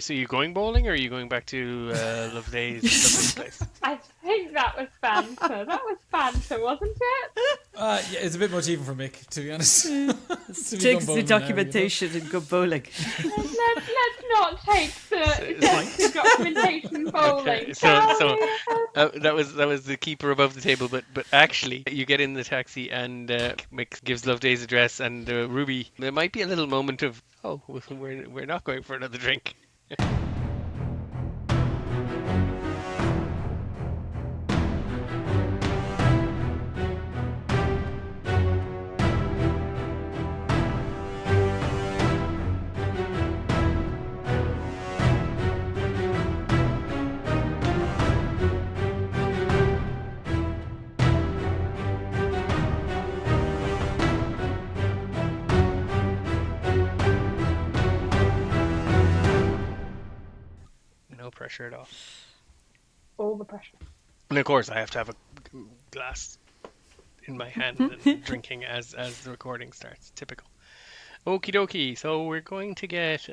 So you going bowling, or are you going back to Loveday's place? I think that was banter. That was banter, wasn't it? Yeah, it's a bit much even for Mick, to be honest. To be Takes going the bowling now, documentation and go bowling. Let's not take the documentation bowling. Okay, that was the keeper above the table, but actually you get in the taxi and Mick gives Loveday's address, and Ruby, there might be a little moment of, oh, we're not going for another drink. No pressure at all. All the pressure. And of course, I have to have a glass in my hand and drinking as the recording starts. Typical. Okie dokie. So we're going to get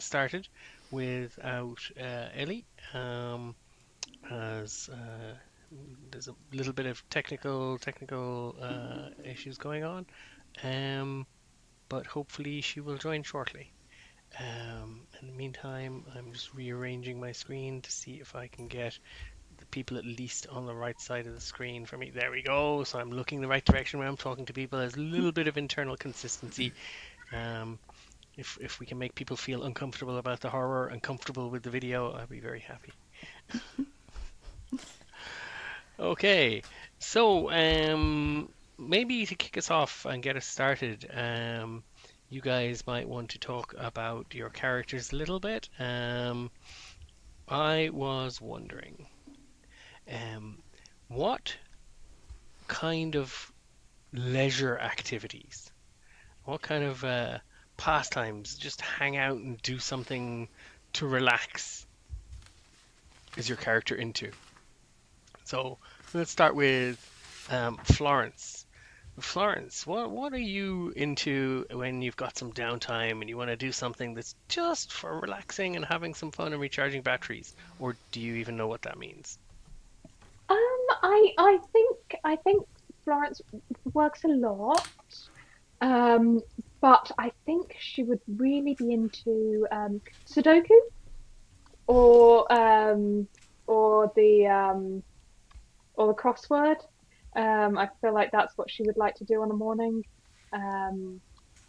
started without Ellie, as there's a little bit of technical issues going on, but hopefully she will join shortly. In the meantime, I'm just rearranging my screen to see if I can get the people at least on the right side of the screen for me. There we go. So I'm looking the right direction when I'm talking to people. There's a little bit of internal consistency. If we can make people feel uncomfortable about the horror and comfortable with the video, I'll be very happy. Okay, so maybe to kick us off and get us started, you guys might want to talk about your characters a little bit. I was wondering, what kind of leisure activities, what kind of pastimes, just hang out and do something to relax, is your character into? So let's start with Florence. Florence, what are you into when you've got some downtime and you want to do something that's just for relaxing and having some fun and recharging batteries? Or do you even know what that means? I think Florence works a lot. But I think she would really be into Sudoku or the crossword. I feel like that's what she would like to do on a morning,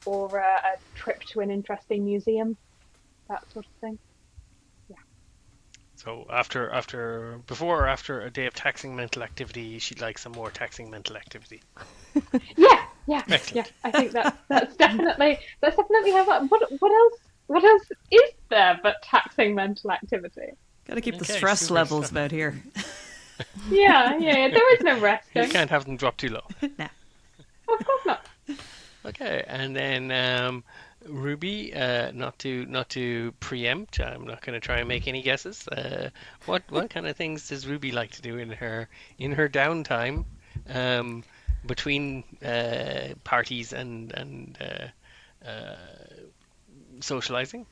or a trip to an interesting museum, that sort of thing. Yeah. So before or after a day of taxing mental activity, she'd like some more taxing mental activity. Yeah. Excellent. I think that's definitely how. What else is there but taxing mental activity? Gotta keep the Okay, stress super levels stuff. about here. Yeah. There is no You resting. can't have them drop too low. Nah. Of course not. Okay, and then Ruby, not to preempt, I'm not going to try and make any guesses. What kind of things does Ruby like to do in her downtime, between parties and socializing?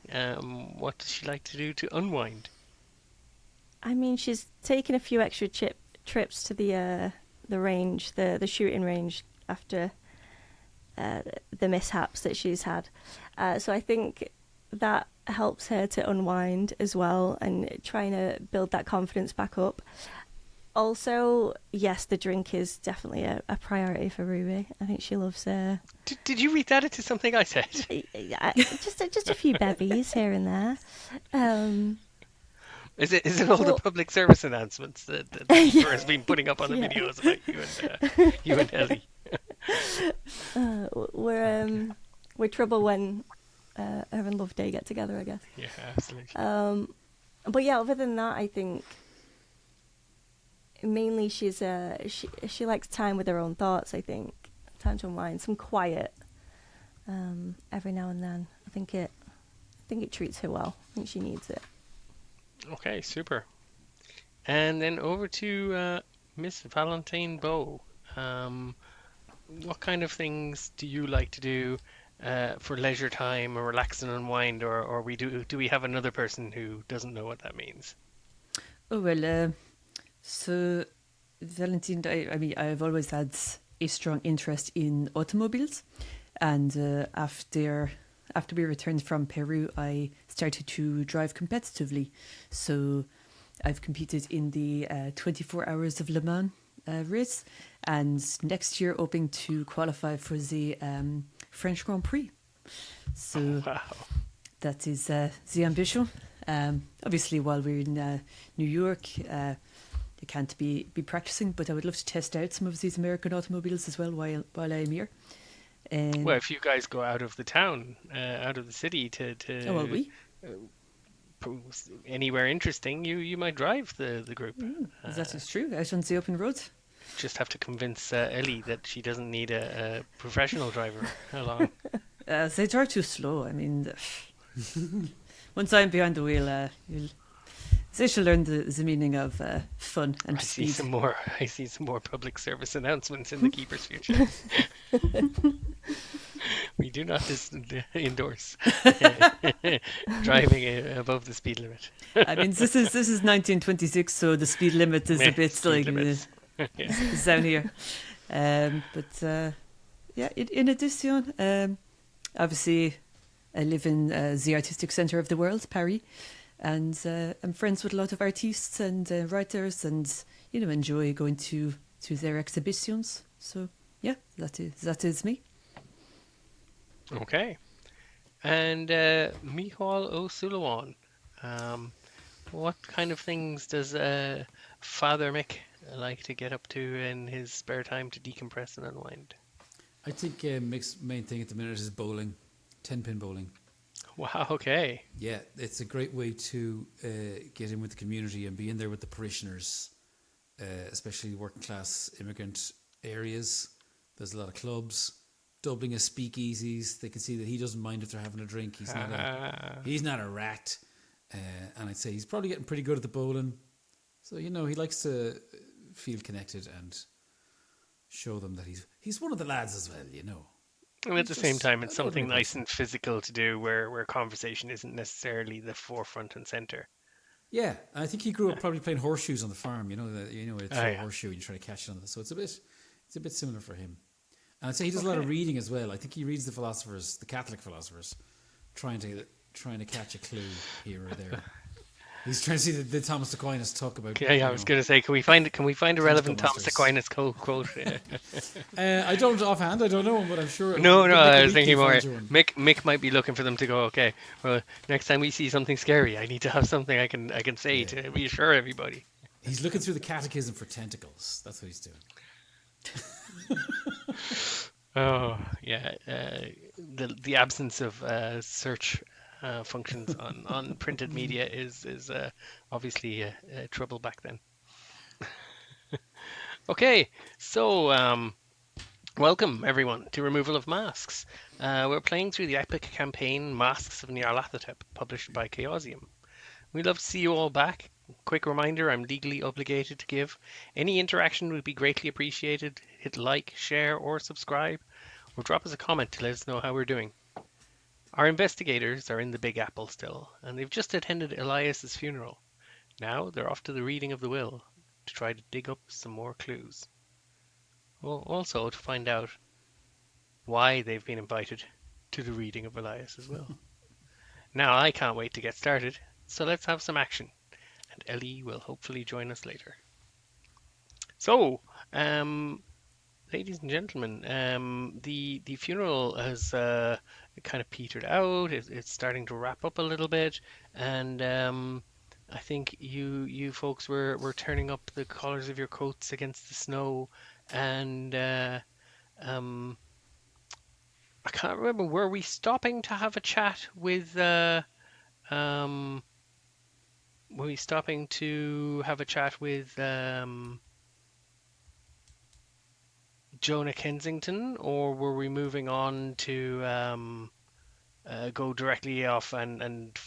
What does she like to do to unwind? I mean, she's taken a few extra trips to the range, the shooting range after the mishaps that she's had. So I think that helps her to unwind as well and trying to build that confidence back up. Also, yes, the drink is definitely a priority for Ruby. I think she loves Did you read that into something I said? just a few bevies here and there. Is it all the public service announcements that Peter has been putting up on the videos about you and Ellie? We're trouble when her and Loveday get together, I guess. Yeah, absolutely. But yeah, other than that, I think mainly she likes time with her own thoughts. I think time to unwind, some quiet, every now and then. I think it treats her well. I think she needs it. Okay, super. And then over to Miss Valentine Bow. What kind of things do you like to do for leisure time or relax and unwind, or we do we have another person who doesn't know what that means? Oh, well, so Valentine, I mean, I've always had a strong interest in automobiles. And after we returned from Peru, I started to drive competitively. So I've competed in the 24 Hours of Le Mans race, and next year hoping to qualify for the French Grand Prix. So Wow. that is the ambition. Obviously, while we're in New York, I can't be practicing, but I would love to test out some of these American automobiles as well while I'm here. Well, if you guys go out of the town, out of the city to Oh, well, we. Anywhere interesting, you might drive the group. That is true. Out on the open road. Just have to convince Ellie that she doesn't need a professional driver along. They drive too slow. I mean, once I'm behind the wheel, they shall learn the meaning of fun and I speed. see some more public service announcements in the Keeper's future. We do not endorse driving above the speed limit. I mean, this is 1926, so the speed limit is a bit Speed like limits. it's down here. But yeah, in addition, obviously, I live in the artistic centre of the world, Paris, and I'm friends with a lot of artists and writers, and enjoy going to their exhibitions. So yeah, that is me. Okay. And Micheál O'Sullivan, what kind of things does Father Mick like to get up to in his spare time to decompress and unwind? I think Mick's main thing at the minute is bowling, 10-pin bowling. Wow, okay. Yeah, it's a great way to get in with the community and be in there with the parishioners, especially working class immigrant areas. There's a lot of clubs. Dublin has speakeasies. They can see that he doesn't mind if they're having a drink. He's not a rat. And I'd say he's probably getting pretty good at the bowling. So, he likes to feel connected and show them that he's one of the lads as well, And at the same time, it's an something ordinary nice person. and physical to do where conversation isn't necessarily the forefront and center. Yeah, I think he grew up probably playing horseshoes on the farm. You throw a yeah. horseshoe and you try to catch it on the. So it's a bit similar for him. And I'd say he does a lot of reading as well. I think he reads the Catholic philosophers, trying to catch a clue here or there. He's trying to see the Thomas Aquinas talk about. Yeah, I was going to say, can we find a relevant Thomas masters. Aquinas quote? I don't offhand. I don't know him, but I'm sure. No, we could I make a was thinking weekly more. find you one. Mick might be looking for them to go. Okay, well, next time we see something scary, I need to have something I can say to reassure everybody. He's looking through the catechism for tentacles. That's what he's doing. Oh yeah, the absence of search functions on printed media is obviously a trouble back then. Okay, so welcome everyone to Removal of Masks. We're playing through the epic campaign Masks of Nyarlathotep, published by Chaosium. We'd love to see you all back. Quick reminder, I'm legally obligated to give. Any interaction would be greatly appreciated. Hit like, share, or subscribe, or drop us a comment to let us know how we're doing. Our investigators are in the Big Apple still, and they've just attended Elias's funeral. Now they're off to the reading of the will to try to dig up some more clues. Well, also to find out why they've been invited to the reading of Elias's will. Now I can't wait to get started, so let's have some action. And Ellie will hopefully join us later. So, ladies and gentlemen, the funeral has kind of petered out. It's starting to wrap up a little bit, and I think you folks were turning up the collars of your coats against the snow, and I can't remember. Were we stopping to have a chat with? Were we stopping to have a chat with Jonah Kensington, or were we moving on to go directly off and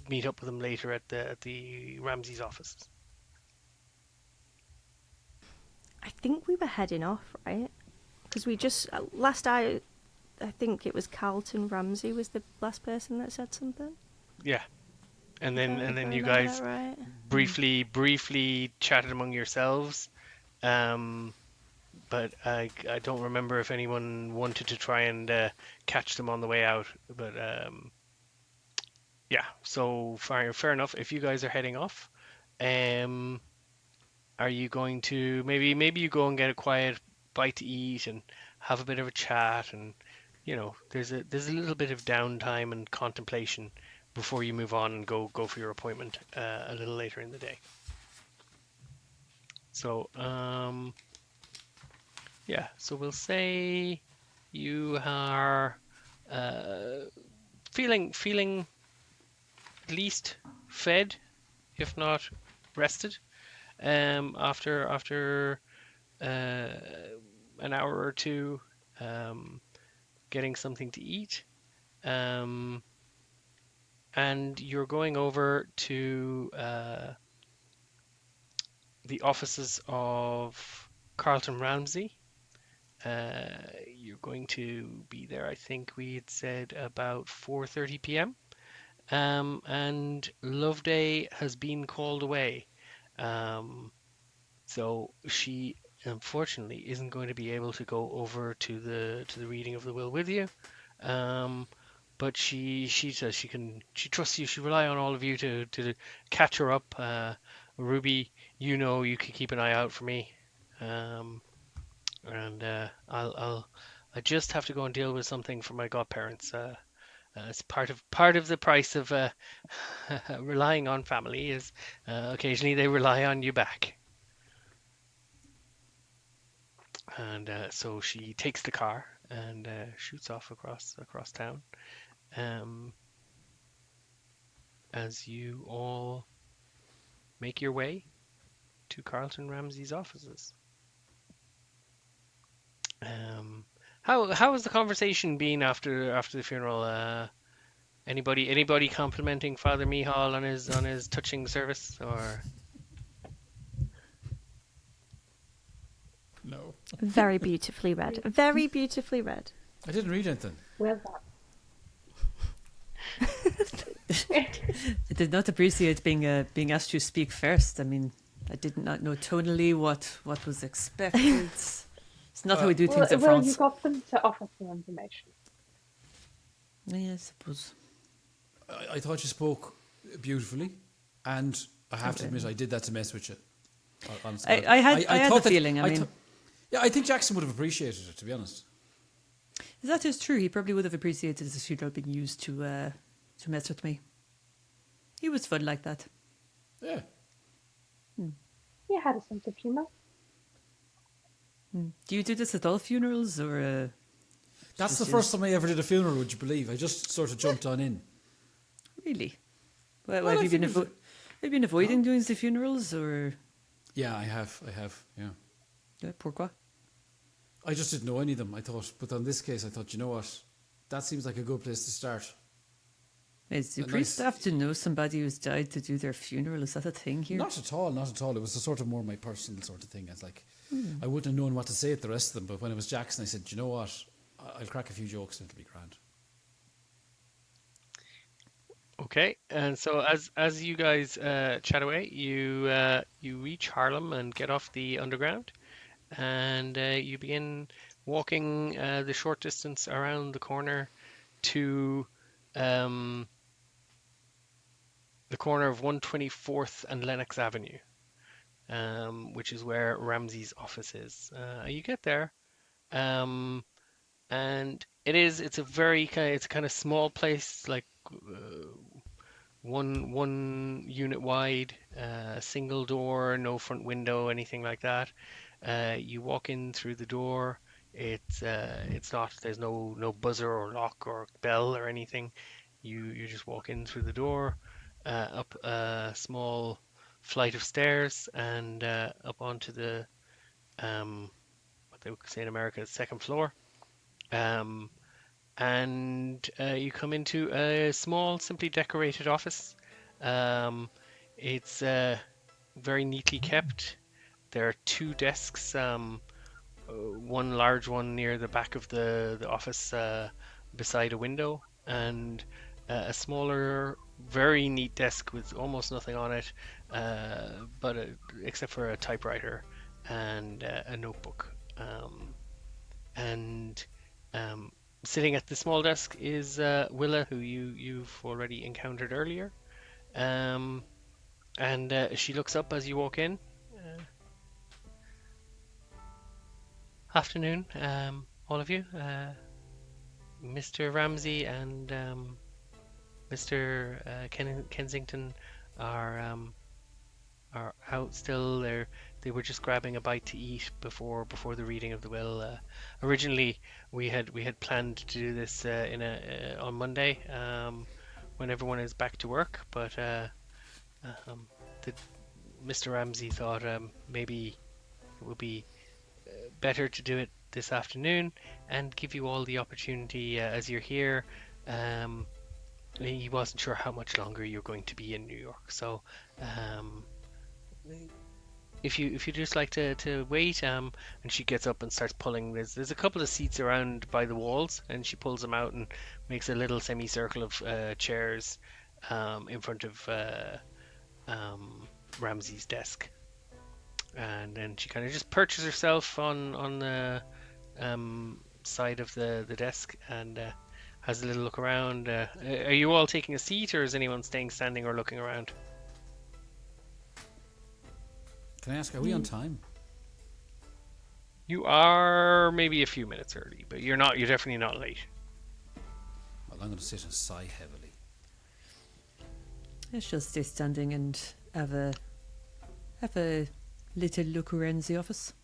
meet up with them later at the Ramsey's office? I think we were heading off, right? Because we just last I I think it was Carlton Ramsey was the last person that said something. Yeah. And If then I you remember guys that right. briefly chatted among yourselves. But I don't remember if anyone wanted to try and catch them on the way out. But yeah, so fair enough. If you guys are heading off, um, are you going to maybe you go and get a quiet bite to eat and have a bit of a chat, and there's a little bit of downtime and contemplation before you move on and go for your appointment a little later in the day. So yeah, so we'll say you are feeling at least fed, if not rested, after an hour or two getting something to eat, and you're going over to the offices of Carlton Ramsey. You're going to be there, I think we had said about 4:30 p.m. And Loveday has been called away. So she unfortunately isn't going to be able to go over to the reading of the will with you. But she says she trusts you. She rely on all of you to catch her up. Ruby, you can keep an eye out for me. And I just have to go and deal with something for my godparents. It's part of the price of relying on family is occasionally they rely on you back. And so she takes the car and shoots off across town. As you all make your way to Carlton Ramsey's offices. How has the conversation been after the funeral? Anybody complimenting Father Mihal on his touching service, or No. Very beautifully read. Very beautifully read. I didn't read anything. Where's that? I did not appreciate being asked to speak first. I mean, I did not know tonally what was expected. It's not how we do things in Well, France. you got them to offer some information. Yeah, I suppose. I thought you spoke beautifully, and I have to admit I did that to mess with you. Honestly, I had thought the that- feeling. I mean, yeah, I think Jackson would have appreciated it, to be honest. that is true. He probably would have appreciated the funeral being used to mess with me. He was fun like that. Yeah. You had a sense of humour. Do you do this at all funerals, or? That's the just first time I ever did a funeral, would you believe? I just sort of jumped on in. Really? Well, Well, have I you been think have you been avoiding doing the funerals, or? Yeah, I have, yeah. Yeah, pourquoi? I just didn't know any of them, I thought. But on this case, I thought, you know what? That seems like a good place to start. Is the A priest nice- have to know somebody who's died to do their funeral? Is that a thing here? Not at all. It was a sort of more my personal sort of thing. It's like, I wouldn't have known what to say at the rest of them, but when it was Jackson, I said, you know what? I'll crack a few jokes and it'll be grand. okay. And so as you guys chat away, you reach Harlem and get off the underground, and you begin walking the short distance around the corner to the corner of 124th and Lenox Avenue, which is where Ramsey's office is. You get there, and it's a kind of small place, like one unit wide, single door, no front window, anything like that. You walk in through the door. It's not. There's no buzzer or lock or bell or anything. You just walk in through the door, up a small flight of stairs, and up onto the what they would say in America, second floor. And you come into a small, simply decorated office. It's very neatly kept. There are two desks, one large one near the back of the office, beside a window, and a smaller, very neat desk with almost nothing on it, but except for a typewriter and a notebook. And sitting at the small desk is Willa, who you've already encountered earlier. Um, and she looks up as you walk in. Afternoon, all of you. Mr. Ramsey and Mr. Kensington are out still. They were just grabbing a bite to eat before the reading of the will. Originally, we had planned to do this on Monday, when everyone is back to work, but um, the, Mr. Ramsey thought maybe it would be better to do it this afternoon and give you all the opportunity, as you're here. Um, he wasn't sure how much longer you're going to be in New York, so um, if you just like to wait, and she gets up and starts pulling. There's a couple of seats around by the walls, and she pulls them out and makes a little semicircle of chairs in front of Ramsey's desk, and then she kind of just perches herself on the side of the desk and has a little look around. Are you all taking a seat, or is anyone staying standing or looking around? Can I ask, are we on time? You are maybe a few minutes early, but you're not. You're definitely not late. Well, I'm going to sit and sigh heavily. Let's just stay standing and have a little look around the office.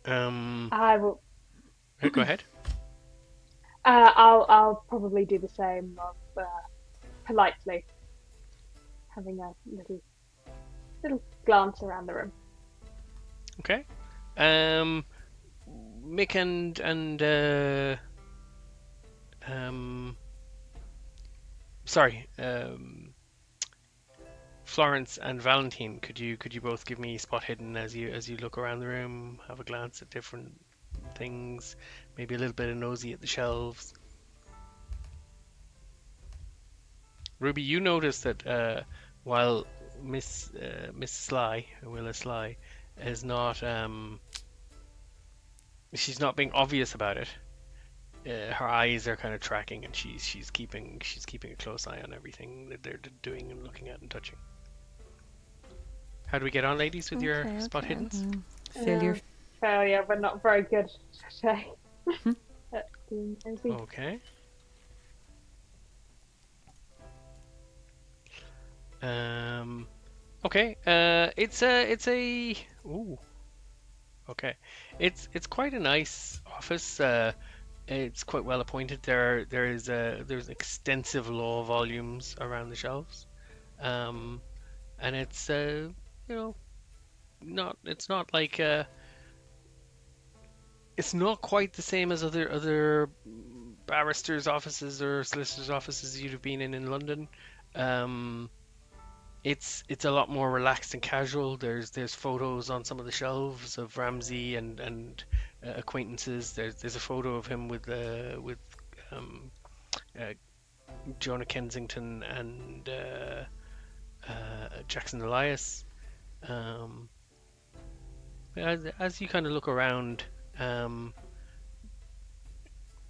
I will. Go ahead. I'll probably do the same of politely having a little glance around the room. Okay. Mick and sorry, Florence and Valentine, could you both give me spot hidden as you look around the room, have a glance at different things, maybe a little bit of nosy at the shelves. Ruby, you notice that while Miss Sly, Willa Sly, is not she's not being obvious about it. Her eyes are kind of tracking, and she's keeping a close eye on everything that they're doing and looking at and touching. How do we get on, ladies, with your spot hiddens? Failure. Failure. We're not very good today at being nosy. Okay. Okay. It's a. Ooh. Okay. It's quite a nice office. It's quite well appointed. There's extensive law volumes around the shelves, and it's it's not like it's not quite the same as other barristers' offices or solicitors' offices you'd have been in London. It's a lot more relaxed and casual. There's photos on some of the shelves of Ramsey and acquaintances. There's a photo of him with Jonah Kensington and Jackson Elias. As you kind of look around,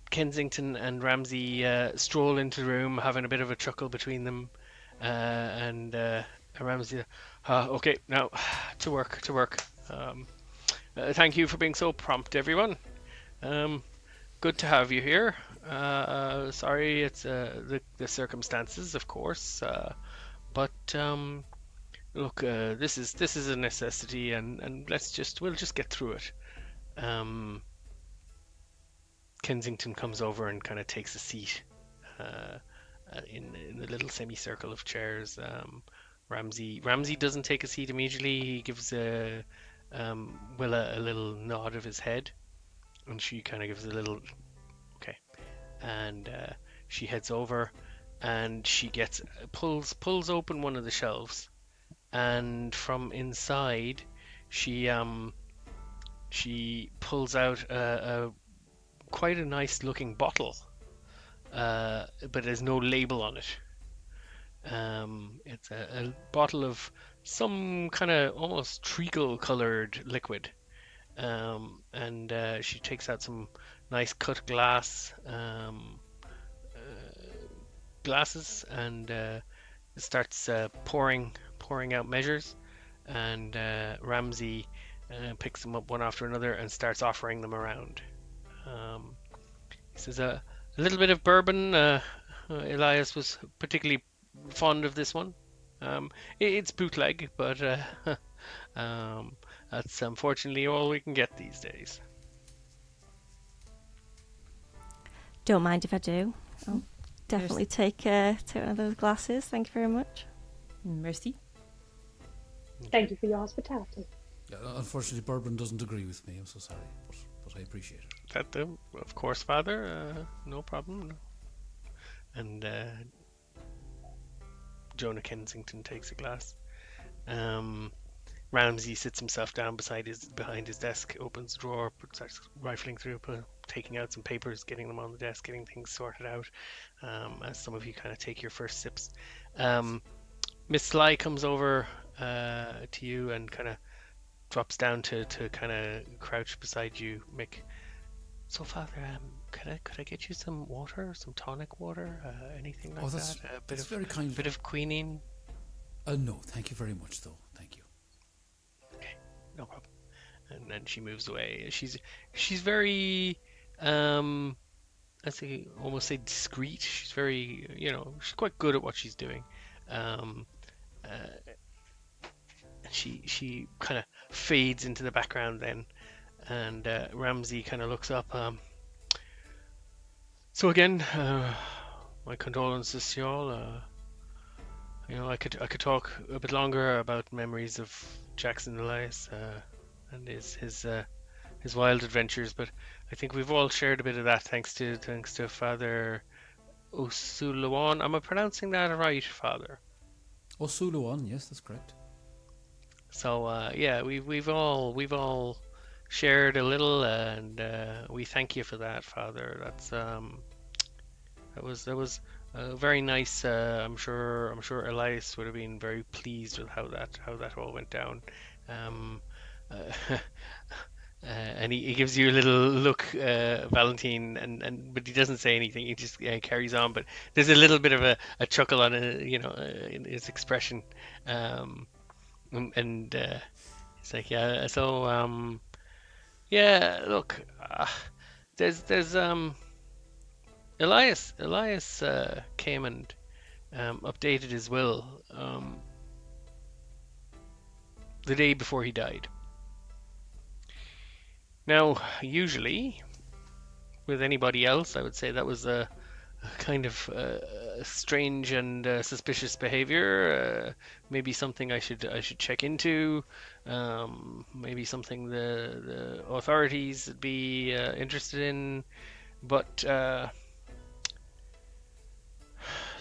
Kensington and Ramsey stroll into the room, having a bit of a chuckle between them, and Ramsey, okay, now to work. Thank you for being so prompt, everyone. Good to have you here. Sorry, it's the circumstances, of course, but look, this is a necessity, and we'll just get through it. Kensington comes over and kind of takes a seat in the little semicircle of chairs. Ramsey doesn't take a seat immediately. He gives Willa a little nod of his head, and she kind of gives a little okay, and she heads over, and she pulls open one of the shelves, and from inside, she pulls out a quite a nice looking bottle, but there's no label on it. It's a bottle of some kind of almost treacle colored liquid. And she takes out some nice cut glass glasses and starts pouring out measures. And Ramsey picks them up one after another and starts offering them around. He says a little bit of bourbon. Elias was particularly fond of this one. It's bootleg, but that's unfortunately all we can get these days. Don't mind if I do. I'll definitely take one of those glasses. Thank you very much. Merci. Thank you for your hospitality. Yeah, unfortunately, bourbon doesn't agree with me. I'm so sorry, but I appreciate it. That, of course, Father. No problem. And Jonah Kensington takes a glass. Ramsey sits himself down behind his desk, opens the drawer, starts rifling through, taking out some papers, getting them on the desk, getting things sorted out. As some of you kind of take your first sips, Miss Sly comes over to you and kind of drops down to kind of crouch beside you, Mick. So, Father, could I get you some water, some tonic water, anything like that? A bit of very kind. Bit of quinine. No, thank you very much, though. Thank you. Okay, no problem. And then she moves away. She's very, I say, almost say discreet. She's very, she's quite good at what she's doing. And she kind of fades into the background then. And Ramsey kind of looks up. So again, my condolences to y'all. I could talk a bit longer about memories of Jackson Elias and his wild adventures, but I think we've all shared a bit of that thanks to Father Osuluwan. Am I pronouncing that right, Father? Osuluwan, yes, that's correct. So yeah, we've all shared a little, and we thank you for that, Father. That was very nice. I'm sure Elias would have been very pleased with how that all went down. And he gives you a little look, Valentine, but he doesn't say anything. He just carries on. But there's a little bit of a chuckle on in his expression, and it's like, yeah. So yeah, look, there's Elias came and updated his will the day before he died. Now, usually, with anybody else, I would say that was a kind of strange and suspicious behavior. Maybe something I should check into. Maybe something the authorities would be interested in. But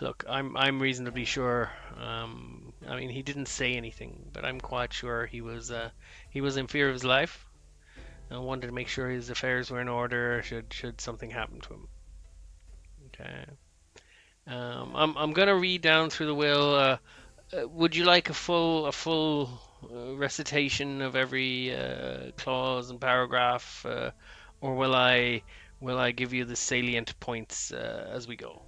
look, I'm reasonably sure. I mean, he didn't say anything, but I'm quite sure he was in fear of his life. I wanted to make sure his affairs were in order should something happen to him. Okay. I'm gonna read down through the will. Would you like a full recitation of every clause and paragraph, or will I give you the salient points as we go?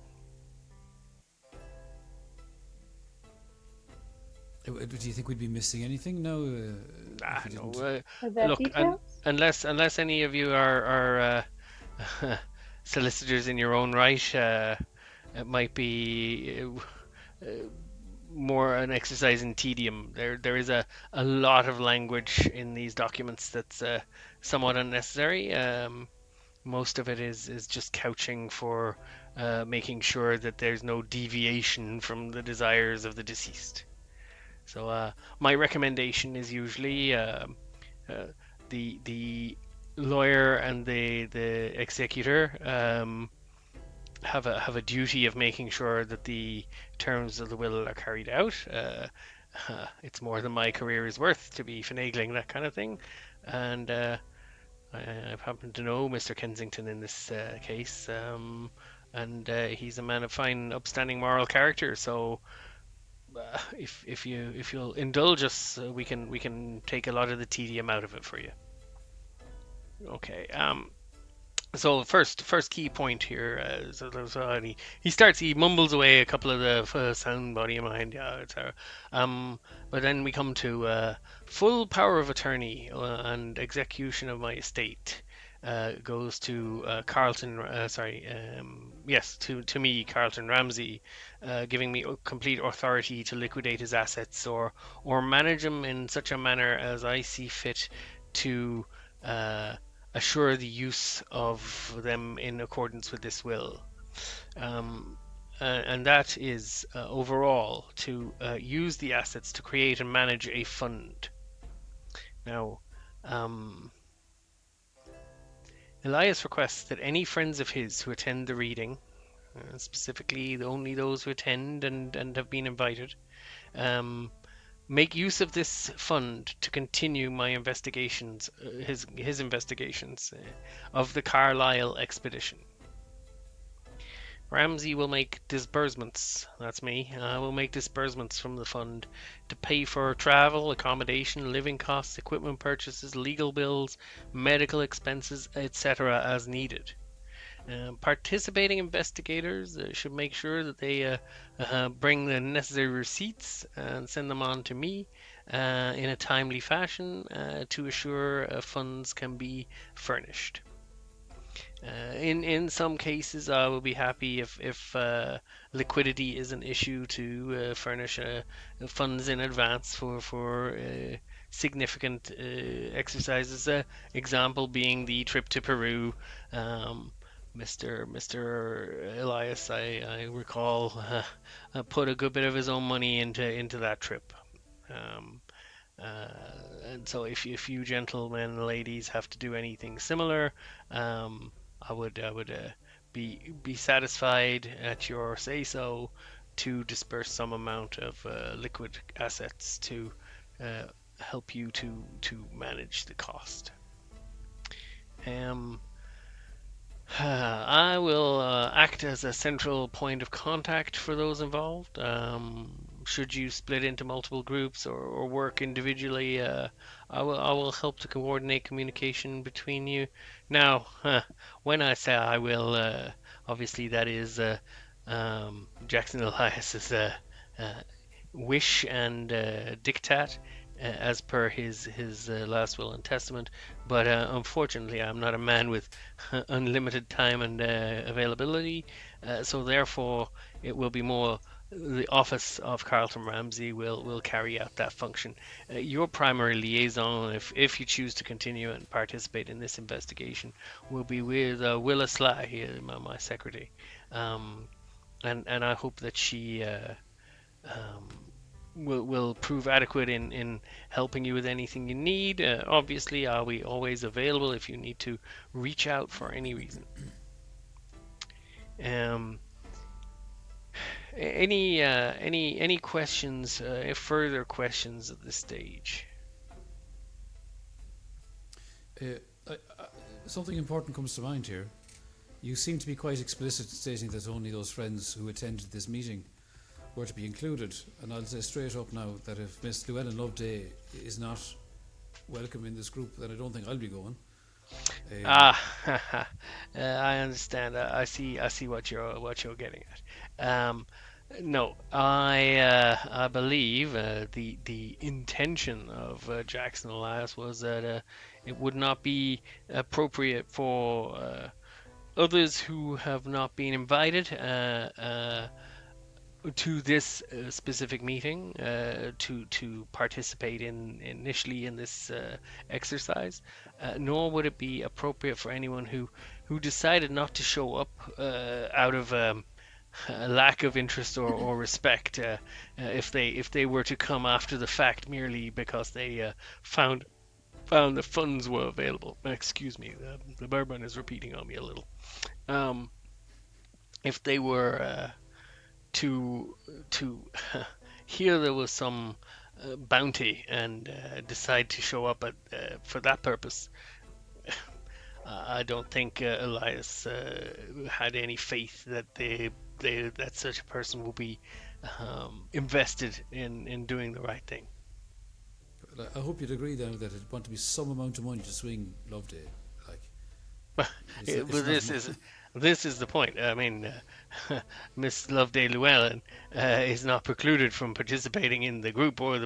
Do you think we'd be missing anything? No. No. Are there Look, details? unless any of you are solicitors in your own right, it might be more an exercise in tedium. There is a lot of language in these documents that's somewhat unnecessary. Most of it is just couching for making sure that there's no deviation from the desires of the deceased. So my recommendation is usually the lawyer and the executor have a duty of making sure that the terms of the will are carried out. it's more than my career is worth to be finagling that kind of thing. And I happen to know Mr. Kensington in this case, and he's a man of fine, upstanding moral character. So if you'll indulge us, we can take a lot of the tedium out of it for you. Okay. So first key point here, he mumbles away a couple of the sound body in mind. Yeah, but then we come to full power of attorney and execution of my estate. Goes to Carlton. Yes, to me, Carlton Ramsey, giving me complete authority to liquidate his assets or manage them in such a manner as I see fit to. Assure the use of them in accordance with this will. And that is overall to use the assets to create and manage a fund. Now, Elias requests that any friends of his who attend the reading, specifically only those who attend and have been invited, make use of this fund to continue my investigations, his investigations of the Carlisle expedition. Ramsey will make disbursements, that's me, will make disbursements from the fund to pay for travel, accommodation, living costs, equipment purchases, legal bills, medical expenses, etc. as needed. Participating investigators should make sure that they bring the necessary receipts and send them on to me in a timely fashion to assure funds can be furnished. In some cases, I will be happy if liquidity is an issue to furnish funds in advance for significant exercises. Example being the trip to Peru. Mr. Elias, I recall, put a good bit of his own money into that trip. Um, and so if you gentlemen and ladies have to do anything similar, I would be satisfied at your say so to disperse some amount of liquid assets to help you to manage the cost. I will act as a central point of contact for those involved. Should you split into multiple groups or work individually, I will help to coordinate communication between you. Now, when I say I will, obviously that is Jackson Elias's wish and diktat as per his last will and testament. But unfortunately, I'm not a man with unlimited time and availability, so therefore it will be more the office of Carlton Ramsey will carry out that function. Your primary liaison, if you choose to continue and participate in this investigation, will be with Willa Sly, my secretary, and I hope that she will prove adequate in helping you with anything you need. Obviously, I'll be always available if you need to reach out for any reason. Any questions? Further questions at this stage? Something important comes to mind here. You seem to be quite explicit stating that only those friends who attended this meeting were to be included. And I'll say straight up now that if Miss Llewellyn Loveday is not welcome in this group, then I don't think I'll be going. I understand. I see what you're getting at. No, I believe the intention of Jackson Elias was that it would not be appropriate for others who have not been invited to this specific meeting to participate initially in this exercise, nor would it be appropriate for anyone who decided not to show up out of a lack of interest or respect, if they were to come after the fact merely because they found the funds were available. Excuse me, the bourbon is repeating on me a little. If they were to hear there was some bounty and decide to show up for that purpose, I don't think Elias had any faith that that such a person will be invested in doing the right thing. I hope you'd agree then that it'd want to be some amount of money to swing Loveday. Like, But this is the point. I mean, Miss Loveday Llewellyn is not precluded from participating in the group or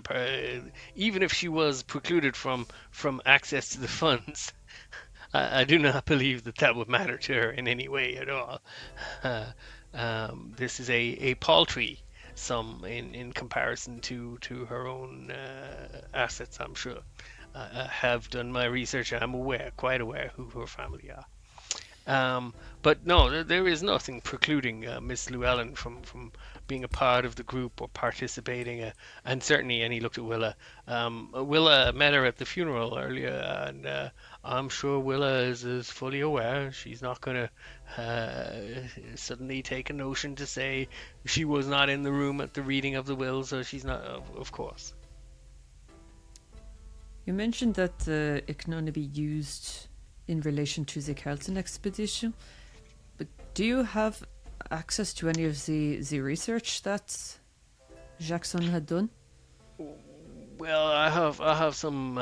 even if she was precluded from access to the funds. I do not believe that would matter to her in any way at all. This is a paltry sum in comparison to her own assets, I'm sure. I have done my research. I'm quite aware who her family are. But no, there is nothing precluding Miss Llewellyn from being a part of the group or participating. And certainly, and he looked at Willa. Willa met her at the funeral earlier, and I'm sure Willa is fully aware. She's not going to suddenly take a notion to say she was not in the room at the reading of the will, so she's not, of course. You mentioned that it can only be used in relation to the Carlton expedition, but do you have access to any of the research that Jackson had done? Well, I have some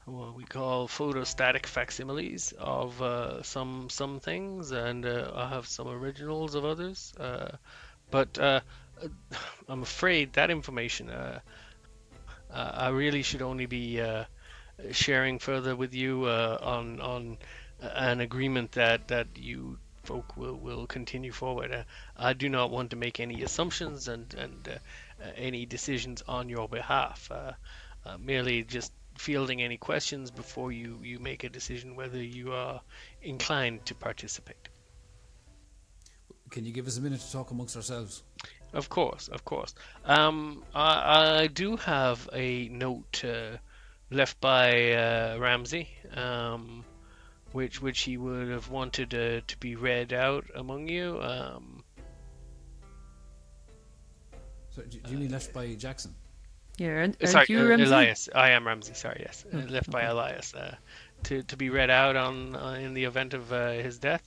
what we call photostatic facsimiles of some things, and I have some originals of others. But I'm afraid that information I really should only be sharing further with you on an agreement that you folk will continue forward. I do not want to make any assumptions and any decisions on your behalf. Merely just fielding any questions before you make a decision whether you are inclined to participate. can you give us a minute to talk amongst ourselves? Of course, of course. I do have a note left by Ramsey, which he would have wanted to be read out among you. So, do you mean left by Jackson? Yeah, and Sorry, you, Ramsey? Elias. I am Ramsey. Sorry, yes, Oh, left by okay. Elias to be read out on in the event of his death.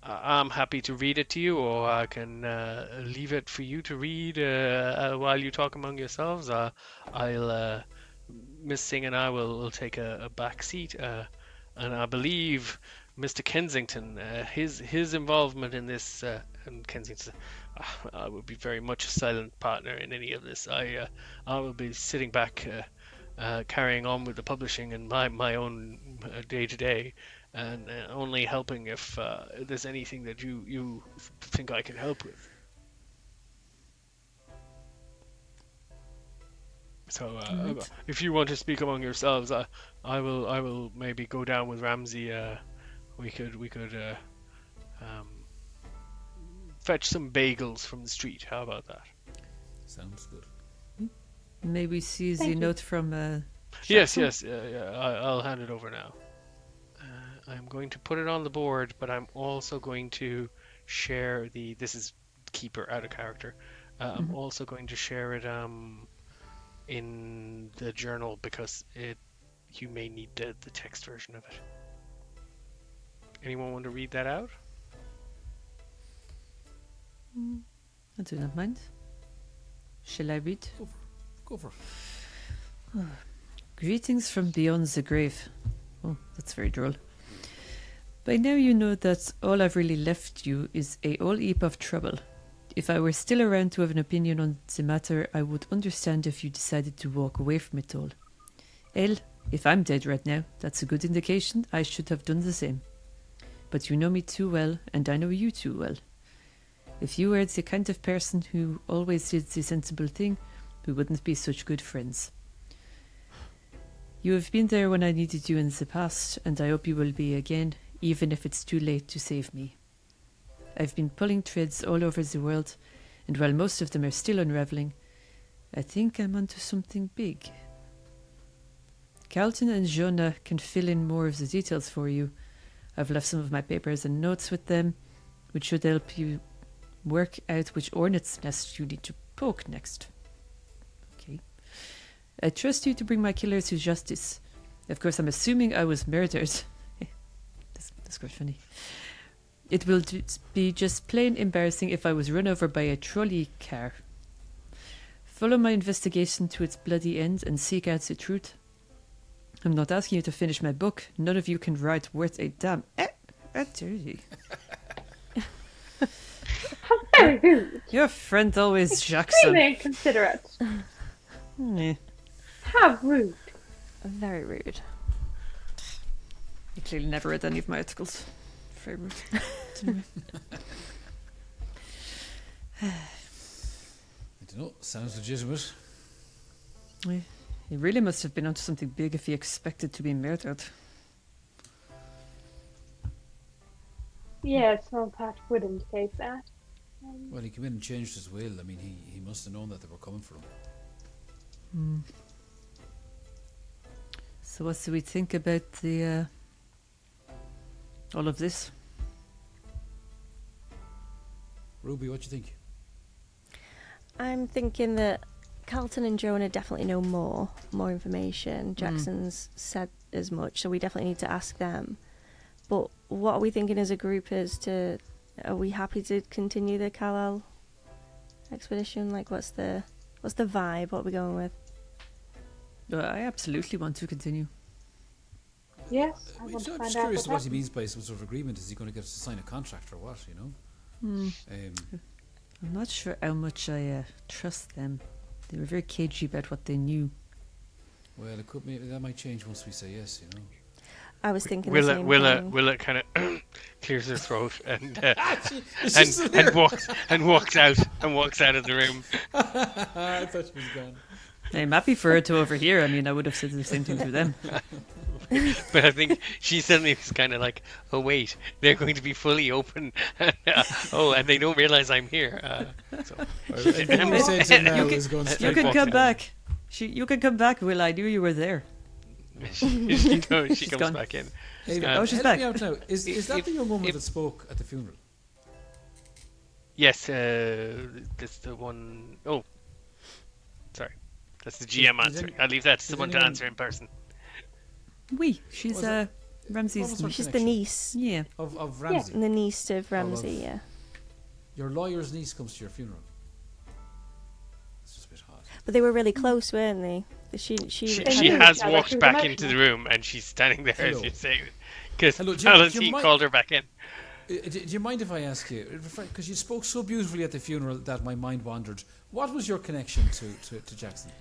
I'm happy to read it to you, or I can leave it for you to read while you talk among yourselves. I'll Miss Singh and I will take a back seat, and I believe Mr. Kensington, his involvement in this, and Kensington, I would be very much a silent partner in any of this. I will be sitting back, carrying on with the publishing and my own day to day, and only helping if there's anything that you think I can help with. So Right. if you want to speak among yourselves, I will maybe go down with Ramsey. We could fetch some bagels from the street. How about that? Sounds good. Maybe see the Thank you. note from Yes, Jackson? yes, yeah. I'll hand it over now. I'm going to put it on the board, but I'm also going to share this is keeper out of character. I'm Mhm. also going to share it in the journal because you may need the text version of it. Anyone want to read that out? I do not mind. Shall I read? Go for it. Greetings from beyond the grave. Oh, that's very droll. By now you know that all I've really left you is a whole heap of trouble. If I were still around to have an opinion on the matter, I would understand if you decided to walk away from it all. Hell, if I'm dead right now, that's a good indication I should have done the same. But you know me too well, and I know you too well. If you were the kind of person who always did the sensible thing, we wouldn't be such good friends. You have been there when I needed you in the past, and I hope you will be again, even if it's too late to save me. I've been pulling threads all over the world, and while most of them are still unravelling, I think I'm onto something big. Carlton and Jonah can fill in more of the details for you. I've left some of my papers and notes with them, which should help you work out which hornet's nest you need to Poke next. Okay. I trust you to bring my killer to justice. Of course, I'm assuming I was murdered. That's quite funny. It will be just plain embarrassing if I was run over by a trolley car. Follow my investigation to its bloody end and seek out the truth. I'm not asking you to finish my book. None of you can write worth a damn. Dirty. How very rude. Your friend always Jackson. Extremely inconsiderate. Yeah. How rude. Very rude. You clearly never read any of my articles. Very rude. Anyway. I don't know. Sounds legitimate. Yeah. He really must have been onto something big if he expected to be murdered. Yeah, small part would indicate that. Well, he came in and changed his will. I mean, he must have known that they were coming for him. So what do we think about the all of this? Ruby, what do you think? I'm thinking that Carlton and Jonah definitely know more information. Jackson's said as much, so we definitely need to ask them. But what are we thinking as a group are we happy to continue the Cowles expedition? Like, what's the vibe? What are we going with? I absolutely want to continue. Yes, I I'm want to just find out curious what what he happened. means by some sort of agreement. Is he going to get us to sign a contract or what, you know? I'm not sure how much I trust them. They were very cagey about what they knew. Well, it could maybe that might change once we say yes, you know. I was thinking the same thing. Willa kind of clears her throat and and walks out of the room. I thought she was gone. I'm happy for her to overhear. I mean, I would have said the same thing to them. But I think she suddenly was kind of like, oh wait, they're going to be fully open. And they don't realize I'm here. Everything we said to him now is going You straight can back come to back. You can come back, Will. I knew you were there. she comes gone. back in. Hey, Oh, she's help back. me out now. Is that If- the young woman if- that spoke at the funeral? Yes, that's the one oh sorry. That's the GM Does answer. any- I'll leave that to does someone to anyone- answer in person. She's Was it- Ramsey's. what was her She's the connection? niece. Yeah. Of Ramsey. The niece of Ramsey, of- yeah. Your lawyer's niece comes to your funeral. It's just a bit hot. But they were really close, weren't they? She She knew has each other. walked She was back emotional. into the room and she's standing there as Hello. you say, because Hello, do you Valentine mind- called her back in. Do you mind if I ask you, because you spoke so beautifully at the funeral that my mind wandered, what was your connection to Jackson?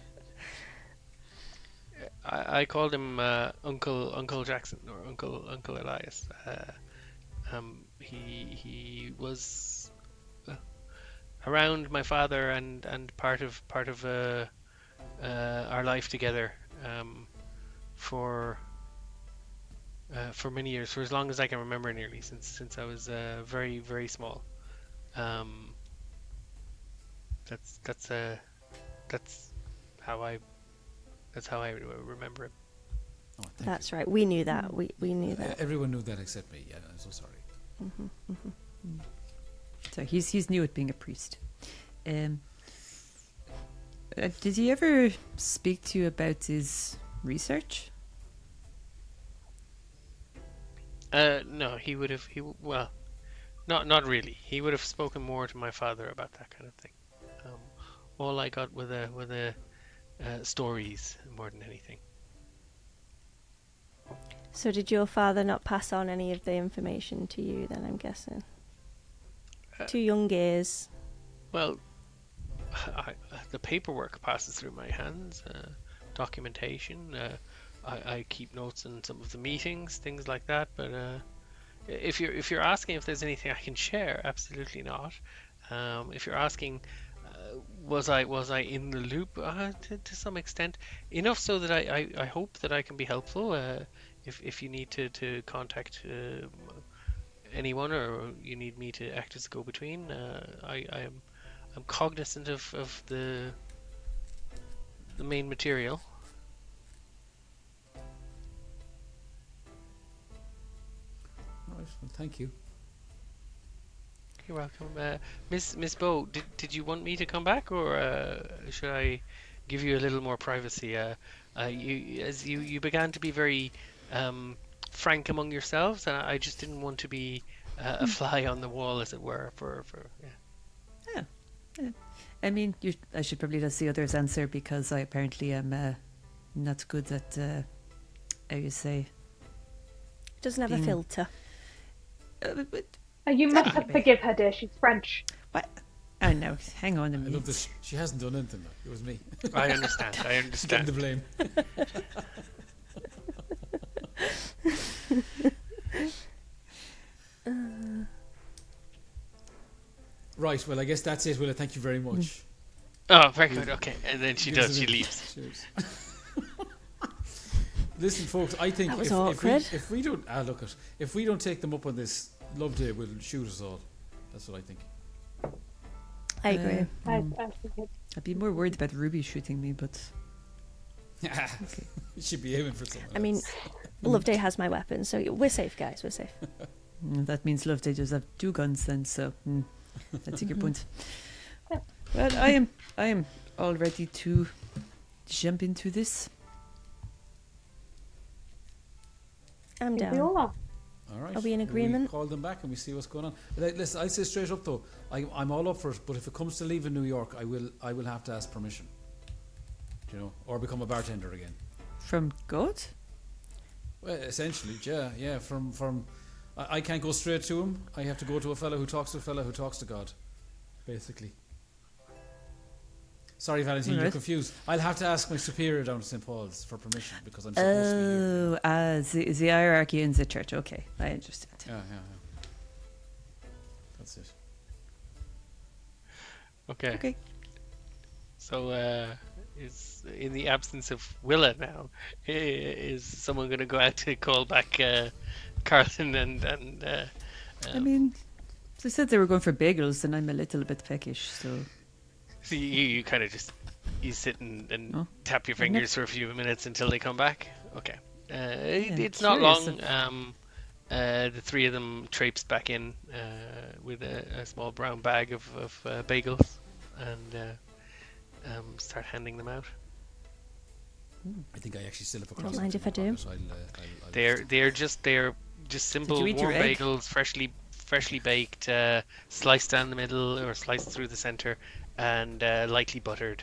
I called him Uncle Jackson or Uncle Elias. He was around my father and part of our life together for many years, for as long as I can remember, nearly since I was very, very small. That's how I remember it. Oh, thank That's right. We knew that. We knew you. that. Everyone knew that except me. Yeah, I'm so sorry. So he's new at being a priest. Did he ever speak to you about his research? No, he would have. Well, not really. He would have spoken more to my father about that kind of thing. All I got were the stories more than anything. So did your father not pass on any of the information to you then, I'm guessing? Too young ears. Well, the paperwork passes through my hands, documentation. I keep notes on some of the meetings, things like that. But if you're asking if there's anything I can share, absolutely not. If you're asking, was I in the loop to some extent, enough so that I hope that I can be helpful. If you need to contact anyone or you need me to act as a go-between, I'm cognizant of the main material. All right, well, thank you. You're welcome. Miss Bow, did you want me to come back, or should I give you a little more privacy? You began to be very frank among yourselves, and I just didn't want to be a fly on the wall, as it were. For yeah. Yeah. I mean, I should probably let the others answer because I apparently am not good at, how you say. Doesn't have a Being- filter. You must have forgive her, dear. She's French. What? Oh no, hang on a I love minute. this. She hasn't done anything. Though. It was me. I understand. I Getting the understand. blame. Right. Well, I guess that's it. Willa, thank you very much. Oh, very good. Okay, and then she Give us does. a She bit- leaves. Cheers. Listen, folks. I think That was if we don't look at if we don't take them up on this, Loveday will shoot us all. That's what I think. I agree. I think it's I'd be more worried about Ruby shooting me, but You should be aiming for someone. I mean, else. Loveday has my weapon, so we're safe, guys. We're safe. that means Loveday does have 2 guns then, so I take your point. Well, I am all ready to jump into this. I'm we down. all are. All right. Are we in Well, agreement? We call them back and we see what's going on. Listen, I say straight up though, I'm all up for it. But if it comes to leaving New York, I will have to ask permission. Do you know, or become a bartender again. From God? Well, essentially, yeah. From, I can't go straight to him. I have to go to a fellow who talks to a fellow who talks to God, basically. Sorry, Valentine, you're Alright. confused. I'll have to ask my superior down to St. Paul's for permission because I'm supposed to be here. Oh, the hierarchy in the church. Okay, I understand. Yeah. That's it. Okay. Okay. So, is in the absence of Willa now, is someone going to go out to call back Carlton and I mean, they said they were going for bagels, and I'm a little bit peckish, so so you kind of just sit and Oh. tap your fingers for a few minutes until they come back? Okay. It's I'm not curious long. The three of them traipse back in with a small brown bag of bagels and start handing them out. I think I actually still have a Don't cross. mind if I do. They're just simple you eat your warm egg? bagels, freshly baked, sliced down the middle or sliced through the center, and lightly buttered.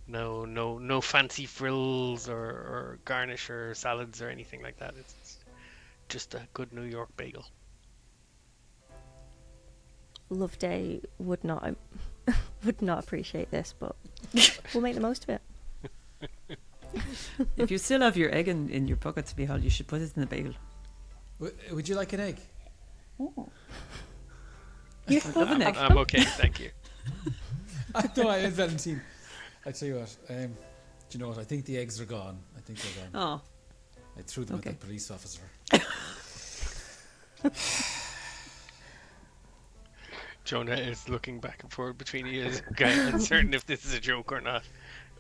No fancy frills or garnish or salads or anything like that. It's just a good New York bagel. Loveday would not appreciate this, but we'll make the most of it. if you still have your egg in your pocket, Mihal, you should put it in the bagel. Would you like an egg? You love an egg. I'm okay, thank you. No, I had Valentine. I tell you what. Do you know what? I think the eggs are gone. I think they're gone. Oh, I threw them Okay. at the police officer. Jonah is looking back and forth between you, uncertain if this is a joke or not.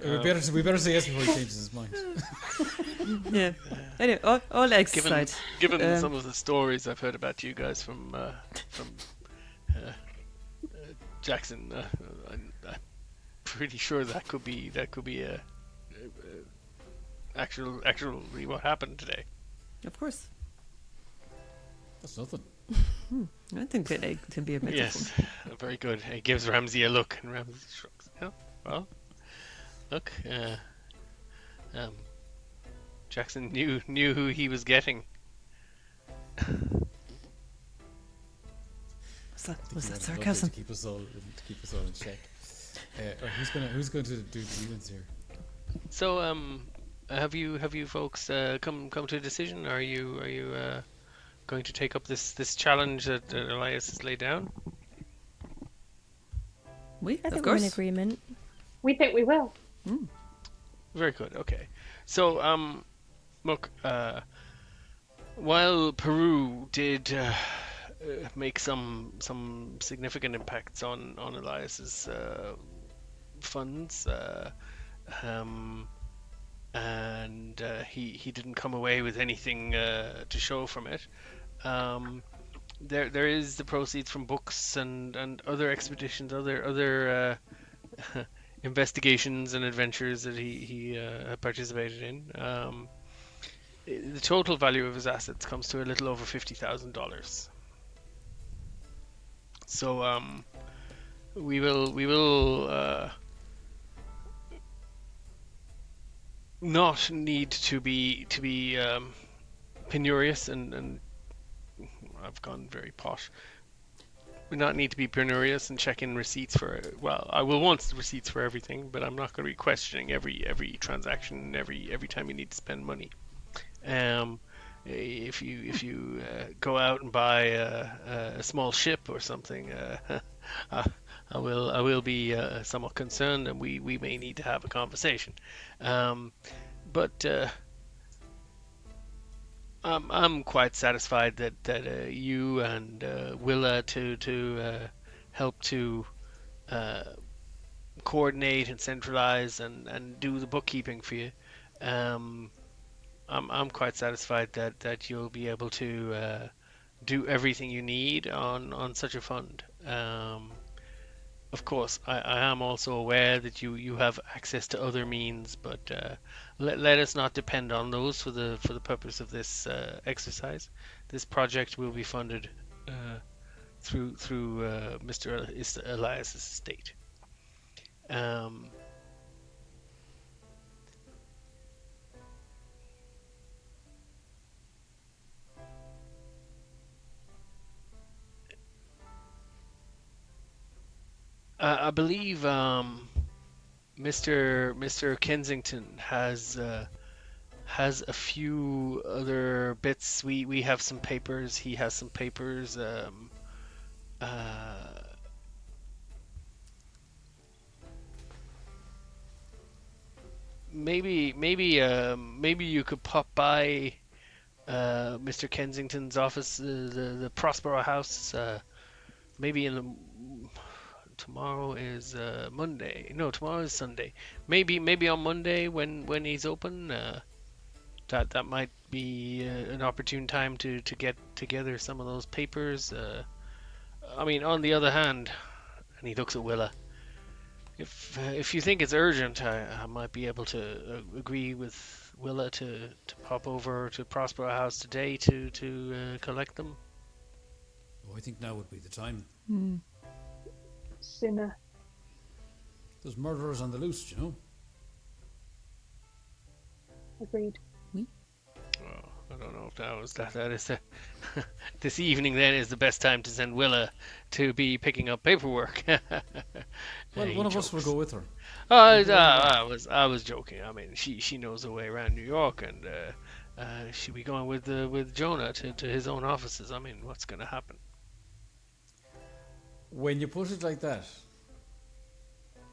We better say yes before he changes his mind. yeah. Anyway, all eggs aside. Given some of the stories I've heard about you guys from Jackson, I'm pretty sure that could be actually what happened today. Of course. That's nothing. I think an egg can be a metaphor. Yes, very good. He gives Ramsey a look, and Ramsey shrugs. Yeah, well, look, Jackson knew who he was getting. Was that Lovely sarcasm? to keep us all in check. Who's going to do the events here? So, have you folks come to a decision? Are you going to take up this challenge that Elias has laid down? We, I of think we're in course. agreement. We think we will. Very good. Okay. So, look, while Peru did make some significant impacts on Elias's funds, and he didn't come away with anything to show from it. there is the proceeds from books and other expeditions, other investigations and adventures that he participated in. The total value of his assets comes to a little over $50,000. So we will not need to be penurious and I've gone very posh. We not need to be penurious and check in receipts for, well, I will want receipts for everything, but I'm not going to be questioning every transaction, every time you need to spend money. If you go out and buy a small ship or something, I will be somewhat concerned, and we may need to have a conversation. But I'm quite satisfied that you and Willa to help to coordinate and centralize and do the bookkeeping for you. I'm quite satisfied that you'll be able to do everything you need on such a fund. Of course, I am also aware that you have access to other means, but let us not depend on those for the purpose of this exercise. This project will be funded through Mr. Elias's estate. I believe Mr. Kensington has a few other bits. We have some papers. He has some papers. Maybe you could pop by Mr. Kensington's office, the Prospreo house. Maybe in the tomorrow is Monday. No, tomorrow is Sunday. Maybe on Monday when he's open. That might be an opportune time to get together some of those papers. I mean, on the other hand, and he looks at Willa. If you think it's urgent, I might be able to agree with Willa to pop over to Prosper House today to collect them. Oh, I think now would be the time. Sooner. There's murderers on the loose, you know. Agreed. Oh, I don't know if that is this evening then is the best time to send Willa to be picking up paperwork. Well, one of us will go with her. I was joking. I mean, she knows her way around New York, and she'll be going with Jonah to his own offices. I mean, what's going to happen? When you put it like that,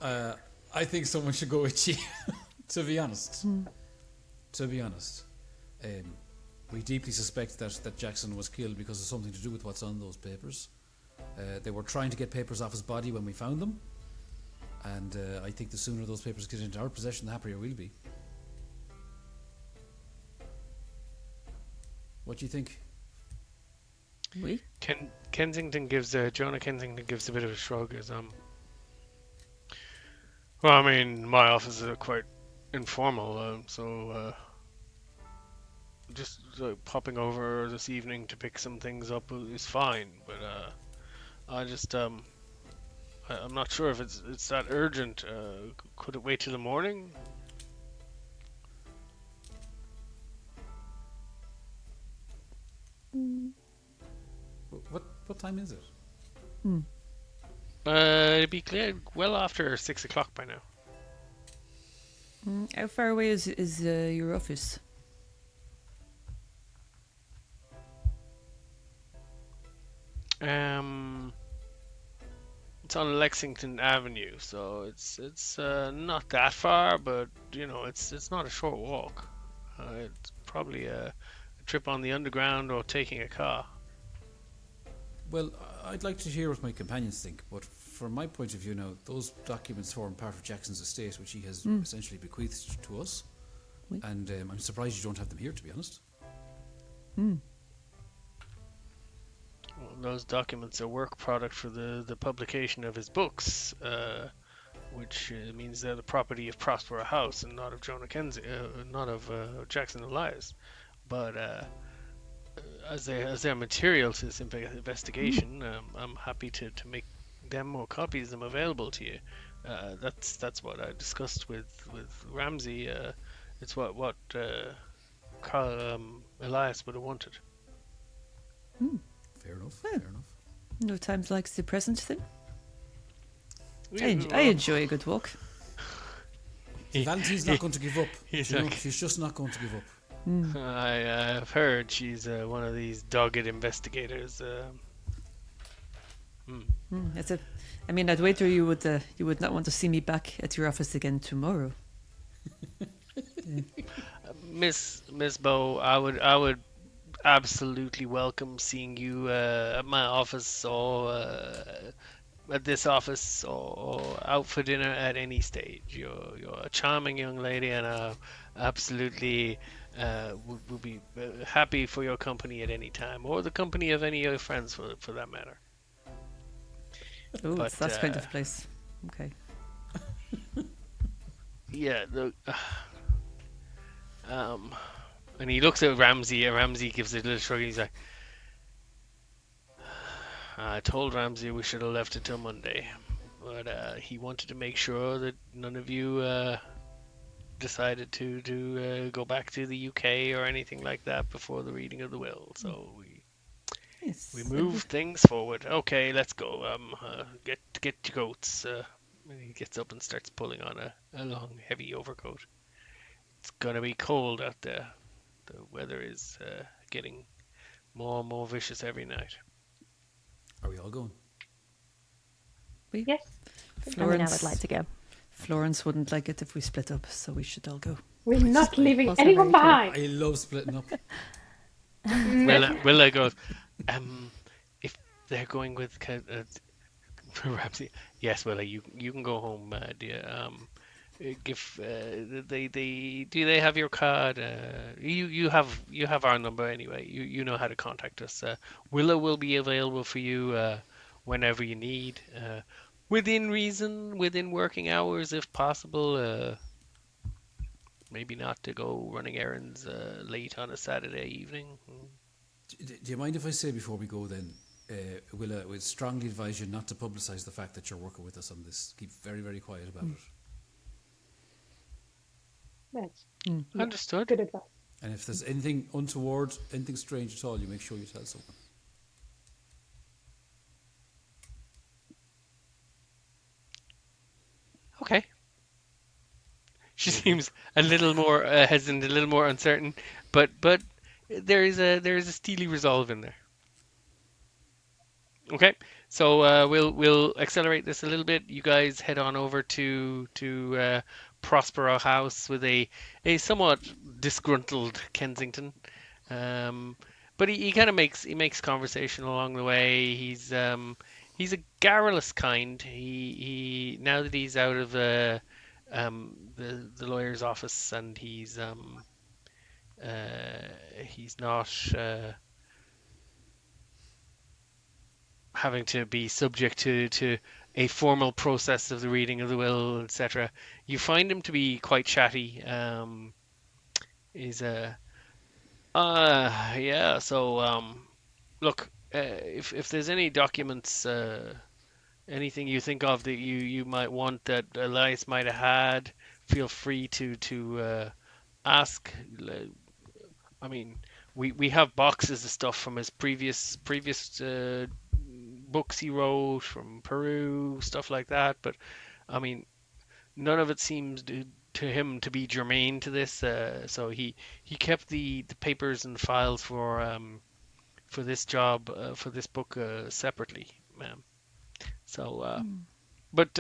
I think someone should go with you. To be honest. To be honest. We deeply suspect that Jackson was killed because of something to do with what's on those papers. They were trying to get papers off his body when we found them. And I think the sooner those papers get into our possession, the happier we'll be. What do you think? Oui. Kensington gives Jonah Kensington gives a bit of a shrug as well, I mean, my offices are quite informal, so just popping over this evening to pick some things up is fine. But I just I'm not sure if it's that urgent. Could it wait till the morning? What time is it? It'd be clear well after 6 o'clock by now. How far away is your office? It's on Lexington Avenue, so it's not that far, but you know it's not a short walk. It's probably a trip on the underground or taking a car. Well, I'd like to hear what my companions think, but from my point of view now, those documents form part of Jackson's estate, which he has essentially bequeathed to us. Oui. And I'm surprised you don't have them here, to be honest. Well, those documents are work product for the publication of his books, which means they're the property of Prospreo House and not of Jonah Kenzie, not of Jackson Elias. But as their material to this investigation, I'm happy to make them or copies of them available to you. That's what I discussed with Ramsey. It's what Elias would have wanted. Fair enough. Yeah. Fair enough. No times like the present then. We- I enjoy a good walk. Valentine's not going to give up. He's You know, like- she's just not going to give up. I've heard she's one of these dogged investigators. It's a. I mean, I'd wager you would not want to see me back at your office again tomorrow. Miss Bow, I would absolutely welcome seeing you at my office or at this office or out for dinner at any stage. You're a charming young lady, and absolutely would be happy for your company at any time, or the company of any of your friends for that matter. Oh, But, it's that kind of place. Okay. Yeah, and he looks at Ramsey, and Ramsey gives a little shrug, and he's like, I told Ramsey we should have left it till Monday, but he wanted to make sure that none of you decided to go back to the UK or anything like that before the reading of the will, so Yes. we moved things forward. Okay, let's go. Get your coats. And he gets up and starts pulling on a long, heavy overcoat. It's gonna be cold out there. The weather is getting more and more vicious every night. Are we all going? Yes, I mean, I Florence. would like to go. Florence wouldn't like it if we split up, so we should all go. we're not leaving Also anyone very true. behind. I love splitting up. Willa goes, if they're going with Ramsey, yes, Willa, you can go home, dear. If do they have your card? You have our number anyway. You know how to contact us. Willa will be available for you whenever you need, within reason, within working hours if possible. Maybe not to go running errands late on a Saturday evening. Do you mind if I say before we go then, Willa, I would strongly advise you not to publicise the fact that you're working with us on this. Keep very, very quiet about it. Yes, Understood. good advice. And if there's anything untoward, anything strange at all, you make sure you tell someone. Okay. She seems a little more hesitant, a little more uncertain, but there is a steely resolve in there. Okay, so we'll accelerate this a little bit. You guys head on over to Prospreo House with a somewhat disgruntled Kensington, but he kind of makes conversation along the way. He's a garrulous kind. He now that he's out of the lawyer's office, and he's not having to be subject to a formal process of the reading of the will, etc. You find him to be quite chatty. He's yeah. So look, if there's any documents, anything you think of that you might want that Elias might have had, feel free to ask. I mean, we have boxes of stuff from his previous books he wrote from Peru, stuff like that. But I mean, none of it seems to him to be germane to this. So he kept the papers and files for this job, for this book, separately, ma'am. So, but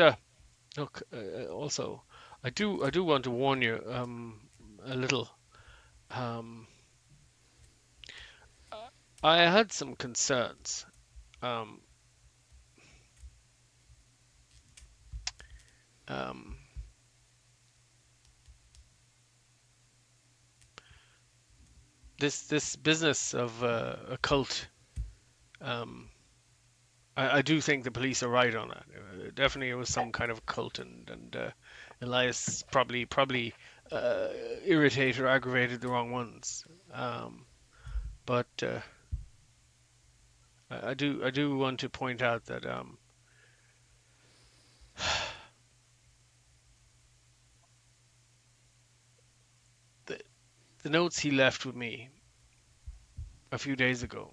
look, also, I do want to warn you a little. I had some concerns. Um, this business of occult Um, I do think the police are right on that. Definitely, it was some kind of cult, and Elias probably uh, irritated or aggravated the wrong ones. But I do want to point out that the the notes he left with me a few days ago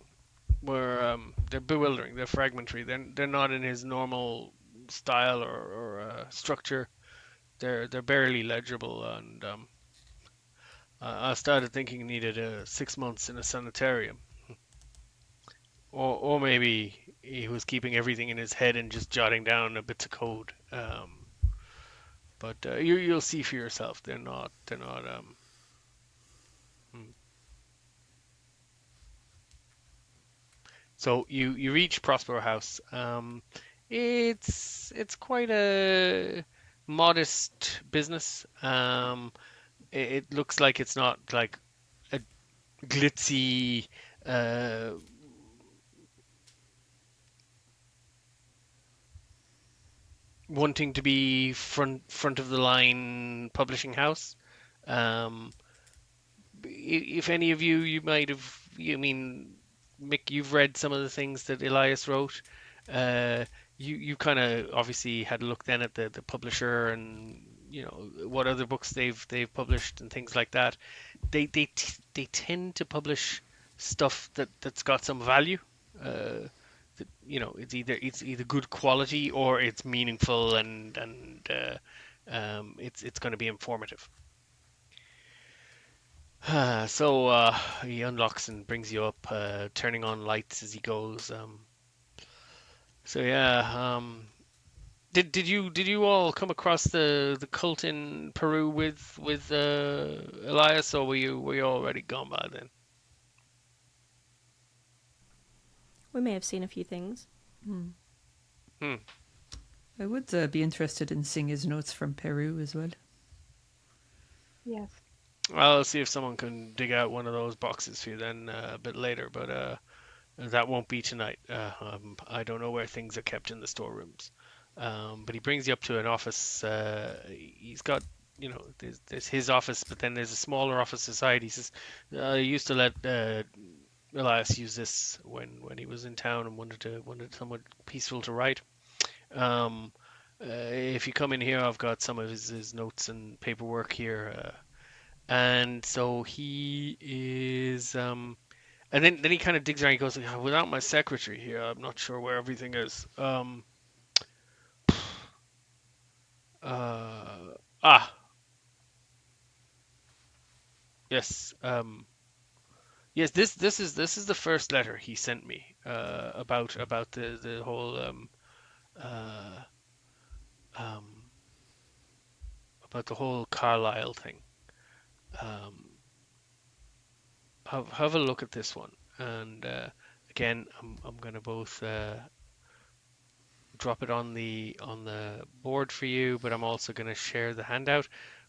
were they're bewildering. They're fragmentary. They're not in his normal style or structure. They're barely legible, and I started thinking he needed 6 months in a sanitarium, or maybe he was keeping everything in his head and just jotting down a bits of code. But you'll see for yourself. They're not. Hmm. So you reach Prospero House. It's quite a modest business. It looks like it's not like a glitzy, uh, wanting to be front of the line publishing house. Um, if any of you might have, Mick, you've read some of the things that Elias wrote. Uh, you kind of obviously had a look then at the publisher and what other books they've published and things like that. They tend to publish stuff that's got some value. Uh, it's either good quality or it's meaningful and it's going to be informative. So he unlocks and brings you up, turning on lights as he goes. So yeah, did you all come across the cult in Peru with Elias, or were you already gone by then? We may have seen a few things. Hmm. Hmm. I would be interested in seeing his notes from Peru as well. Yes. I'll see if someone can dig out one of those boxes for you then a bit later, but that won't be tonight. I don't know where things are kept in the storerooms. But he brings you up to an office. He's got, there's his office, but then there's a smaller office aside. He says, I used to let Elias use this when he was in town and wanted somewhat peaceful to write. If you come in here, I've got some of his notes and paperwork here. And so he is. And then he kind of digs around. He goes, "Yeah, without my secretary here, I'm not sure where everything is." Uh, ah, yes. Yes. This is the first letter he sent me. About the whole uh, um, about the whole Carlisle thing. Um, have a look at this one, and again, I'm gonna both drop it on the board for you, but I'm also gonna share the handout.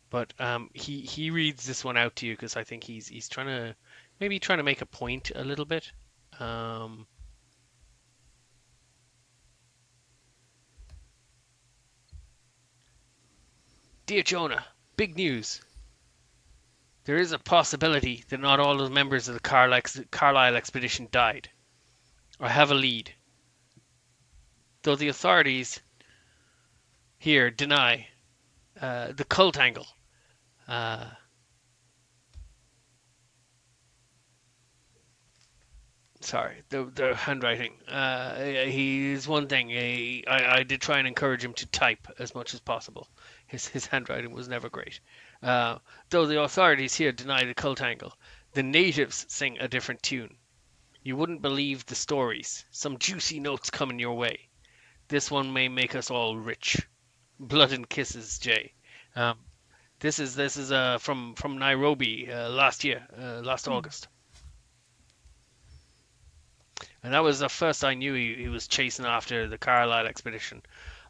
But he reads this one out to you because I think he's trying to make a point a little bit. Um, Dear Jonah, big news. There is a possibility that not all the members of the Carlisle expedition died. I have a lead, though the authorities here deny the cult angle. Uh, Sorry, the handwriting. He's one thing. I did try and encourage him to type as much as possible. His handwriting was never great. Uh, though the authorities here deny the cult angle, the natives sing a different tune. You wouldn't believe the stories. Some juicy notes coming your way. This one may make us all rich. Blood and kisses, Jay. Um, this is from Nairobi last year, last Hmm. August. And that was the first I knew he was chasing after the Carlisle expedition.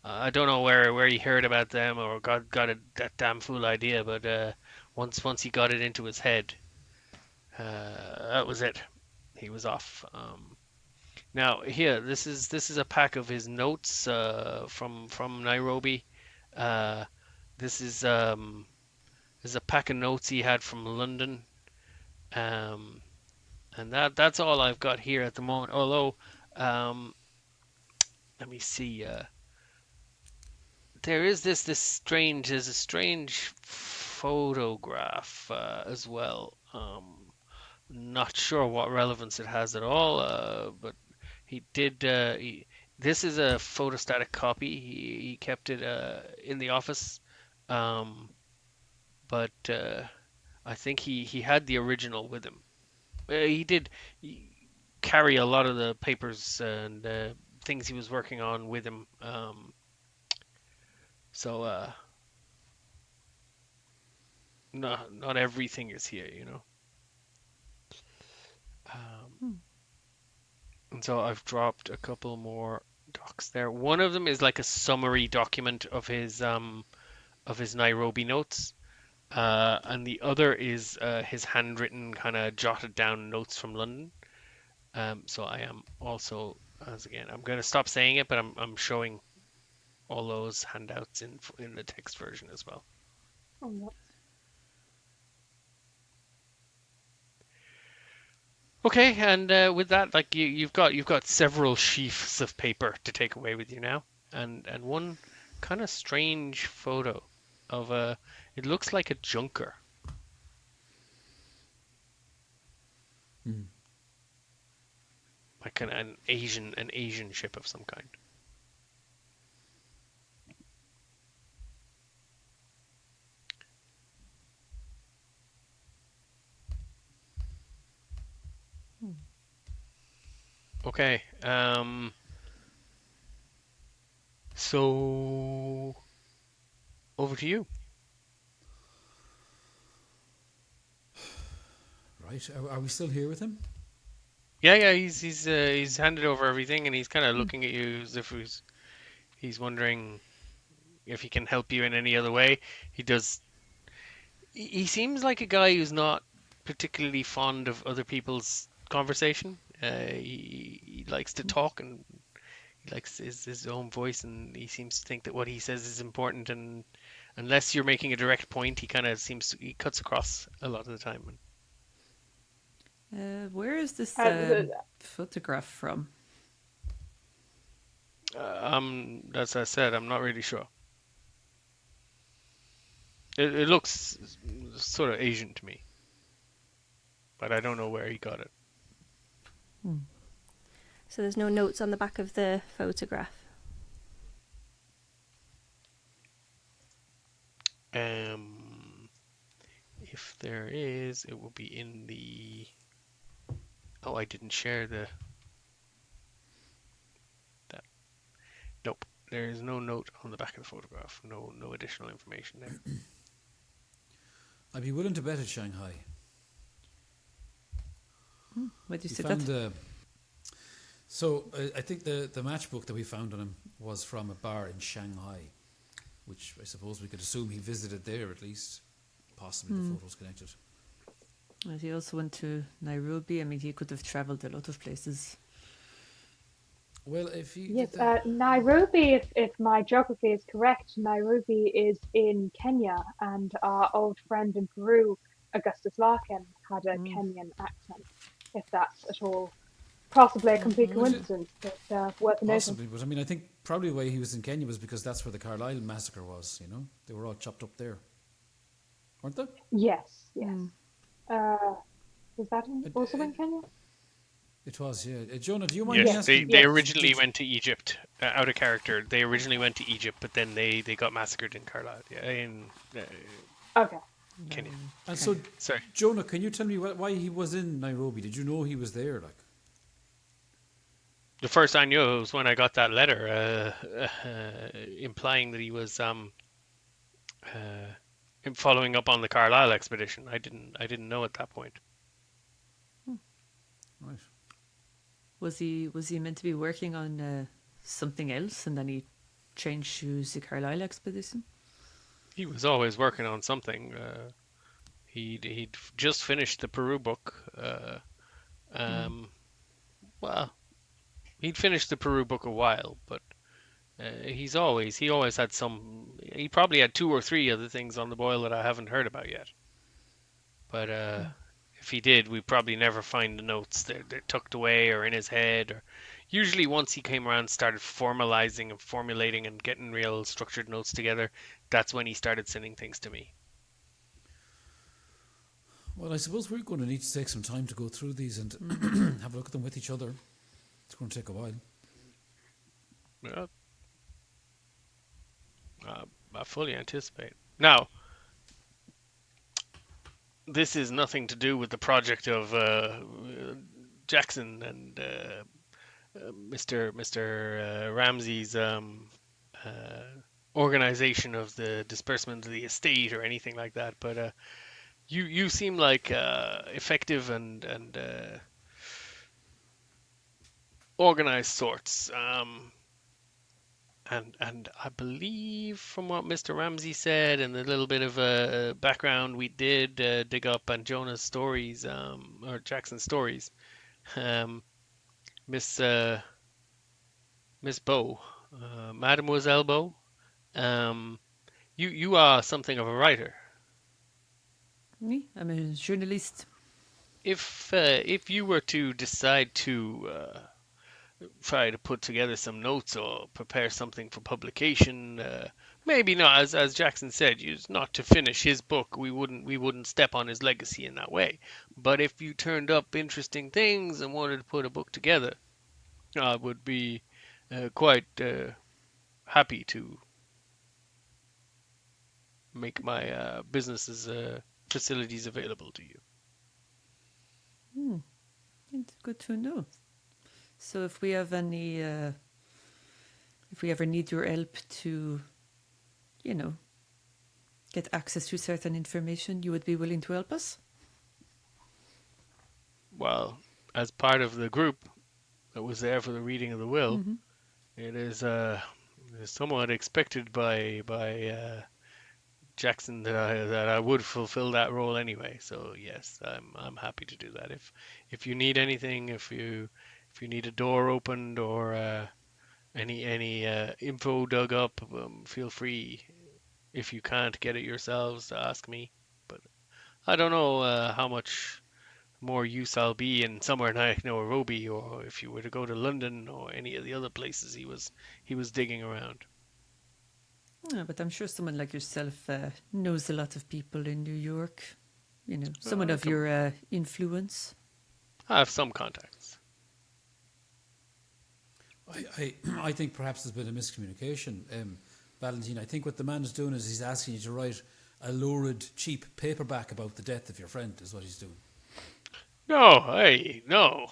I don't know where he heard about them or got that damn fool idea, but once he got it into his head, that was it. He was off. Now here, this is a pack of his notes from Nairobi. Uh, this is a pack of notes he had from London. Um, and that's all I've got here at the moment. Although, um, let me see. There's a strange photograph as well. Not sure what relevance it has at all, but he did. This is a photostatic copy. He kept it in the office, um, but I think he had the original with him. He did carry a lot of the papers and things he was working on with him. So not everything is here, you know. Um, and so I've dropped a couple more docs there. One of them is like a summary document of his Nairobi notes. And the other is his handwritten kind of jotted down notes from London. So I am also, as again, I'm going to stop saying it, but I'm showing all those handouts in the text version as well. Oh, yeah. Okay, and with that, like you've got several sheafs of paper to take away with you now, and one kind of strange photo of a. It looks like a junker. Hmm. Like an Asian ship of some kind. Okay. So over to you. Right. Are we still here with him? Yeah. He's handed over everything, and he's kind of looking at you as if he's wondering if he can help you in any other way. He does. He seems like a guy who's not particularly fond of other people's conversation. He likes to talk, and he likes his own voice, and he seems to think that what he says is important. And unless you're making a direct point, he kind of he cuts across a lot of the time. Where is this photograph from? As I said, I'm not really sure. It looks sort of Asian to me, but I don't know where he got it. So there's no notes on the back of the photograph. If there is, it will be in the. Oh, I didn't share that. Nope, there is no note on the back of the photograph. No additional information there. I'd be willing to bet it's Shanghai. Why do you We say found that? I think the matchbook that we found on him was from a bar in Shanghai, which I suppose we could assume he visited there at least. Possibly the photos connected. And he also went to Nairobi. I mean, he could have travelled a lot of places. Well, if he Yes, did that, Nairobi, if my geography is correct, Nairobi is in Kenya, and our old friend in Peru, Augustus Larkin, had a Kenyan accent. If that's at all possibly a complete coincidence, but worth noting. possibly, but I mean, I think probably why he was in Kenya was because that's where the Carlisle massacre was. You know, they were all chopped up there, weren't they? Yes. Was that also in Kenya? It was, yeah. Jonah, do you mind Yes, asking? they originally went to Egypt, out of character. They originally went to Egypt, but then they got massacred in Carlisle, in Okay. Kenya. And so, Sorry. Jonah, can you tell me why he was in Nairobi? Did you know he was there? Like, The first I knew was when I got that letter implying that he was following up on the Carlisle expedition. I didn't know at that point. right? Was he meant to be working on something else, and then he changed to the Carlisle expedition? He was always working on something. He'd just finished the Peru book. Well, He'd finished the Peru book a while, but he always had some. He probably had 2 or 3 other things on the boil that I haven't heard about yet. But if he did, we probably never find the notes. They're tucked away or in his head. Or usually, once he came around, and started formalizing and formulating and getting real structured notes together, that's when he started sending things to me. Well, I suppose we're going to need to take some time to go through these and have a look at them with each other. It's going to take a while. Yeah. I fully anticipate. Now, this is nothing to do with the project of Jackson and Mr. Ramsey's organization of the disbursement of the estate or anything like that. But you seem like effective and organized sorts. And I believe from what Mr. Ramsey said and the little bit of background we did dig up on Jonah's stories, or Jackson's stories, um, Miss Miss Bow, Mademoiselle Bow, um, you are something of a writer. Me? I'm a journalist. If you were to decide to try to put together some notes or prepare something for publication. Maybe not, as Jackson said, not to finish his book. We wouldn't step on his legacy in that way. But if you turned up interesting things and wanted to put a book together, I would be quite happy to make my business's facilities available to you. It's good to know. So if we have any, if we ever need your help to, get access to certain information, you would be willing to help us? Well, as part of the group that was there for the reading of the will, it is somewhat expected by Jackson that I would fulfill that role anyway. So yes, I'm happy to do that. If you need anything, if you need a door opened or any info dug up, feel free. If you can't get it yourselves, to ask me. But I don't know how much more use I'll be in somewhere like Nairobi, or if you were to go to London or any of the other places he was digging around. Yeah, but I'm sure someone like yourself knows a lot of people in New York. Someone of your influence. I have some contacts. I think perhaps there's been a miscommunication. Valentine, I think what the man is doing is he's asking you to write a lurid, cheap paperback about the death of your friend, is what he's doing. No, hey, no.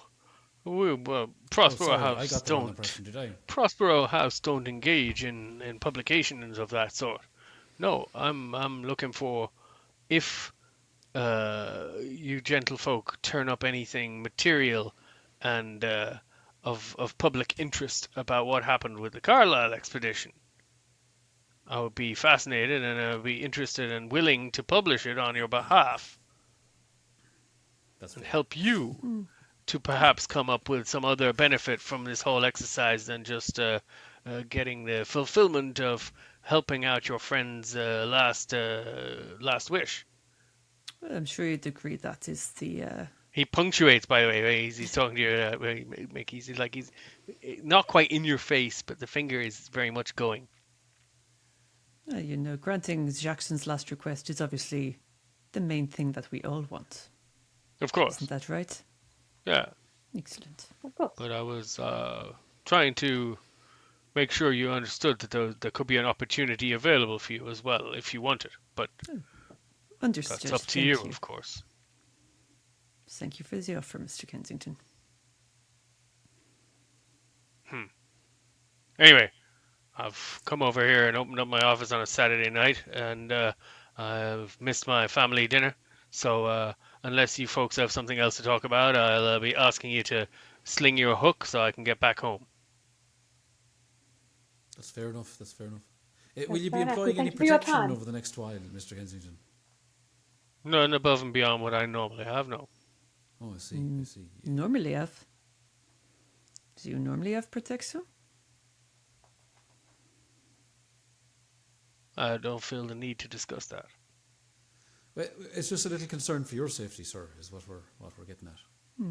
Prospero sorry, House I got the wrong impression, did I? Prospero House don't engage in publications of that sort. No, I'm looking for, if you gentlefolk turn up anything material and of public interest about what happened with the Carlisle expedition, I would be fascinated and I would be interested and willing to publish it on your behalf. That's and fair. help you to perhaps come up with some other benefit from this whole exercise than just getting the fulfillment of helping out your friend's last wish. Well, I'm sure you'd agree that is the... He punctuates, by the way. He's talking to you, Mick. He's like he's not quite in your face, but the finger is very much going. granting Jackson's last request is obviously the main thing that we all want. Of course. Isn't that right? Yeah. Excellent. Of course. But I was trying to make sure you understood that there could be an opportunity available for you as well if you want it. But Understood. that's up to Thank you, you, of course. Thank you for the offer, Mr. Kensington. Anyway, I've come over here and opened up my office on a Saturday night, and I've missed my family dinner. So unless you folks have something else to talk about, I'll be asking you to sling your hook so I can get back home. That's fair enough. Will you be fair enough. employing any Thank you for your protection time. over the next while, Mr. Kensington? None above and beyond what I normally have, no. Oh, I see. Normally have. Do you normally have protection? I don't feel the need to discuss that. Well, it's just a little concern for your safety, sir, is what we're getting at.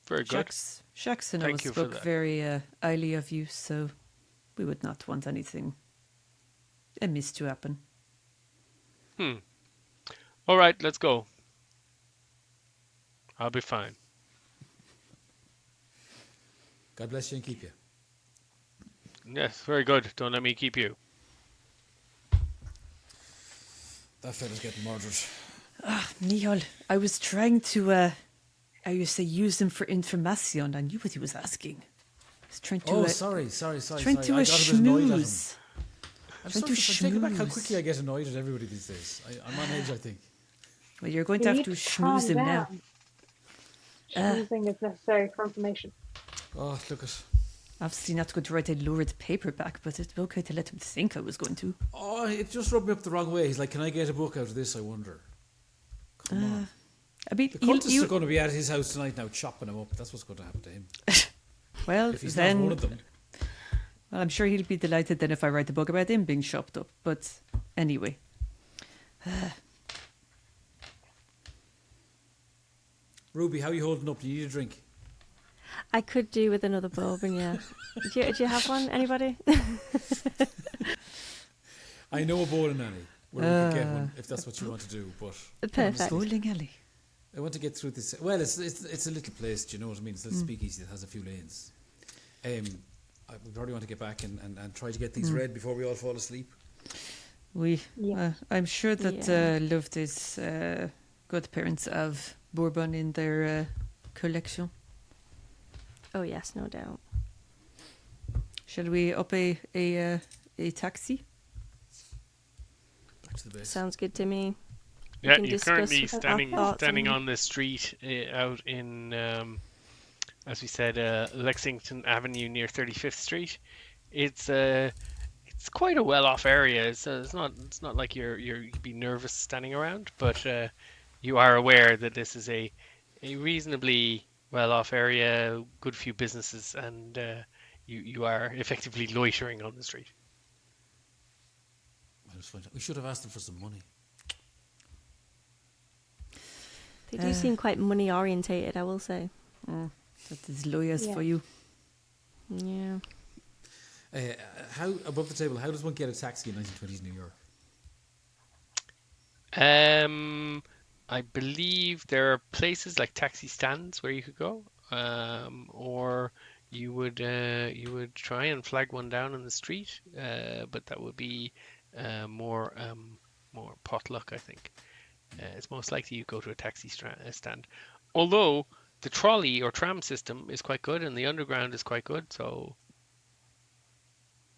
Very good. Jackson Thank always you for spoke that. very highly of you, so we would not want anything amiss to happen. All right, let's go. I'll be fine. God bless you and keep you. Yes, very good. Don't let me keep you. That fella's getting murdered. Niall, I was trying to, use them for information. I knew what he was asking. I was trying to. Sorry. Trying to I got a bit annoyed at him. schmooze. I'm Trying to sorry, take it back how schmooze. quickly I get annoyed at everybody these days. I'm on edge, I think. Well, you're going to You have need to calm schmooze him now. down. Schmoozing is necessary for information. Oh, look at. Obviously not going to write a lurid paperback, but it's okay to let him think I was going to. Oh, it just rubbed me up the wrong way. He's like, can I get a book out of this, I wonder? Come on. I mean, The cultists are going to be at his house tonight now, chopping him up. That's what's going to happen to him. well, If he's then, not one of them. well, I'm sure he'll be delighted then if I write a book about him being chopped up. But anyway, Ruby, how are you holding up? Do you need a drink? I could do with another bourbon, yeah. Do you have one? Anybody? I know a bowling alley where we could get one if that's what you want to do. But Perfect. bowling alley. I want to get through this. Well, it's a little place. Do you know what I mean? It's a little speakeasy that has a few lanes. We probably want to get back and try to get these read before we all fall asleep. I'm sure that Yeah. Loveday's godparents have bourbon in their collection. Oh yes, no doubt. Shall we up a taxi? Back to the base. Sounds good to me. We Yeah, can you're discuss currently our thoughts standing on- on the street out in, as we said, Lexington Avenue near 35th Street. It's quite a well-off area. It's not like you'd be nervous standing around, but you are aware that this is a reasonably well-off area, good few businesses, and you are effectively loitering on the street. We should have asked them for some money. They do seem quite money orientated, I will say. That is lawyers Yeah. for you. Yeah. How above the table? How does one get a taxi in 1920s New York? I believe there are places like taxi stands where you could go, or you would try and flag one down on the street, but that would be more potluck, I think. It's most likely you go to a taxi stand, although the trolley or tram system is quite good and the underground is quite good. So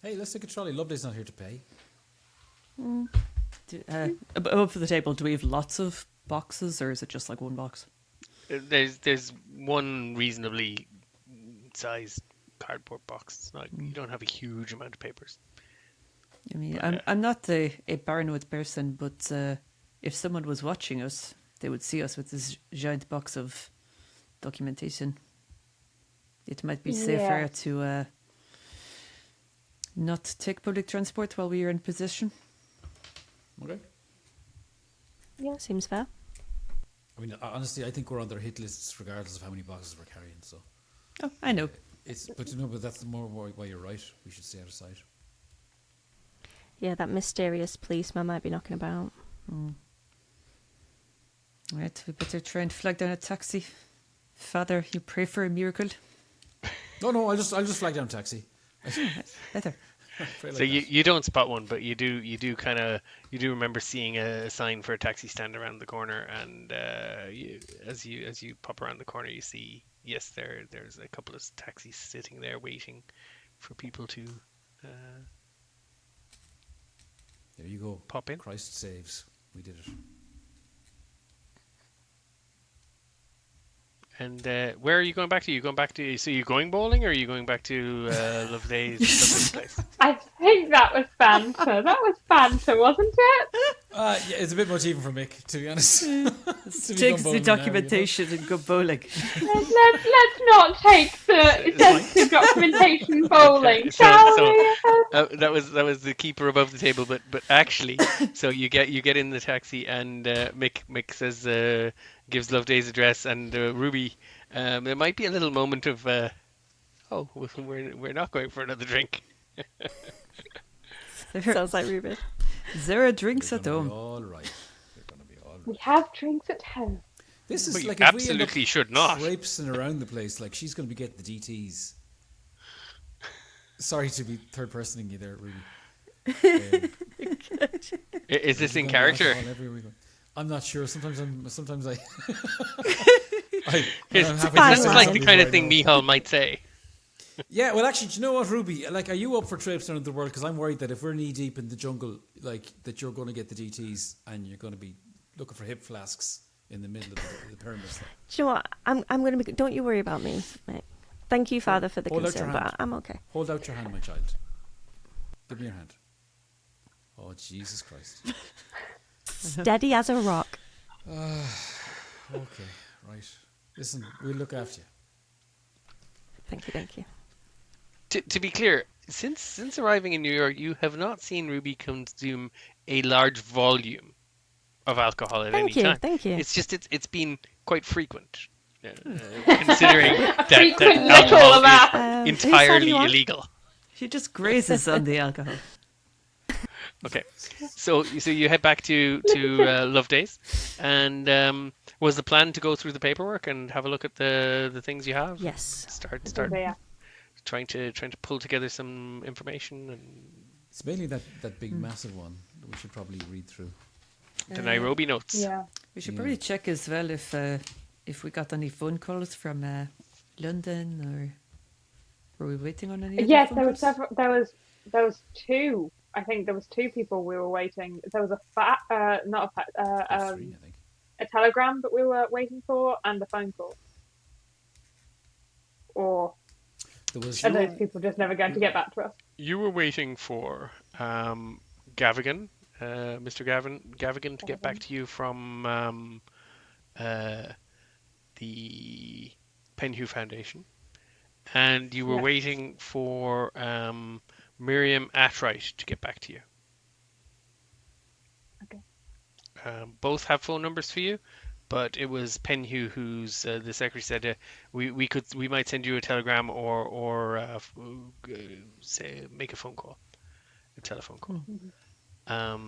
Hey, let's take a trolley. Loveday's not here to pay. Above the table, do we have lots of boxes, or is it just like one box? there's one reasonably sized cardboard box. It's not, you don't have a huge amount of papers. I mean, I'm not a paranoid person, but if someone was watching us, they would see us with this giant box of documentation. It might be safer Yeah. to not take public transport while we are in position. Okay. Seems fair. I mean, honestly, I think we're on their hit lists regardless of how many boxes we're carrying. So Oh, I know. but that's more why you're right. We should stay out of sight. Yeah, that mysterious policeman might be knocking about. Right, we better try and flag down a taxi. Father, you pray for a miracle. No, I'll just flag down a taxi. Better. Pray like So that. you don't spot one, but you do remember seeing a sign for a taxi stand around the corner, and as you pop around the corner, you see there's a couple of taxis sitting there waiting for people to There you go. pop in. Christ saves. We did it. And where are you going back to? So you going bowling, or are you going back to Loveday's place? I think that was banter. That was banter, wasn't it? Yeah, it's a bit much even for Mick, to be honest. Takes the documentation and go bowling. Let's not take the sensitive documentation bowling, Okay, shall so we? that was the keeper above the table, but actually, so you get in the taxi, and Mick says gives Loveday's address, and Ruby, there might be a little moment of oh, we're not going for another drink. Sounds like Ruben. Zero drinks They're at gonna be home. all right. They're going to be all We right. have drinks at home. This is But you like if we end up absolutely should not. traipsing around the place, like she's going to be getting the DTs. Sorry to be third personing you there, Ruby. Is this There's in gonna be character? alcohol everywhere we go. I'm not sure. Sometimes I. This I'm is happy to say like the something kind of right thing now. Michal might say. Yeah, well, actually, do you know what, Ruby? Like, are you up for traipsing around the world? Because I'm worried that if we're knee deep in the jungle, like that, you're going to get the DTs and you're going to be looking for hip flasks in the middle of the pyramids. Do you know what? I'm going to be. Don't you worry about me, mate. Thank you, Father, for the Hold out your concern, but hand. I'm okay. Hold out your hand, my child. Give me your hand. Oh, Jesus Christ. Steady as a rock. Okay, right. Listen, we'll look after you. Thank you. To be clear, since arriving in New York, you have not seen Ruby consume a large volume of alcohol at any time. Thank you. It's just it's been quite frequent, considering that frequent alcohol little amount. is whose side are entirely you on? illegal. She just grazes on the alcohol. Okay, so you head back to Loveday's, and was the plan to go through the paperwork and have a look at the things you have? Yes. Start Yeah. trying to pull together some information and It's mainly that big, massive one that we should probably read through. the Nairobi notes. Yeah. We should probably check as well if we got any phone calls from London, or were we waiting on any? Yes, other there phone was calls? several. There was two. I think there was two people we were waiting. There was not a There's three, I think. a telegram that we were waiting for, and a phone call. Or There was are those people just never going to get back to us? You were waiting for Gavigan, Mr. Gavigan, to get back to you from the Penhew Foundation, and you were Yeah. waiting for Miriam Atwright to get back to you. Okay. Both have phone numbers for you, but it was Penhew who's the secretary said we might send you a telegram or say make a phone call, a telephone call. Yeah.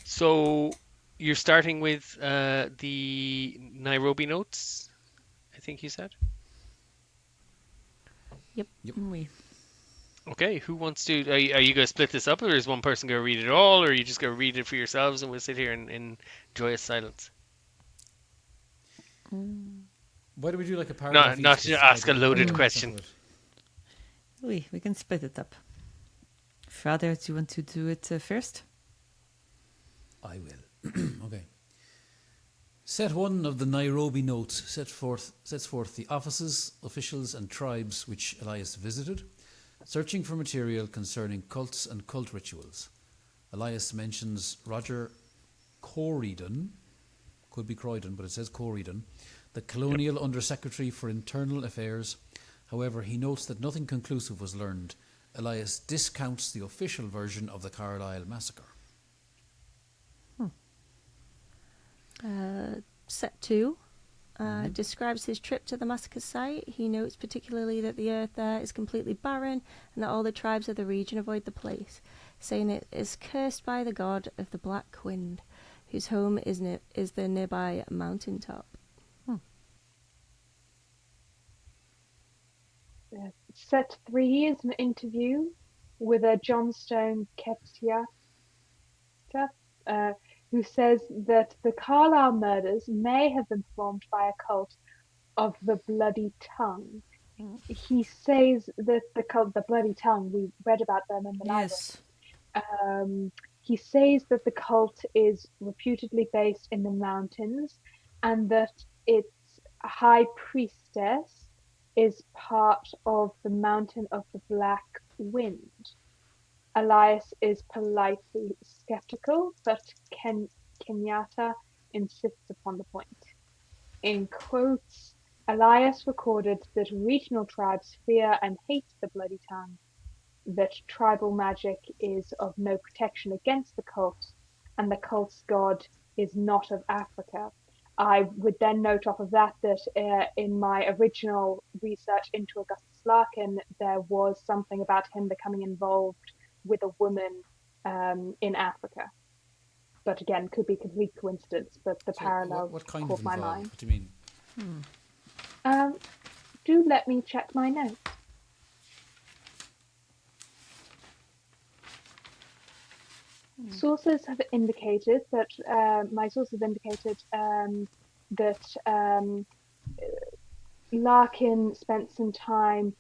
So you're starting with the Nairobi notes, I think you said. Yep. We Okay, who wants to? Are you going to split this up, or is one person going to read it all, or are you just going to read it for yourselves and we'll sit here in joyous silence? Why do we do like a paragraph? Not each? to 'Cause ask a like- loaded that's question. not good. we can split it up. Father, do you want to do it first? I will. Okay. Set 1 of the Nairobi notes sets forth the offices, officials and tribes which Elias visited, searching for material concerning cults and cult rituals. Elias mentions Roger Corydon, could be Croydon, but it says Corydon, the Colonial Undersecretary for Internal Affairs. However, he notes that nothing conclusive was learned. Elias discounts the official version of the Carlisle massacre. Set 2 describes his trip to the massacre site. He notes particularly that the earth there is completely barren and that all the tribes of the region avoid the place, saying it is cursed by the god of the Black Wind, whose home is the nearby mountaintop. Set 3 is an interview with a Johnstone Ketiata, who says that the Carlisle murders may have been performed by a cult of the Bloody Tongue. He says that the cult, the Bloody Tongue, we read about them in the Yes. library. He says that the cult is reputedly based in the mountains, and that its high priestess is part of the Mountain of the Black Wind. Elias is politely skeptical, but Kenyatta insists upon the point. In quotes, Elias recorded that regional tribes fear and hate the Bloody Tongue, that tribal magic is of no protection against the cult, and the cult's god is not of Africa. I would then note off of that in my original research into Augustus Larkin, there was something about him becoming involved with a woman in Africa. But again, could be complete coincidence, but the parallel what kind caught of my involved? mind. What do you mean? Do let me check my notes. Sources have indicated that my sources have indicated that Larkin spent some time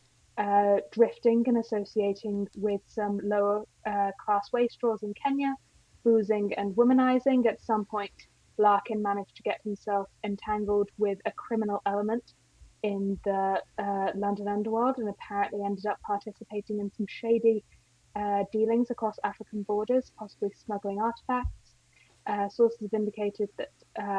drifting and associating with some lower class wastrels in Kenya, boozing and womanizing. At some point, Larkin managed to get himself entangled with a criminal element in the London underworld and apparently ended up participating in some shady dealings across African borders, possibly smuggling artifacts. Sources have indicated that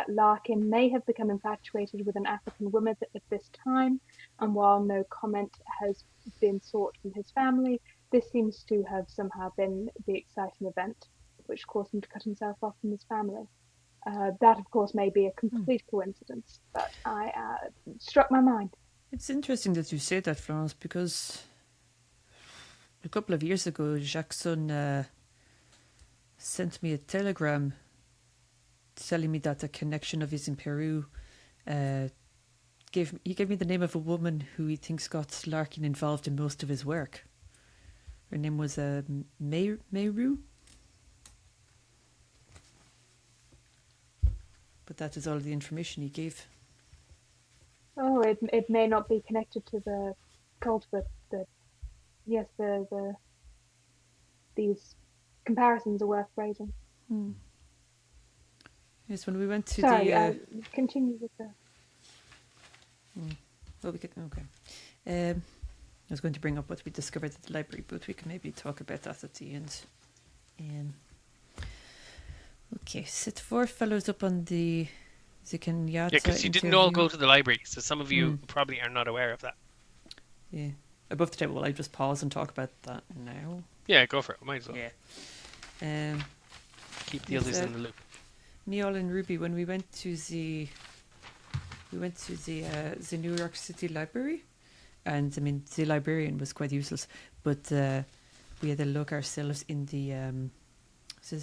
Larkin may have become infatuated with an African woman at this time, and while no comment has been sought from his family, this seems to have somehow been the exciting event which caused him to cut himself off from his family. That, of course, may be a complete coincidence, but I struck my mind. It's interesting that you say that, Florence, because a couple of years ago, Jackson sent me a telegram telling me that a connection of his in Peru gave me the name of a woman who he thinks got Larkin involved in most of his work. Her name was Mayru. But that is all the information he gave. Oh, it may not be connected to the cult, but these comparisons are worth raising. Yes, when we went to continue with the. Well, we could okay. I was going to bring up what we discovered at the library, but we can maybe talk about that at the end. Okay, sit 4 fellows up on the Kenyatta. Yeah, because you didn't all go to the library, so some of you probably are not aware of that. Yeah, above the table. Will I just pause and talk about that now? Yeah, go for it. Might as well. Yeah. Keep the others in the loop. Neil and Ruby, when we went to the New York City Library, and I mean the librarian was quite useless, but we had a look ourselves in the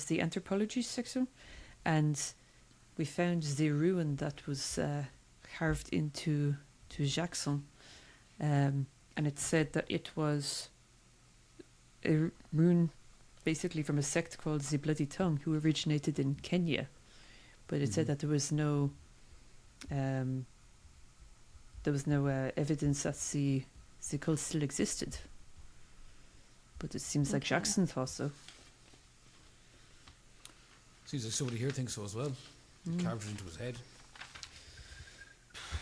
the anthropology section, and we found the ruin that was carved into Jackson, and it said that it was a rune basically from a sect called the Bloody Tongue, who originated in Kenya, but it said that there was no evidence that the cult still existed, but it seems like Jackson thought so. Seems like somebody here thinks so as well. Carved it into his head.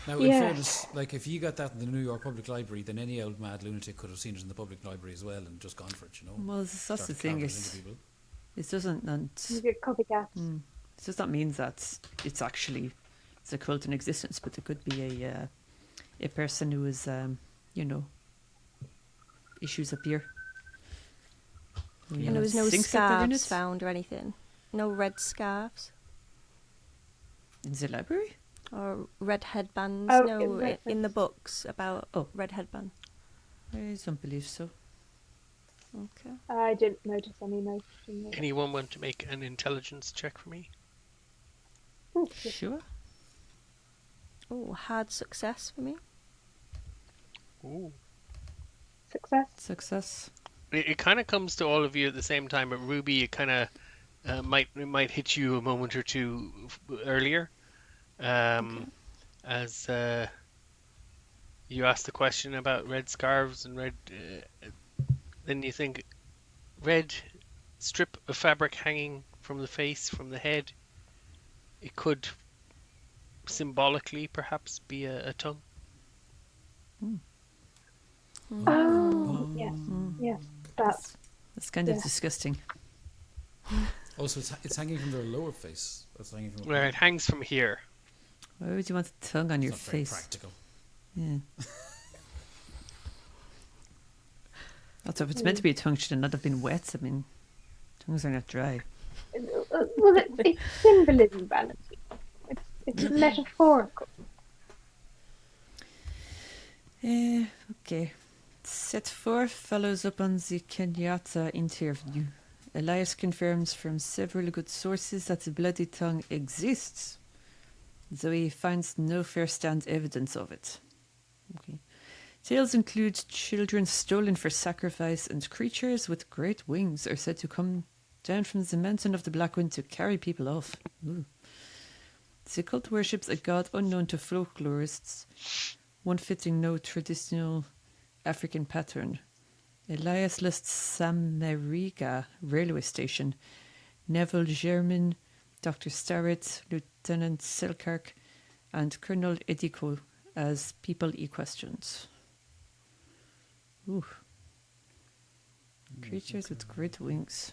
Now, in fairness, like if you got that in the New York Public Library, then any old mad lunatic could have seen it in the public library as well and just gone for it, you know. Well, that's the thing. It doesn't. You get copycats. It does not mean that it's actually a cult in existence, but there could be a person who is, issues appear. And there was no scarves found or anything. No red scarves. In the library? Or red headbands? Oh, no, in the books about red headband. I don't believe so. Okay. I didn't notice any notes. Anyone want to make an intelligence check for me? Ooh, Sure. Oh, hard success for me. Ooh. Success. It kind of comes to all of you at the same time, but Ruby, it kind of might hit you a moment or two earlier, as you asked the question about red scarves and red. Then you think red strip of fabric hanging from the face, from the head. It could symbolically perhaps be a tongue. Oh, yes. That's It's kind of disgusting. Oh, so it's hanging from their lower face. It's hanging from Where it hangs from here. Why would you want a tongue on your not very face? practical. Yeah. Also, if it's meant to be a tongue, should it not have been wet? I mean, tongues are not dry. Well, it's symbolism, Valentine. It's metaphorical. Okay. Set 4 follows up on the Kenyatta interview. Elias confirms from several good sources that the bloody tongue exists, though he finds no first-hand evidence of it. Okay. Tales include children stolen for sacrifice, and creatures with great wings are said to come down from the mountain of the Black Wind to carry people off. Ooh. The cult worships a god unknown to folklorists, one fitting no traditional African pattern. Elias lists Samariga railway station, Neville German, Dr. Starrett, Lieutenant Selkirk, and Colonel Ediko as people he questions. Ooh. Creatures with great wings.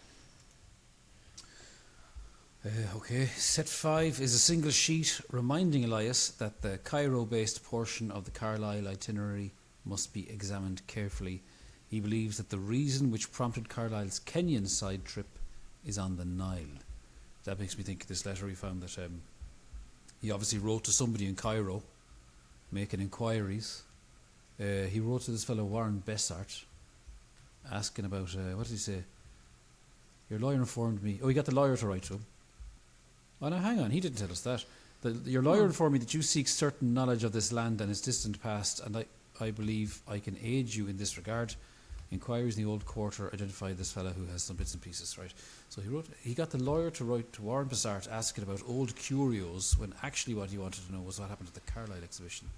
Okay, set 5 is a single sheet reminding Elias that the Cairo-based portion of the Carlisle itinerary must be examined carefully. He believes that the reason which prompted Carlisle's Kenyan side trip is on the Nile. That makes me think this letter we found that he obviously wrote to somebody in Cairo making inquiries. He wrote to this fellow Warren Bessart asking about, what did he say? Your lawyer informed me. Oh, he got the lawyer to write to him. Oh, no, hang on, he didn't tell us that. Your lawyer informed me that you seek certain knowledge of this land and its distant past, and I believe I can aid you in this regard. Inquiries in the old quarter identify this fellow who has some bits and pieces, right? So he got the lawyer to write to Warren Bessart asking about old curios, when actually what he wanted to know was what happened to the Carlisle expedition.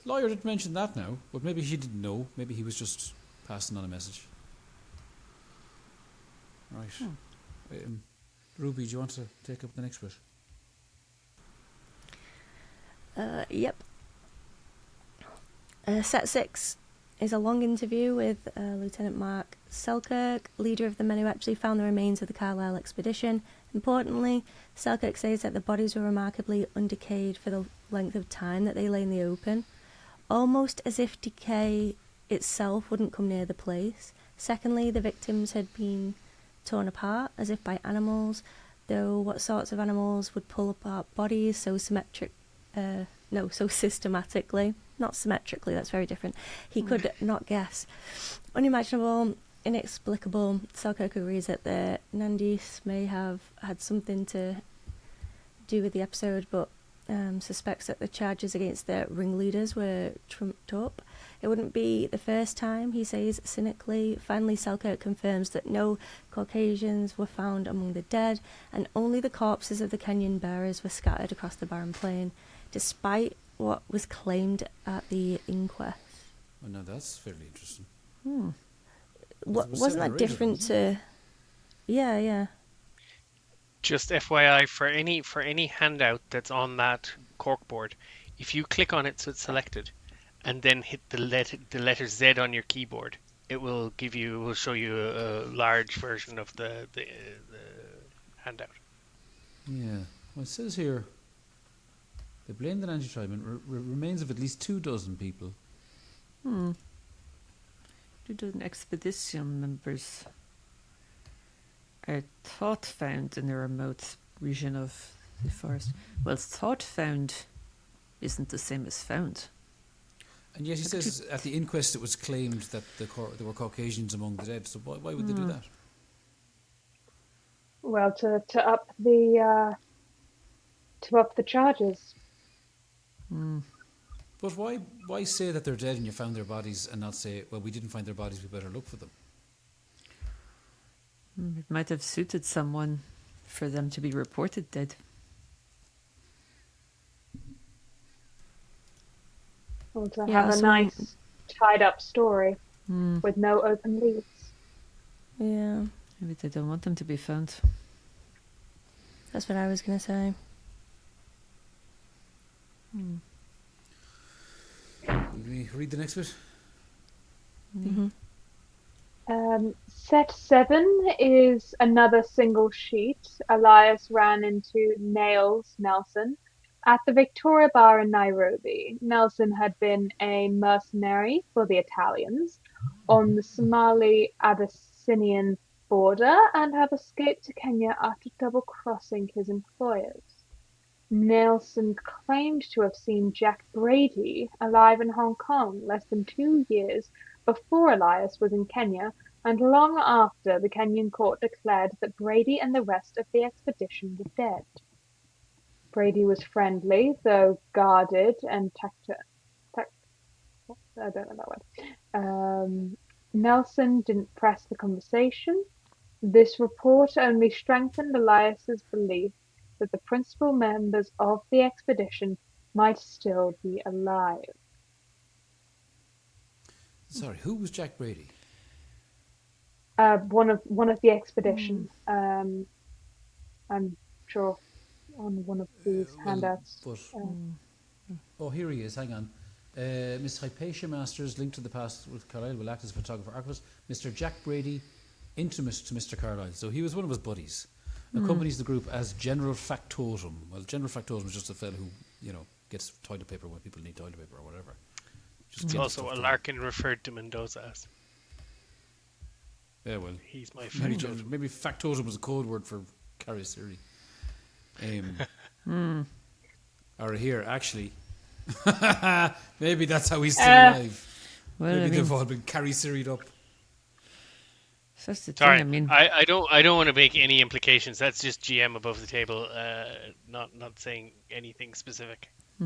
Lawyer didn't mention that now, but maybe he didn't know. Maybe he was just passing on a message. Right. Ruby, do you want to take up the next bit? Yep. Set 6 is a long interview with Lieutenant Mark Selkirk, leader of the men who actually found the remains of the Carlisle expedition. Importantly, Selkirk says that the bodies were remarkably undecayed for the length of time that they lay in the open, almost as if decay itself wouldn't come near the place. Secondly, the victims had been torn apart as if by animals, though what sorts of animals would pull apart bodies so systematically, not symmetrically, that's very different, he could not guess. Unimaginable, inexplicable. Selkirk agrees that the Nandis may have had something to do with the episode, but suspects that the charges against the ringleaders were trumped up. It wouldn't be the first time, he says cynically. Finally, Selkirk confirms that no Caucasians were found among the dead, and only the corpses of the Kenyan bearers were scattered across the barren plain, despite what was claimed at the inquest. Oh, no, that's fairly interesting. Wasn't that different to... Yeah. Just FYI, for any handout that's on that corkboard, if you click on it so it's selected, and then hit the letter Z on your keyboard, it will show you a large version of the handout. Yeah. Well, it says here, they blame the Nancy tribe and remains of at least 24 people. 2 expedition members are thought found in a remote region of the forest. Well, thought found isn't the same as found. And yet he says at the inquest it was claimed that there were Caucasians among the dead. So why would they do that? Well, to up the charges. But why say that they're dead and you found their bodies and not say, well, we didn't find their bodies, we better look for them? It might have suited someone for them to be reported dead. Or to have a nice tied up story with no open leads. Yeah. Maybe they don't want them to be found. That's what I was going to say. Can we read the next bit? Mm-hmm. Set 7 is another single sheet. Elias ran into Nails Nelson at the Victoria Bar in Nairobi. Nelson had been a mercenary for the Italians on the Somali-Abyssinian border and had escaped to Kenya after double-crossing his employers. Nelson claimed to have seen Jack Brady alive in Hong Kong less than 2 years before Elias was in Kenya, and long after the Kenyan court declared that Brady and the rest of the expedition were dead. Brady was friendly, though guarded and I don't know that word. Nelson didn't press the conversation. This report only strengthened Elias's belief that the principal members of the expedition might still be alive. Sorry, who was Jack Brady? One of the expedition. I'm sure on one of these handouts. Oh, here he is. Hang on. Miss Hypatia Masters, linked to the past with Carlyle, will act as photographer archivist. Mr. Jack Brady, intimate to Mr. Carlyle. So he was one of his buddies. Accompanies the group as general factotum. Well, general factotum is just a fellow who, gets toilet paper when people need toilet paper or whatever. It's also what Larkin referred to Mendoza as. Yeah, well, he's my factotum. Maybe factotum was a code word for Carry-Siri. Or here, actually. Maybe that's how he's still alive. Well, maybe they've all been Carry-Siri'd up. That's the Sorry, thing. I don't want to make any implications. That's just GM above the table, not saying anything specific. I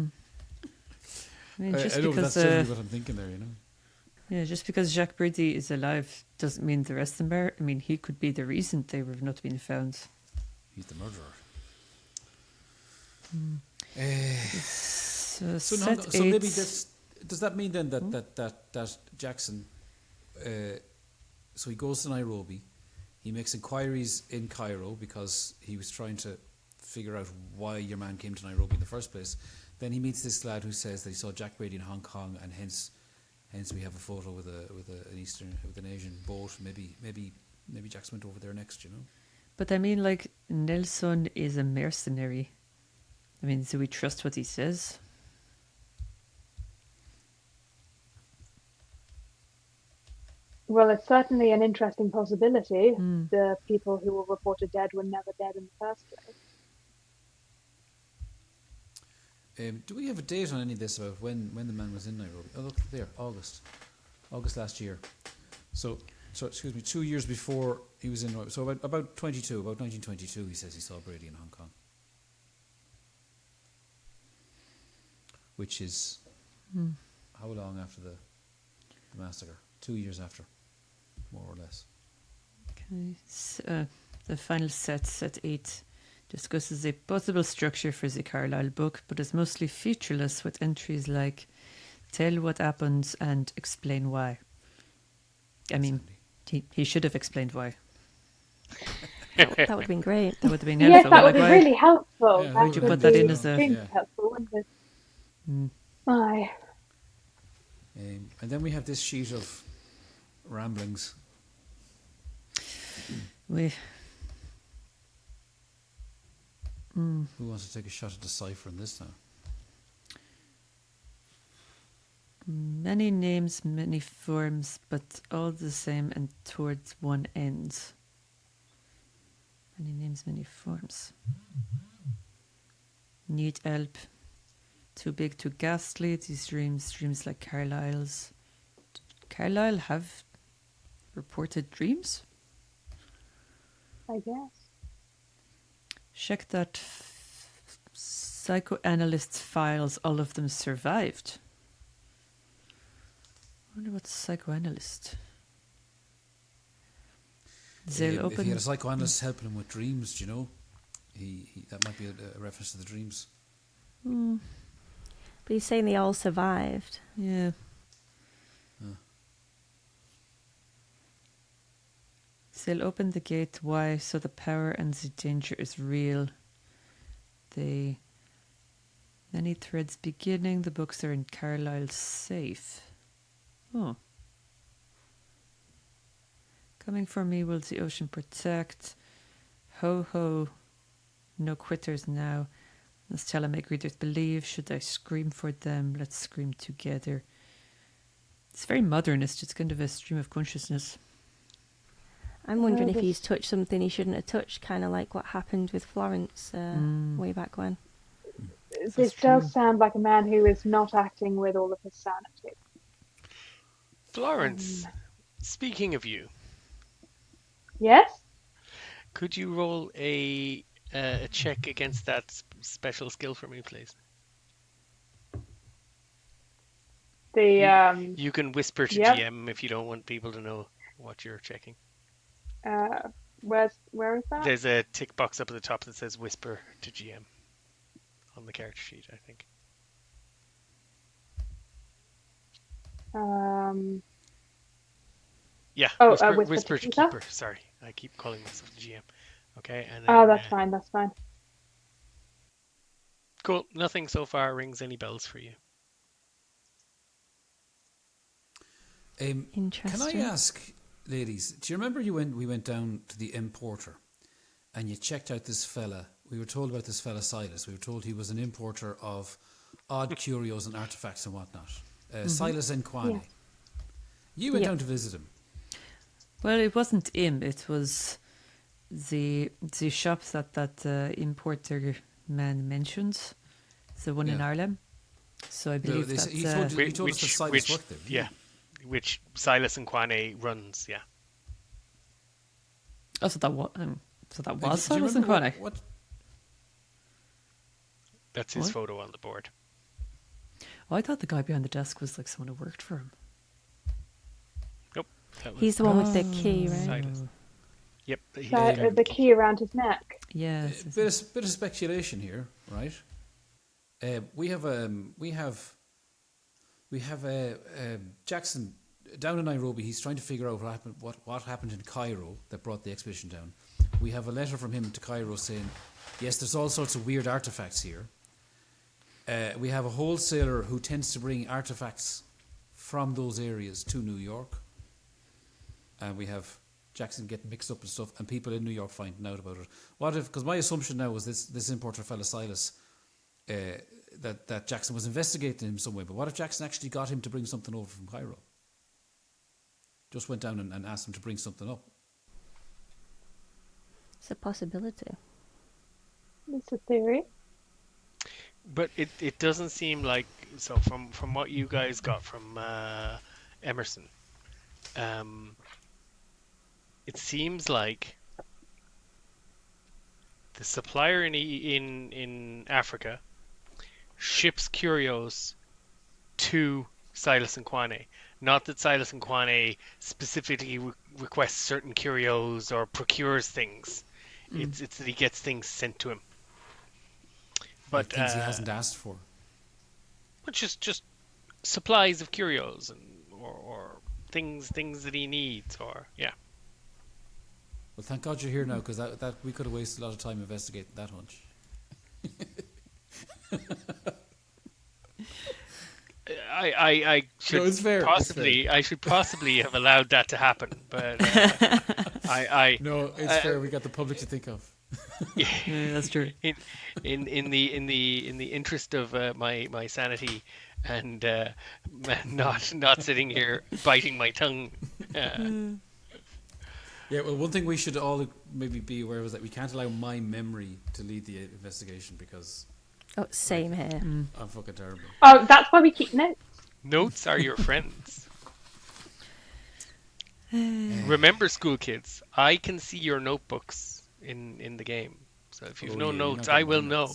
mean, just I know, because that's generally what I'm thinking there, Yeah, just because Jack Brady is alive doesn't mean the rest of them are. I mean, he could be the reason they were not being found. He's the murderer. So maybe does that mean then that Jackson, so he goes to Nairobi, he makes inquiries in Cairo because he was trying to figure out why your man came to Nairobi in the first place. Then he meets this lad who says that he saw Jack Brady in Hong Kong, and hence we have a photo with an Asian boat. Maybe Jackson went over there next, But I mean, like, Nelson is a mercenary. I mean, do we trust what he says? Well, it's certainly an interesting possibility. The people who were reported dead were never dead in the first place. Do we have a date on any of this about when the man was in Nairobi? Oh, look there, August last year. So excuse me, 2 years before he was in Nairobi. So about 1922, he says he saw Brady in Hong Kong, which is how long after the massacre? 2 years after, more or less. Okay, so, the final set 8. Discusses a possible structure for the Carlyle book, but is mostly featureless with entries like tell what happened and explain why. I mean, he should have explained why. That would have been great. That would have been Yes, helpful. that would be really helpful. Yeah, would you put that in as a... helpful, wouldn't it? Aye. And then we have this sheet of ramblings. Who wants to take a shot at the cipher in this now? Many names, many forms, but all the same and towards one end. Many names, many forms. Need help. Too big, too ghastly. These dreams like Carlyle's. Did Carlyle have reported dreams? I guess. Check that psychoanalyst files, all of them survived. I wonder what psychoanalyst. If he had a psychoanalyst helping him with dreams, he that might be a reference to the dreams. But he's saying they all survived. Yeah. They'll open the gate. Why? So the power and the danger is real. Many threads beginning. The books are in Carlyle's safe. Oh. Coming for me, will the ocean protect? Ho ho, no quitters now. Let's tell and make readers believe. Should I scream for them? Let's scream together. It's very modernist. It's kind of a stream of consciousness. I'm wondering if he's touched something he shouldn't have touched, kind of like what happened with Florence way back when. This does sound like a man who is not acting with all of his sanity. Florence, speaking of you, Yes? could you roll a check against that special skill for me, please? You can whisper to GM if you don't want people to know what you're checking. Where is that? There's a tick box up at the top that says whisper to GM on the character sheet, I think. Yeah, whisper to keeper. Sorry, I keep calling myself the GM. Okay, and then, that's fine. That's fine. Cool. Nothing so far rings any bells for you. Interesting. Can I ask, ladies, do you remember we went down to the importer and you checked out this fella? We were told about this fella Silas. We were told he was an importer of odd curios and artifacts and whatnot. Silas Nkwane. Yes. You went down to visit him. Well, it wasn't him. It was the shop that importer man mentioned, the one in Ireland. So I believe he told us that Silas worked there. Yeah, which Silas Nkwane runs. Yeah. Oh, so that was Silas Nkwane. What? That's his photo on the board. Oh, I thought the guy behind the desk was like someone who worked for him. Nope. He's the one with the key, right? Silas. Yep. The key around his neck. Yes. Bit of speculation here, right? We have Jackson down in Nairobi. He's trying to figure out what happened in Cairo that brought the expedition down. We have a letter from him to Cairo saying, yes, there's all sorts of weird artifacts here. We have a wholesaler who tends to bring artifacts from those areas to New York. And we have Jackson getting mixed up and stuff, and people in New York finding out about it. What if, because my assumption now was this importer fella Silas, that Jackson was investigating him some way, but what if Jackson actually got him to bring something over from Cairo? Just went down and asked him to bring something up. It's a possibility. It's a theory. But it doesn't seem like, so from what you guys got from Emerson, it seems like the supplier in Africa ships curios to Silas Nkwane. Not that Silas Nkwane specifically requests certain curios or procures things. It's that he gets things sent to him. But things he hasn't asked for. But just supplies of curios or things that he needs, or yeah. Well, thank God you're here now, because that we could have wasted a lot of time investigating that hunch. I should no, it's fair. possibly I should possibly have allowed that to happen, but no, it's fair. We got the public to think of. Yeah, that's true. In the interest of my sanity and not sitting here biting my tongue. Yeah, well, one thing we should all maybe be aware of is that we can't allow my memory to lead the investigation, because Oh, same here. I'm fucking terrible. Oh, that's why we keep notes. Notes are your friends. Remember, school kids, I can see your notebooks in the game. So if you've no notes, I will know.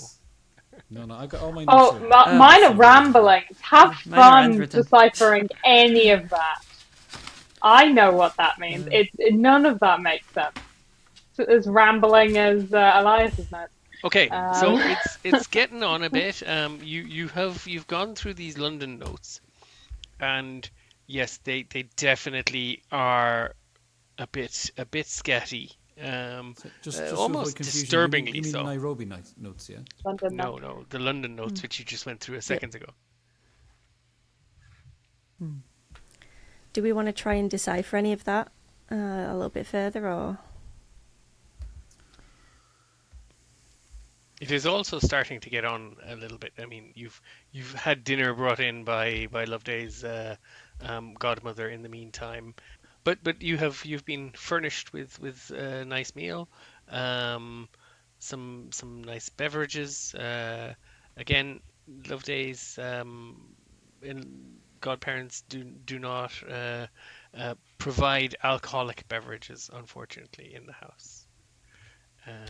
No, I got all my notes. Mine are ramblings. Have fun deciphering any of that. I know what that means. None of that makes sense. It's as rambling as Elias's notes. Okay, so it's getting on a bit. You've gone through these London notes, and yes, they definitely are a bit scatty. Just almost disturbingly you mean so. Nairobi notes, yeah? No, the London notes, which you just went through a second ago. Do we want to try and decipher any of that? A little bit further, or It is also starting to get on a little bit. I mean, you've had dinner brought in by Loveday's godmother in the meantime, but you've been furnished with a nice meal, um, some nice beverages. Again, Loveday's godparents do not provide alcoholic beverages, unfortunately, in the house.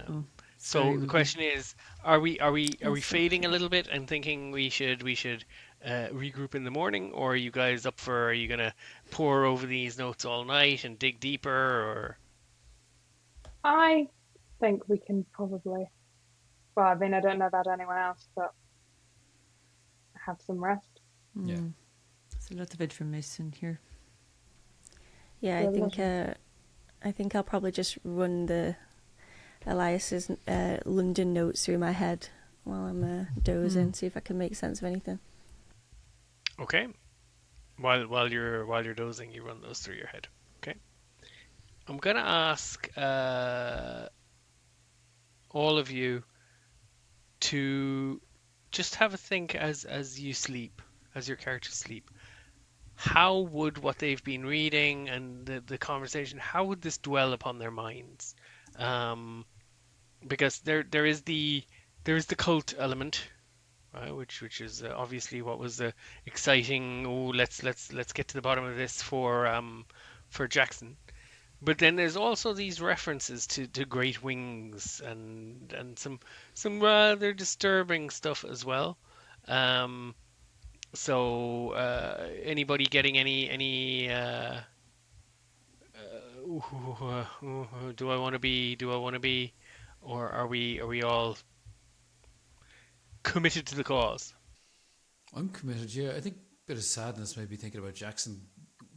Oh, So sorry, the we'll be. question is, are we that's fading a okay. little bit and thinking we should regroup in the morning, or are you guys up for? Are you gonna pore over these notes all night and dig deeper, or I think we can probably. Well, I mean, I don't know about anyone else, but have some rest. Yeah. There's a lot of information here. Yeah, For a lot of I think I'll probably just run the Elias's London notes through my head while I'm dozing, see if I can make sense of anything. okay? While you're dozing, you run those through your head. Okay. I'm gonna ask all of you to just have a think as you sleep, as your characters sleep. How would what they've been reading and the conversation, how would this dwell upon their minds? Um, because there is the cult element, right, which is obviously what was the exciting. Oh, let's get to the bottom of this for Jackson. But then there's also these references to great wings and some rather disturbing stuff as well. Um, so anybody getting any do I want to be? Do I want to be? Or are we all committed to the cause? I'm committed, yeah. I think a bit of sadness maybe thinking about Jackson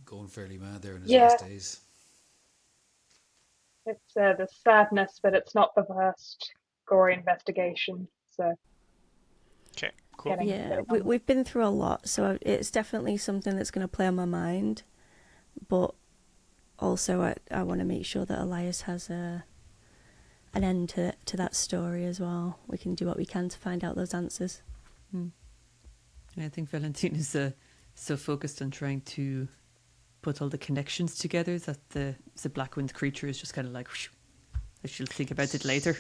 going fairly mad there in his yeah, last days. it's the sadness, but it's not the worst gory investigation. So Okay, cool. Yeah, getting on with. we've been through a lot, so it's definitely something that's going to play on my mind. But also, I want to make sure that Elias has an end to that story as well. We can do what we can to find out those answers. And I think Valentine is so focused on trying to put all the connections together that the black wind creature is just kind of like, whoosh, I shall think about it later.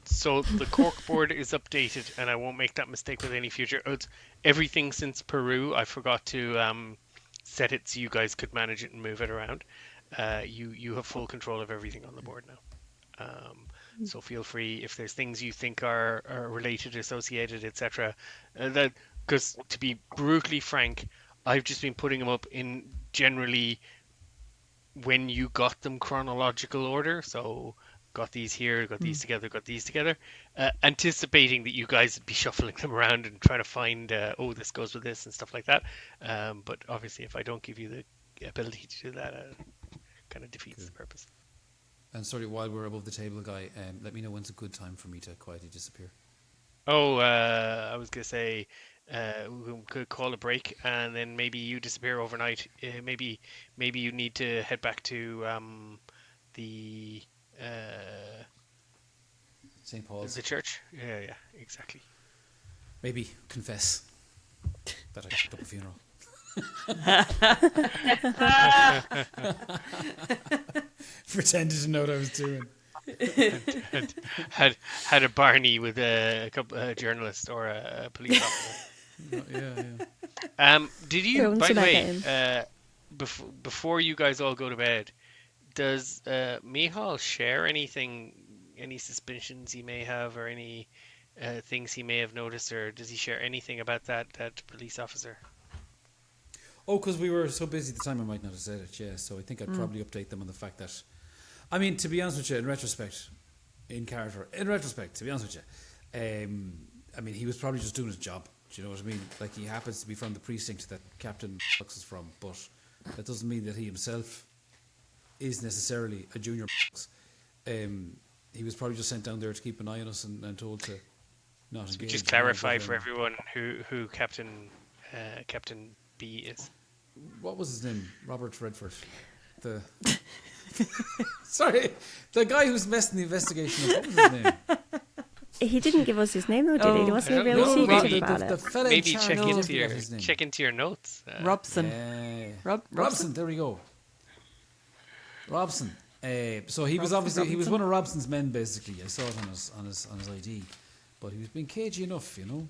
So the corkboard is updated, and I won't make that mistake with any future. It's everything since Peru. I forgot to set it so you guys could manage it and move it around. You have full control of everything on the board now. So feel free if there's things you think are related, associated, etc. That because to be brutally frank, I've just been putting them up in generally when you got them chronological order. So got these here, got these together, got these together, anticipating that you guys would be shuffling them around and trying to find, oh, this goes with this and stuff like that. But obviously, if I don't give you the ability to do that, kind of defeats the purpose. And sorry, while we're above the table, Guy, let me know when's a good time for me to quietly disappear. Oh, I was gonna say we could call a break, and then maybe you disappear overnight. Maybe you need to head back to the St. Paul's. the church. Yeah, exactly. Maybe confess that I took up a funeral. Pretended to know what I was doing. had a Barney with a couple a journalist or a police officer. Yeah. Did you, Throwing by the some way, egg in. before you guys all go to bed, does Mihal share anything, any suspicions he may have, or any things he may have noticed, or does he share anything about that police officer? Oh, because we were so busy at the time, I might not have said it, yeah. So I think I'd probably update them on the fact that, I mean, to be honest with you, in retrospect, to be honest with you, I mean, he was probably just doing his job. Do you know what I mean? Like, he happens to be from the precinct that Captain Box is from, but that doesn't mean that he himself is necessarily a junior Box. He was probably just sent down there to keep an eye on us and told to not So engage. just clarify for everyone who Captain B is. What was his name? Robert Redford. The Sorry, the guy who's messing the investigation up, what was his name? He didn't give us his name though, did he? He Oh, wasn't I really don't know, secretive maybe about the it. fella in Maybe charge, check I into forget his name. your notes. Robson. Yeah. Robson. Robson, there we go. Robson. So he was Robson, obviously he was Robinson. one of Robson's men. Basically, I saw it on his ID, but he was being cagey enough, you know.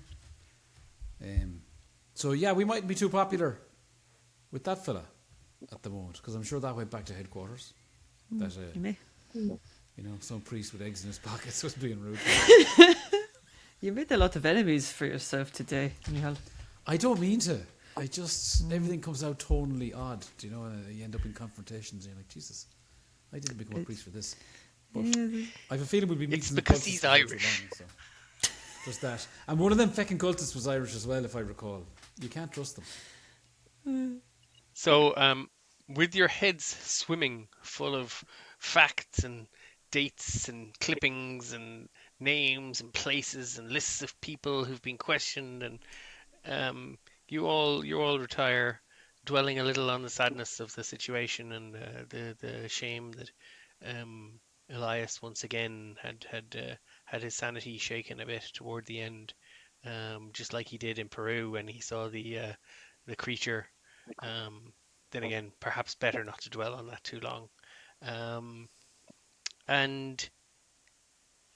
So yeah, we mightn't be too popular with that fella at the moment, because I'm sure that went back to headquarters. That You may. you know, some priest with eggs in his pockets was being rude. You made a lot of enemies for yourself today, Nihal. I don't mean to. I just everything comes out tonally odd, you know, and you end up in confrontations. And you're like, Jesus, I didn't become a priest for this. But Yeah, I have a feeling we'll be meeting It's the because cultists he's before too Irish. long, so. Just that. And one of them feckin' cultists was Irish as well, if I recall. You can't trust them. So, with your heads swimming full of facts and dates and clippings and names and places and lists of people who've been questioned, and you all retire, dwelling a little on the sadness of the situation and the shame that Elias once again had his sanity shaken a bit toward the end, just like he did in Peru when he saw the creature. Then again, perhaps better not to dwell on that too long. And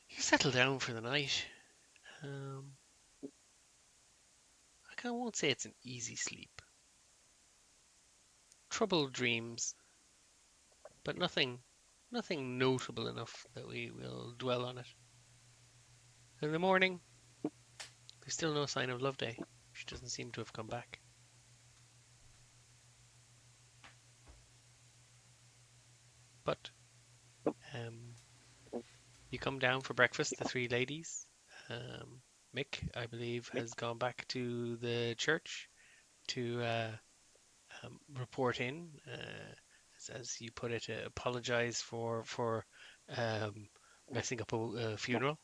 you settle down for the night. I won't say it's an easy sleep. Troubled dreams, but nothing notable enough that we will dwell on it. In the morning, there's still no sign of Loveday. She doesn't seem to have come back. But you come down for breakfast, the three ladies. Mick, I believe, has gone back to the church to report in, as you put it, apologize for messing up a funeral,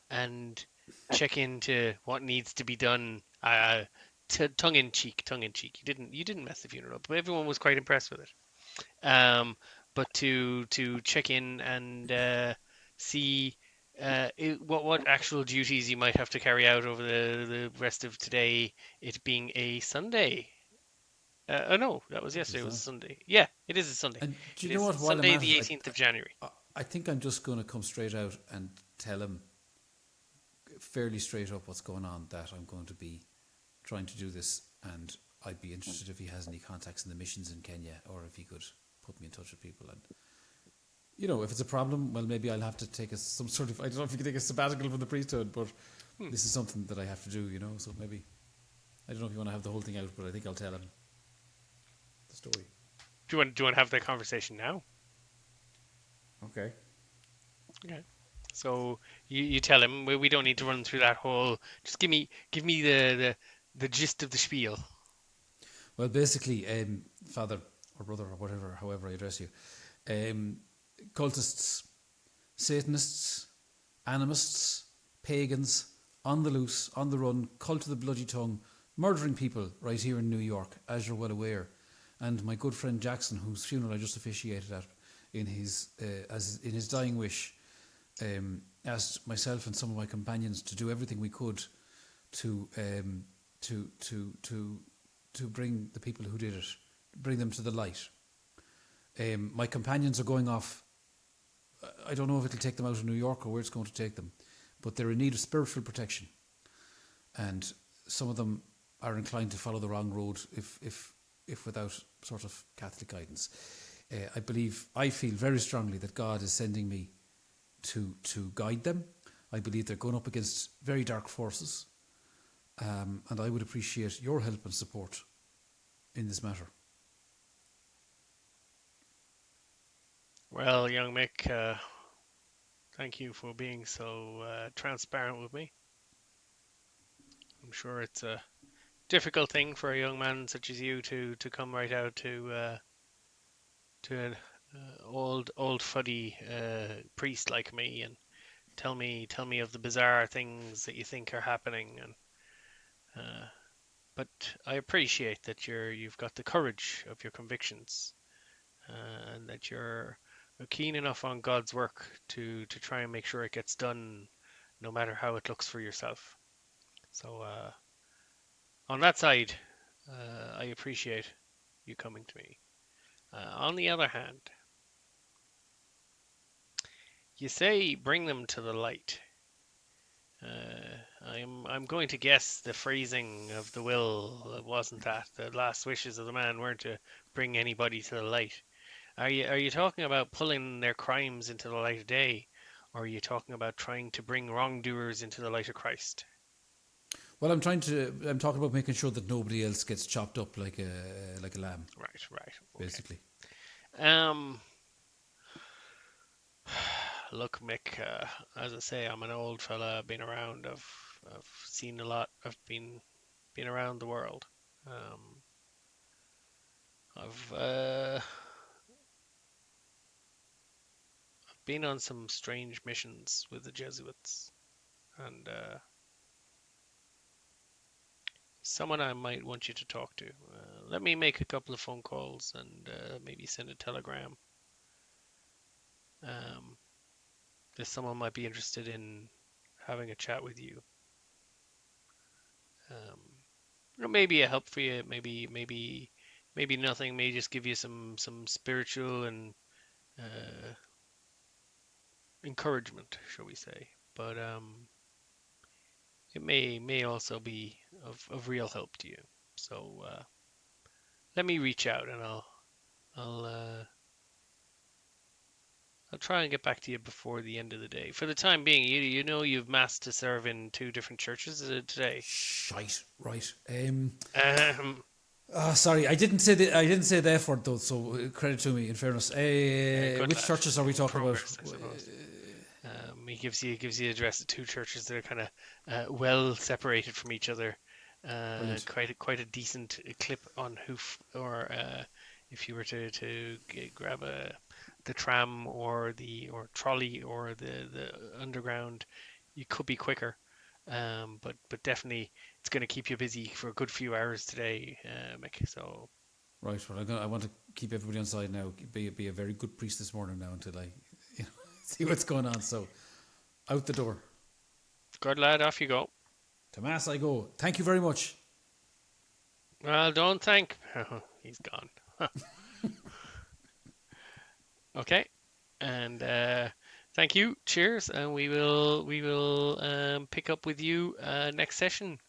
and check into what needs to be done. Tongue in cheek. You didn't mess the funeral up, but everyone was quite impressed with it. But to check in and see what actual duties you might have to carry out over the rest of today, it being a Sunday. Oh no, that was yesterday. It was a Sunday. Yeah, it is a Sunday. And do It you know is what? While I'm Sunday at the it, 18th of January. I think I'm just going to come straight out and tell him fairly straight up what's going on, that I'm going to be trying to do this, and I'd be interested if he has any contacts in the missions in Kenya, or if he could put me in touch with people. And you know, if it's a problem, well, maybe I'll have to take some sort of, I don't know if you can take a sabbatical from the priesthood, but this is something that I have to do, you know. So maybe, I don't know if you want to have the whole thing out, but I think I'll tell him the story. Do you want to have that conversation now? Okay. Okay. So you tell him we don't need to run through that whole. Just give me the gist of the spiel. Well, basically, father or brother or whatever, however I address you, cultists, Satanists, animists, pagans, on the loose, on the run, cult of the bloody tongue, murdering people right here in New York, as you're well aware. And my good friend Jackson, whose funeral I just officiated at, in his dying wish, asked myself and some of my companions to do everything we could to bring the people who did it, bring them to the light. My companions are going off. I don't know if it'll take them out of New York or where it's going to take them, but they're in need of spiritual protection, and some of them are inclined to follow the wrong road if without sort of Catholic guidance. I feel very strongly that God is sending me to guide them. I believe they're going up against very dark forces, and I would appreciate your help and support in this matter. Well, young Mick, thank you for being so transparent with me. I'm sure it's a difficult thing for a young man such as you to come right out to an old fuddy priest like me and tell me of the bizarre things that you think are happening. And but I appreciate that you've got the courage of your convictions. and that you're keen enough on God's work to try and make sure it gets done, no matter how it looks for yourself. So on that side, I appreciate you coming to me. On the other hand, you say bring them to the light. I'm going to guess the phrasing of the will wasn't that. The last wishes of the man weren't to bring anybody to the light. Are you talking about pulling their crimes into the light of day, or are you talking about trying to bring wrongdoers into the light of Christ? Well, I'm talking about making sure that nobody else gets chopped up like a lamb, Right, okay. basically. Look, Mick, as I say, I'm an old fella. I've been around. I've seen a lot. I've been around the world. I've been on some strange missions with the Jesuits, and someone I might want you to talk to. Let me make a couple of phone calls and maybe send a telegram. If someone might be interested in having a chat with you. Maybe a help for you. Maybe nothing. May just give you some spiritual and encouragement, shall we say? But it may also be of real help to you. So let me reach out, and I'll try and get back to you before the end of the day. For the time being, you know you've mass to serve in 2 different churches today. Shite. Right. Um, Sorry, I didn't say the F word though. So credit to me. In fairness, good which lad. churches are we talking Progress, I about? suppose. He gives you address of 2 churches that are kind of well separated from each other. Brilliant. Quite a decent clip on hoof, or if you were to grab the tram or trolley or the underground, you could be quicker. But definitely it's going to keep you busy for a good few hours today, Mick. So Right. Well, I want to keep everybody on side now. Be a very good priest this morning now until I see what's going on. So out the door. good lad, off you go. To mass I go. Thank you very much. Well, don't thank. He's gone. Okay, and thank you. Cheers, and we will pick up with you next session,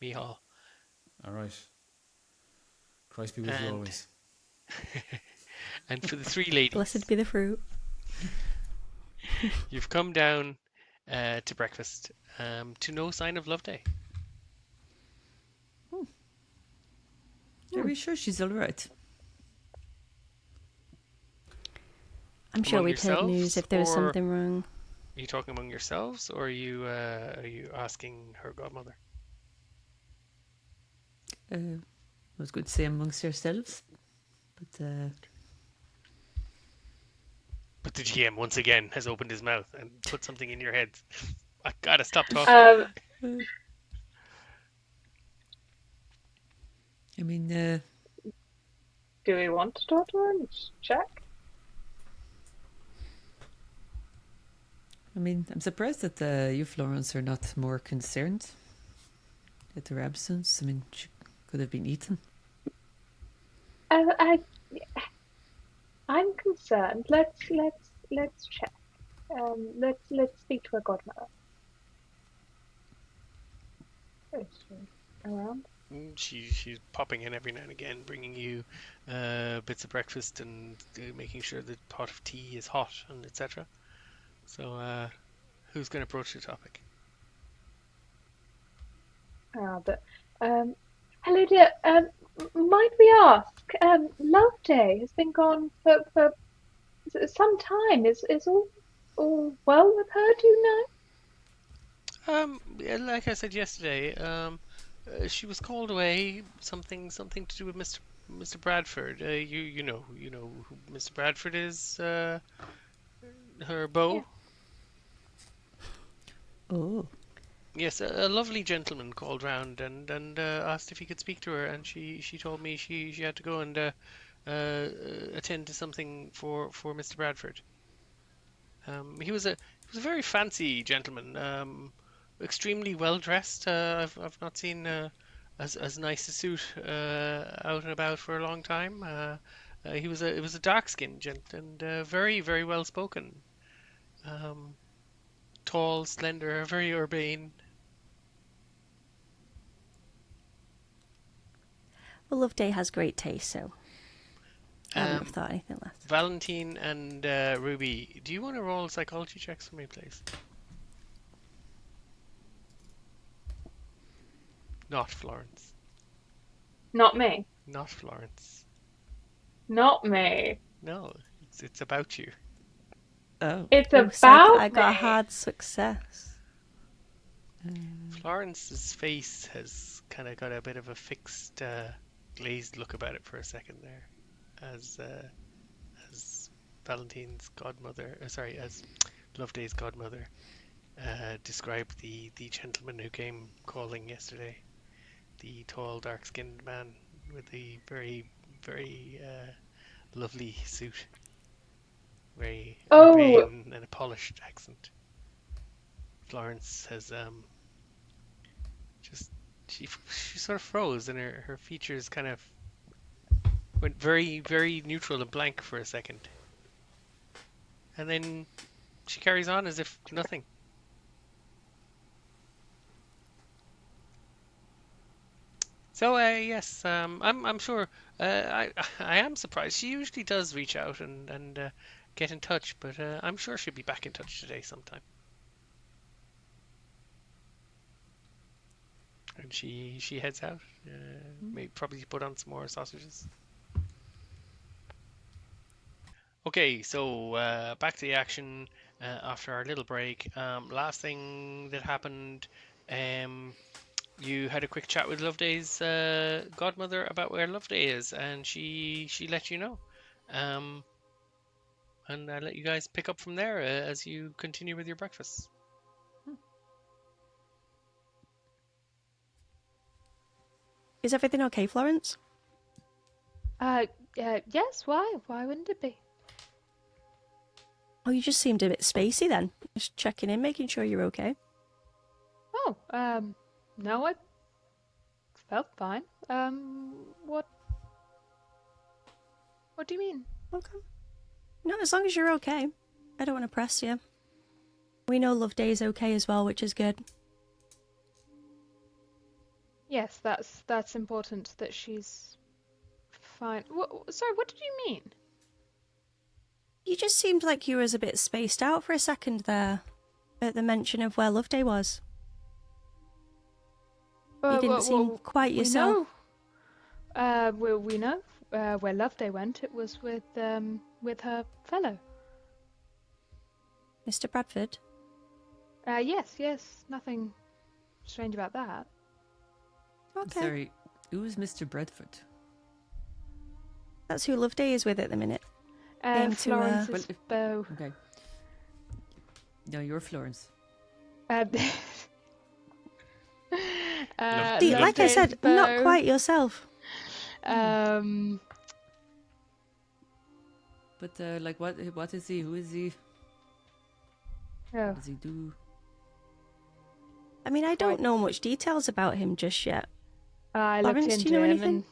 Mihal. All right. Christ be with you And always. and for the 3 ladies, Blessed be the fruit. you've come down to breakfast to no sign of Loveday. Are we sure she's all right? I'm sure Among we'd heard news yourselves, if there was or something wrong. are you talking among yourselves, or are you asking her godmother? I was going to say amongst yourselves, but But the GM once again has opened his mouth and put something in your heads. I gotta stop talking. I mean, Do we want to talk to her and check? I'm surprised that you, Florence, are not more concerned at her absence. I mean, she could have been eaten. I'm concerned. Let's check. Let's speak to her godmother. Is she around? She's popping in every now and again, bringing you bits of breakfast and making sure the pot of tea is hot and etc. So, who's going to broach the topic? Hello, dear. Might we ask? Loveday has been gone for some time. Is all well with her? Do you know? Yeah, like I said yesterday, she was called away. Something to do with Mr. Bradford. You know who Mr. Bradford is. Her beau. Yeah. Oh, Yes, a lovely gentleman called round and asked if he could speak to her, and she told me she had to go and attend to something for Mr. Bradford. He was a very fancy gentleman, extremely well dressed. I've not seen as nice a suit out and about for a long time. It was a dark skinned gent and very very well spoken. Tall, slender, very urbane. Well, Loveday has great taste, so I wouldn't have Um, thought anything less. Valentine and Ruby, do you want to roll psychology checks for me, please? Not Florence. Not me. Not Florence. Not me. No, it's about you. Oh. It's Oh, so about I got a me. hard success. Florence's face has kind of got a bit of a fixed, glazed look about it for a second there, as Valentine's godmother, as Loveday's godmother, described the gentleman who came calling yesterday, the tall, dark-skinned man with the very, very lovely suit, very Oh, urbane and a polished accent. Florence has just she sort of froze and her features kind of went very very neutral and blank for a second, and then she carries on as if nothing. So yes, I'm sure I am surprised. She usually does reach out and get in touch, but I'm sure she'll be back in touch today sometime. And she heads out. Maybe probably put on some more sausages. Okay, so back to the action after our little break. Last thing that happened, you had a quick chat with Loveday's godmother about where Loveday is, and she let you know. And I'll let you guys pick up from there as you continue with your breakfast. Is everything okay, Florence? yes, why? Why wouldn't it be? Oh, you just seemed a bit spacey then. Just checking in, making sure you're okay. Oh, no, I felt fine. What do you mean? Okay. No, as long as you're okay. I don't want to press you. We know Loveday's okay as well, which is good. Yes, that's important that she's fine. Sorry, what did you mean? You just seemed like you was a bit spaced out for a second there, at the mention of where Loveday was. You didn't seem quite yourself. We know where Loveday went. It was with her fellow. Mr. Bradford? Yes, nothing strange about that. Okay. Sorry, who is Mr. Bradford? That's who Loveday is with at the minute. Came to, Florence's beau. Okay. No, you're Florence. See, like I said, not quite yourself. But like, what is he? Who is he? What does he do? I mean, I don't know much details about him just yet. I looked Florence, into do you know him, anything? and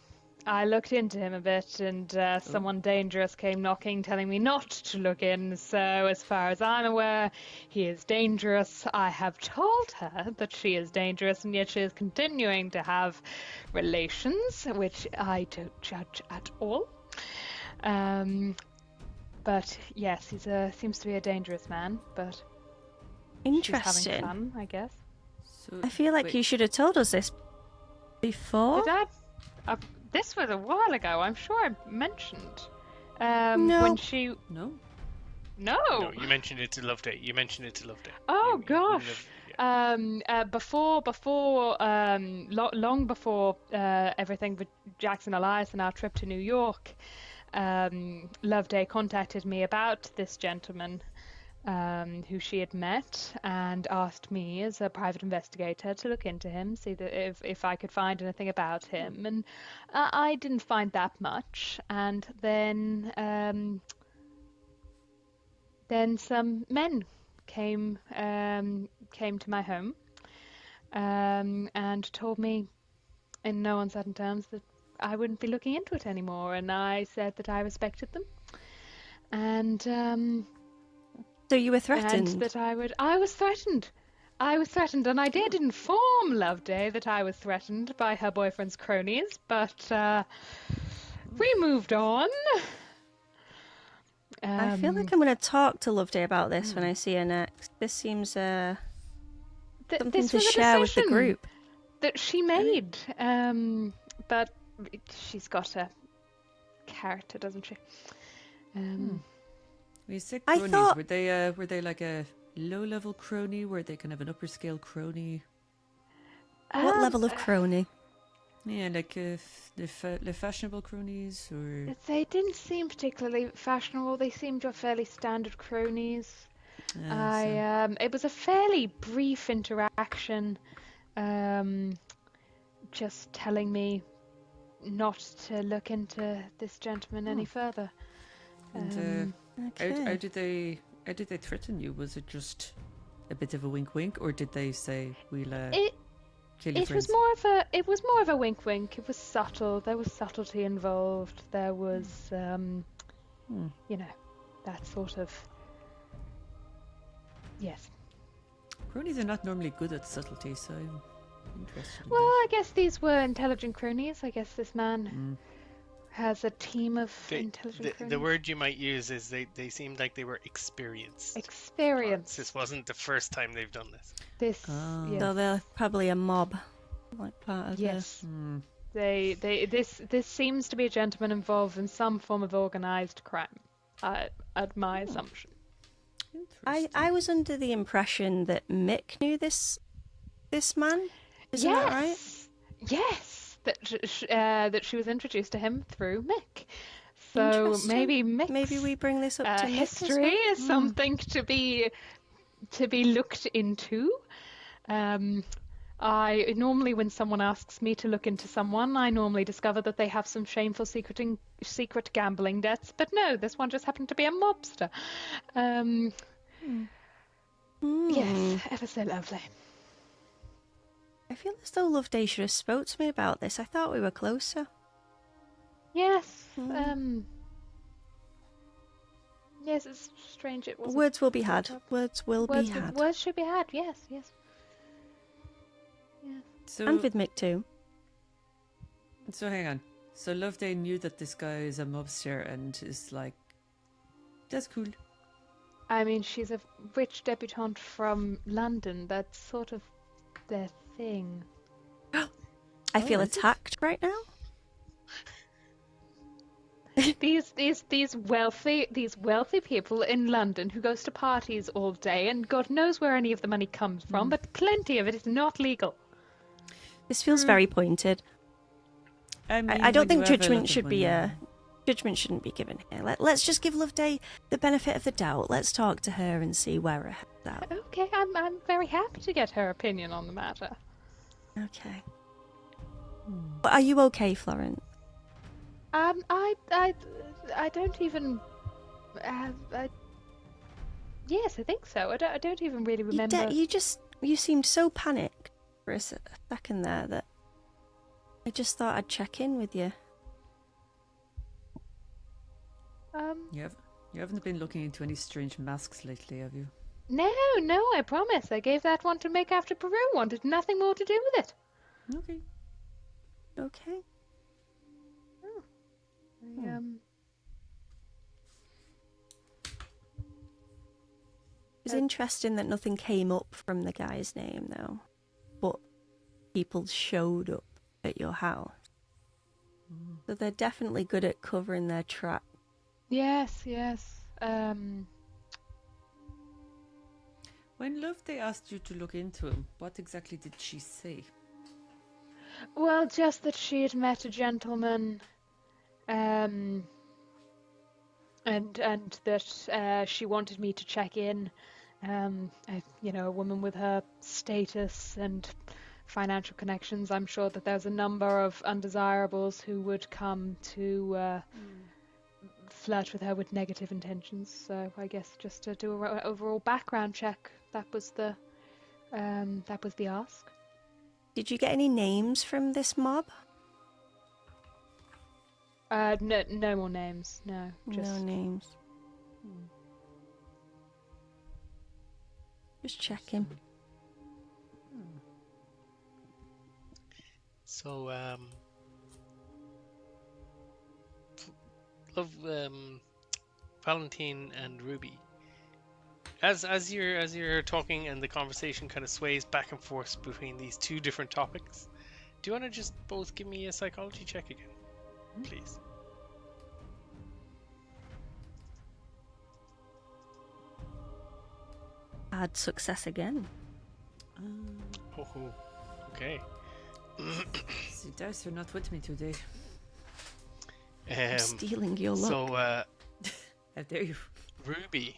I looked into him a bit, and someone dangerous came knocking, telling me not to look in. So, as far as I'm aware, he is dangerous. I have told her that she is dangerous, and yet she is continuing to have relations, which I don't judge at all. But yes, he seems to be a dangerous man. But she's having Interesting. fun, I guess. So, I feel like wait, you should have told us this before. Did I? This was a while ago. I'm sure I mentioned. No. When she. No. No. No, you mentioned it to Loveday. Oh You gosh. Long before everything with Jackson Elias and our trip to New York, Loveday contacted me about this gentleman. who she had met, and asked me as a private investigator to look into him, see that if I could find anything about him. And I didn't find that much. And then some men came to my home and told me in no uncertain terms that I wouldn't be looking into it anymore. And I said that I respected them. And So you were threatened? and that I was threatened. And I did inform Loveday that I was threatened by her boyfriend's cronies, but we moved on. I feel like I'm going to talk to Loveday about this when I see her next. This seems something this to was a share with the decision group. that she made, but she's got a character, doesn't she? We said I cronies. thought- Were they like a low-level crony? Were they kind of an upper-scale crony? What level of crony? Yeah, like the fashionable cronies, or They didn't seem particularly fashionable. They seemed fairly standard cronies. It was a fairly brief interaction, just telling me not to look into this gentleman any further. And Okay. how did they threaten you? Was it just a bit of a wink, or did they say we'll kill your It friends? was more of a wink. It was subtle. There was subtlety involved. There was, that sort of. Yes. Cronies are not normally good at subtlety, so I'm interested. In Well, I guess these were intelligent cronies. I guess this man has a team of intelligent cronies. The word you might use is they seemed like they were experienced. Experience. This wasn't the first time they've done this. This. Yes. So they're probably a mob, like part of Yes. the... This seems to be a gentleman involved in some form of organized crime. At my assumption. I was under the impression that Mick knew this man. Isn't that right? Yes. That she was introduced to him through Mick. So Interesting. maybe Mick's Maybe we bring this up to Mick as history well? is something to be looked into. I normally, when someone asks me to look into someone, I normally discover that they have some shameful secret gambling debts. But no, this one just happened to be a mobster. Yes, ever so lovely. I feel as though Loveday should have spoke to me about this. I thought we were closer. Yes. Yes, it's strange. It wasn't. Words will be had. Words will be Words, had. words should be had. Yes. So, And with Mick too. so hang on. So Loveday knew that this guy is a mobster and is like, that's cool. I mean, she's a rich debutante from London. That's sort of their thing. I feel is it? attacked right now. These wealthy people in London who goes to parties all day, and God knows where any of the money comes from, but plenty of it is not legal. This feels very pointed. I mean, I don't when you think have a judgment lot of should be money- judgment shouldn't be given here. Let's just give Loveday the benefit of the doubt. Let's talk to her and see where her head's at. Okay, I'm very happy to get her opinion on the matter. Okay. But are you okay, Florence? I don't even. Yes, I think so. I don't even really remember. You seemed so panicked for a second there that I just thought I'd check in with you. You haven't been looking into any strange masks lately, have you? No, I promise. I gave that one to Mick after Peru wanted nothing more to do with it. Okay. Okay. It's interesting that nothing came up from the guy's name, though. But people showed up at your house. So they're definitely good at covering their track. Yes. When Loveday asked you to look into him, what exactly did she say? Well, just that she had met a gentleman, and and that she wanted me to check in. A woman with her status and financial connections, I'm sure that there's a number of undesirables who would come to flirt with her with negative intentions. So I guess just to do an overall background check, that was the ask. Did you get any names from this mob? No more names. No, just No names. Just checking. So, Valentine and Ruby. As you're talking and the conversation kind of sways back and forth between these two different topics, do you want to just both give me a psychology check again, please? Add success again. Oh, okay. The dice are not with me today. I'm stealing your luck. So, How dare you? Ruby,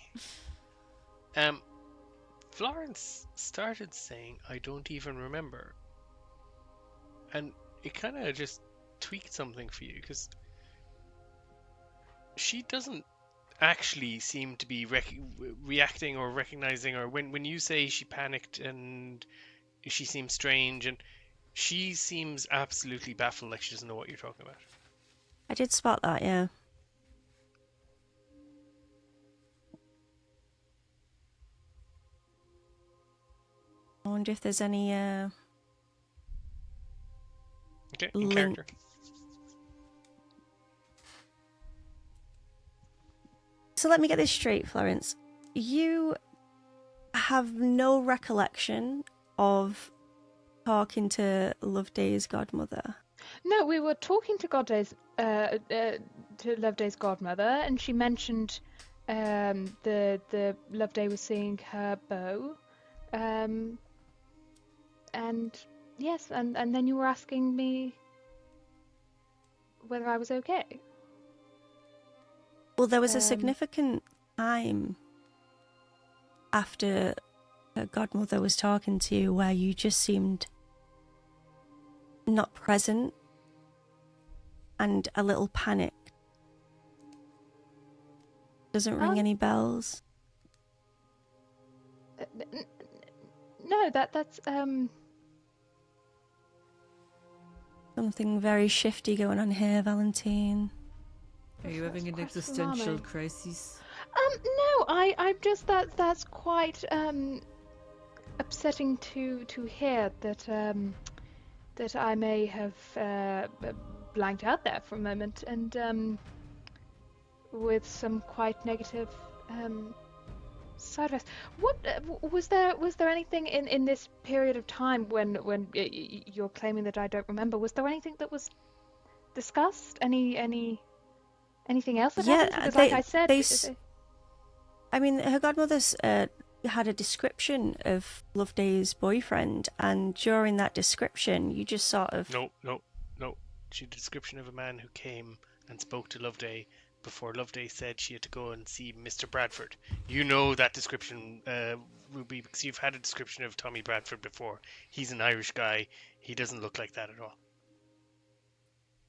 Florence started saying, "I don't even remember," and it kind of just tweaked something for you because she doesn't actually seem to be reacting or recognizing, or when you say she panicked and she seems strange, and she seems absolutely baffled, like she doesn't know what you're talking about. I did spot that, yeah. I wonder if there's any Okay, in link. character. So let me get this straight, Florence. You have no recollection of talking to Loveday's godmother. No, we were talking to Loveday's godmother, and she mentioned the Loveday was seeing her beau, and yes, and then you were asking me whether I was okay. Well, there was a significant time after her godmother was talking to you where you just seemed not present and a little panicked. Doesn't ring any bells. No, that's Something very shifty going on here, Valentine. Are you having an quite existential alarming. crisis? No, I'm just that's quite upsetting to hear that I may have blanked out there for a moment, and with some quite negative side effects. What was there anything in this period of time when you're claiming that I don't remember? Was there anything that was discussed? Anything else that happened? Because like I said, I mean, her godmother's had a description of Loveday's boyfriend, and during that description, you just sort of... No. She had a description of a man who came and spoke to Loveday before Loveday said she had to go and see Mr. Bradford. You know that description, Ruby, because you've had a description of Tommy Bradford before. He's an Irish guy. He doesn't look like that at all.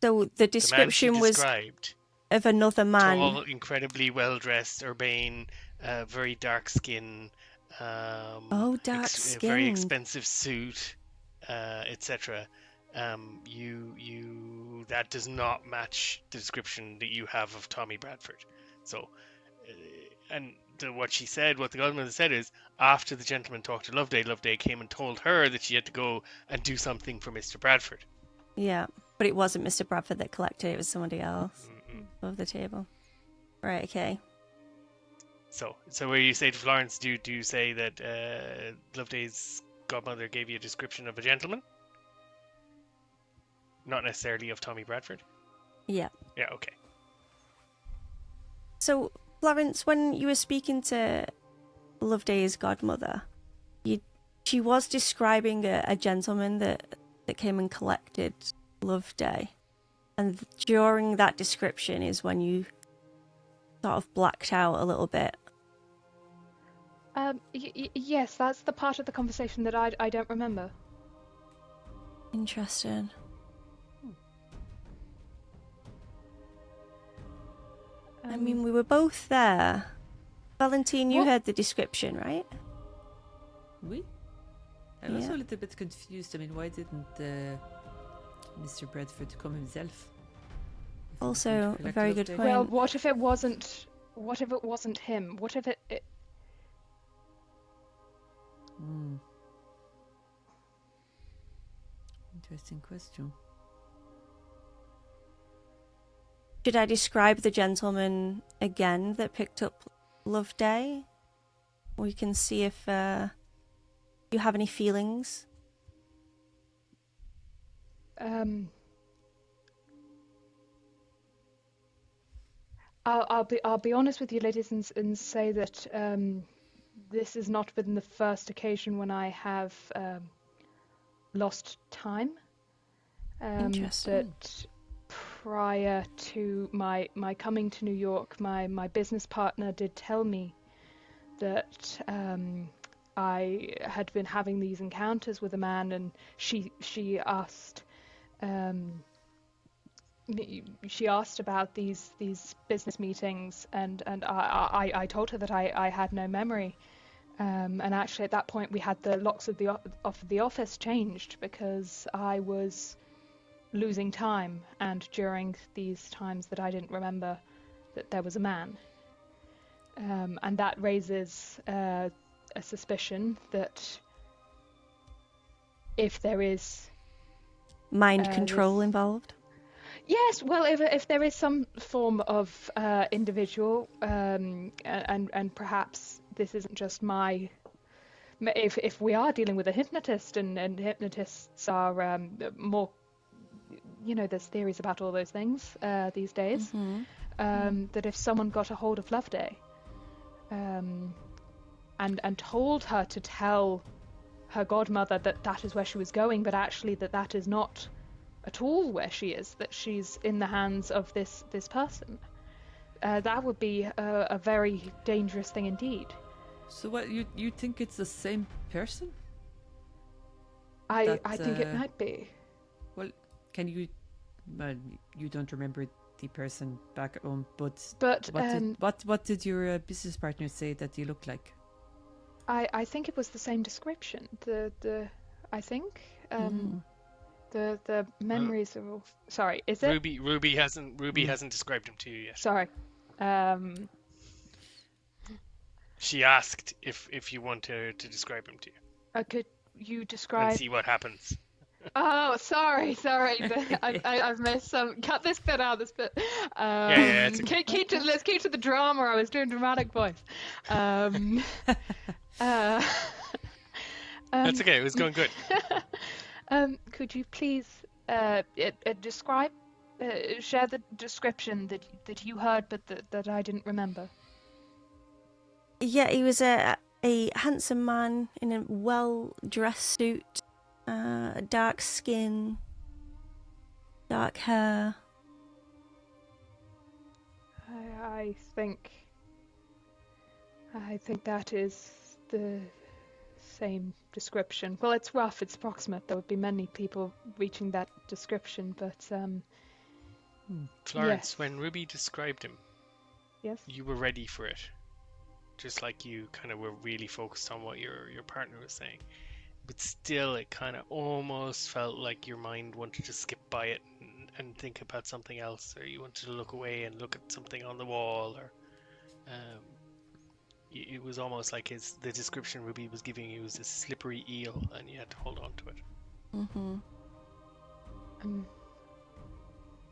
So the description was described, of another man. tall, incredibly well-dressed, urbane, very dark skin. Dark skin. Very expensive suit, etc. That does not match the description that you have of Tommy Bradford. So, what the godmother said is, after the gentleman talked to Loveday, Loveday came and told her that she had to go and do something for Mr. Bradford. Yeah, but it wasn't Mr. Bradford that collected it, it was somebody else above the table. Right, okay. So where you say to Florence, do you say that Loveday's godmother gave you a description of a gentleman? Not necessarily of Tommy Bradford? Yeah. Yeah, okay. So, Florence, when you were speaking to Loveday's godmother, she was describing a gentleman that came and collected Loveday. And during that description is when you sort of blacked out a little bit. Yes, that's the part of the conversation that I don't remember. Interesting. I mean, we were both there. Valentine, you What? heard the description, right? We? I'm also Yeah. a little bit confused. I mean, why didn't Mr. Bradford come himself? If he was going to Also, a collect very Loveday? good point. Well, what if it wasn't? What if it wasn't him? What if it Hmm. Interesting question. Should I describe the gentleman again that picked up Loveday? We can see if you have any feelings. I'll be honest with you, ladies, and say that this has not been the first occasion when I have lost time. Interesting. That prior to my coming to New York, my business partner did tell me that I had been having these encounters with a man, and she asked she asked about these business meetings, and I told her that I had no memory. And actually, at that point, we had the locks of the office changed because I was losing time, and during these times that I didn't remember that there was a man. And that raises a suspicion that if there is Mind control this- involved. Yes, well, if there is some form of individual, and perhaps this isn't just my. If we are dealing with a hypnotist, and hypnotists are more, there's theories about all those things these days. That if someone got a hold of Loveday, and told her to tell her godmother that is where she was going, but actually that is not at all where she is, that she's in the hands of this person, that would be a very dangerous thing indeed. So what, you think it's the same person? I That, think it might be. Well, can you... Well, you don't remember the person back at home, but But what did your business partner say that he looked like? I think it was the same description. I think the memories are all. Sorry, is it? Ruby hasn't described him to you yet. Sorry. She asked if you want her to describe him to you Could you and describe? see what happens. Oh, sorry. I've missed some. Cut this bit out. This bit. Yeah, it's okay. Let's keep to the drama. I was doing dramatic voice. That's okay. It was going good. Could you please describe, share the description that you heard, but that I didn't remember? Yeah, he was a handsome man in a well-dressed suit, dark skin, dark hair. I think that is the same description. Well, it's rough, it's approximate. There would be many people reaching that description, but Florence, yes. when Ruby described him, Yes. you were ready for it. Just like you kind of were really focused on what your partner was saying. But still, it kind of almost felt like your mind wanted to skip by it and think about something else, or you wanted to look away and look at something on the wall, or it was almost like the description Ruby was giving you was a slippery eel, and you had to hold on to it.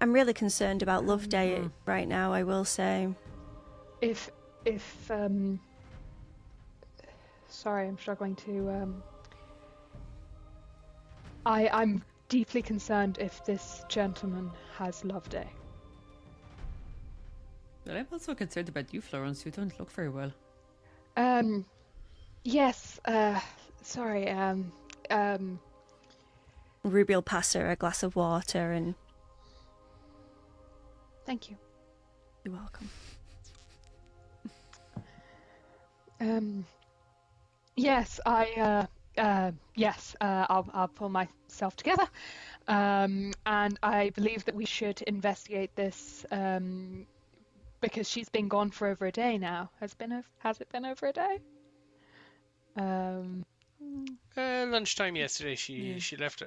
I'm really concerned about Loveday right now, I will say. If sorry, I'm struggling to I'm deeply concerned if this gentleman has Loveday. Well, I'm also concerned about you, Florence. You don't look very well. Yes, sorry, Ruby will pass her a glass of water and... thank you. You're welcome. Yes, I'll pull myself together. And I believe that we should investigate this because she's been gone for over a day now. Has it been over a day? Lunchtime yesterday, Yeah. she left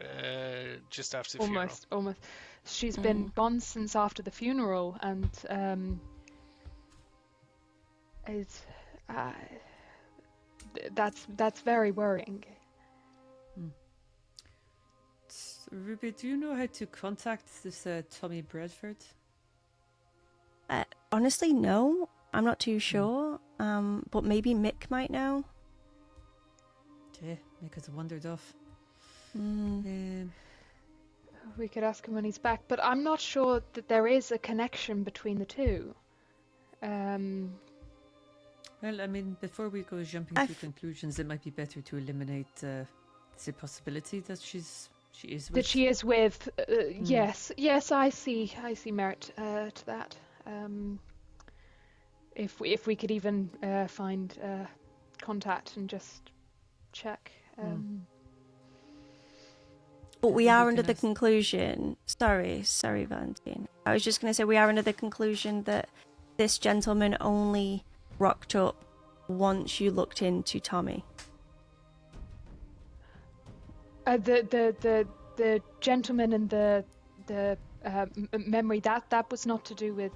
just after the funeral. Almost. She's been gone since after the funeral, and it's that's very worrying. Ruby, do you know how to contact this Tommy Bradford? Honestly, no. I'm not too sure. But maybe Mick might know. Yeah, Mick has wandered off. We could ask him when he's back, but I'm not sure that there is a connection between the two. Well, I mean, before we go jumping to conclusions, it might be better to eliminate the possibility that she is with. That she is with. Yes, I see merit to that. If we could even find contact and just check. But we are under the conclusion. Sorry, Valentine. I was just going to say we are under the conclusion that this gentleman only rocked up once you looked into Tommy. The gentleman and the memory that was not to do with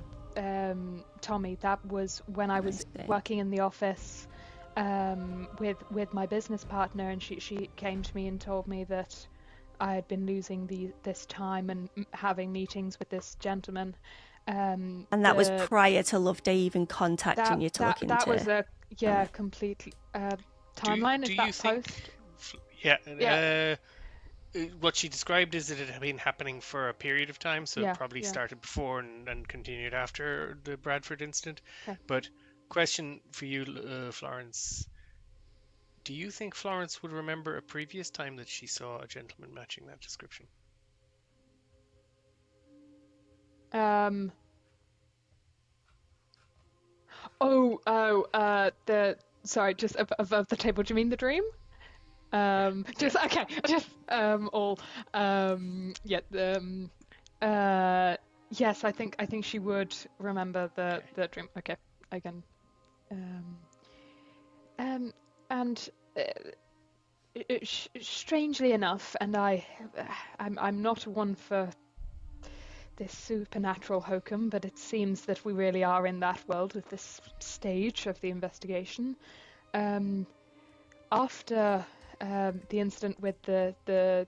Tommy. That was when I was working in the office with my business partner, and she came to me and told me that I had been losing this time and having meetings with this gentleman. And that was prior to Loveday even contacting you to look into. That was a complete timeline. Do is you that think, post? Yeah. What she described is that it had been happening for a period of time, so it probably started before and continued after the Bradford incident. Okay. But question for you, Florence. Do you think Florence would remember a previous time that she saw a gentleman matching that description? Sorry, just above the table. Do you mean the dream? Yes, I think she would remember the dream. Okay, I can. And strangely enough, and I'm not one for this supernatural hokum, but it seems that we really are in that world at this stage of the investigation. After the incident with the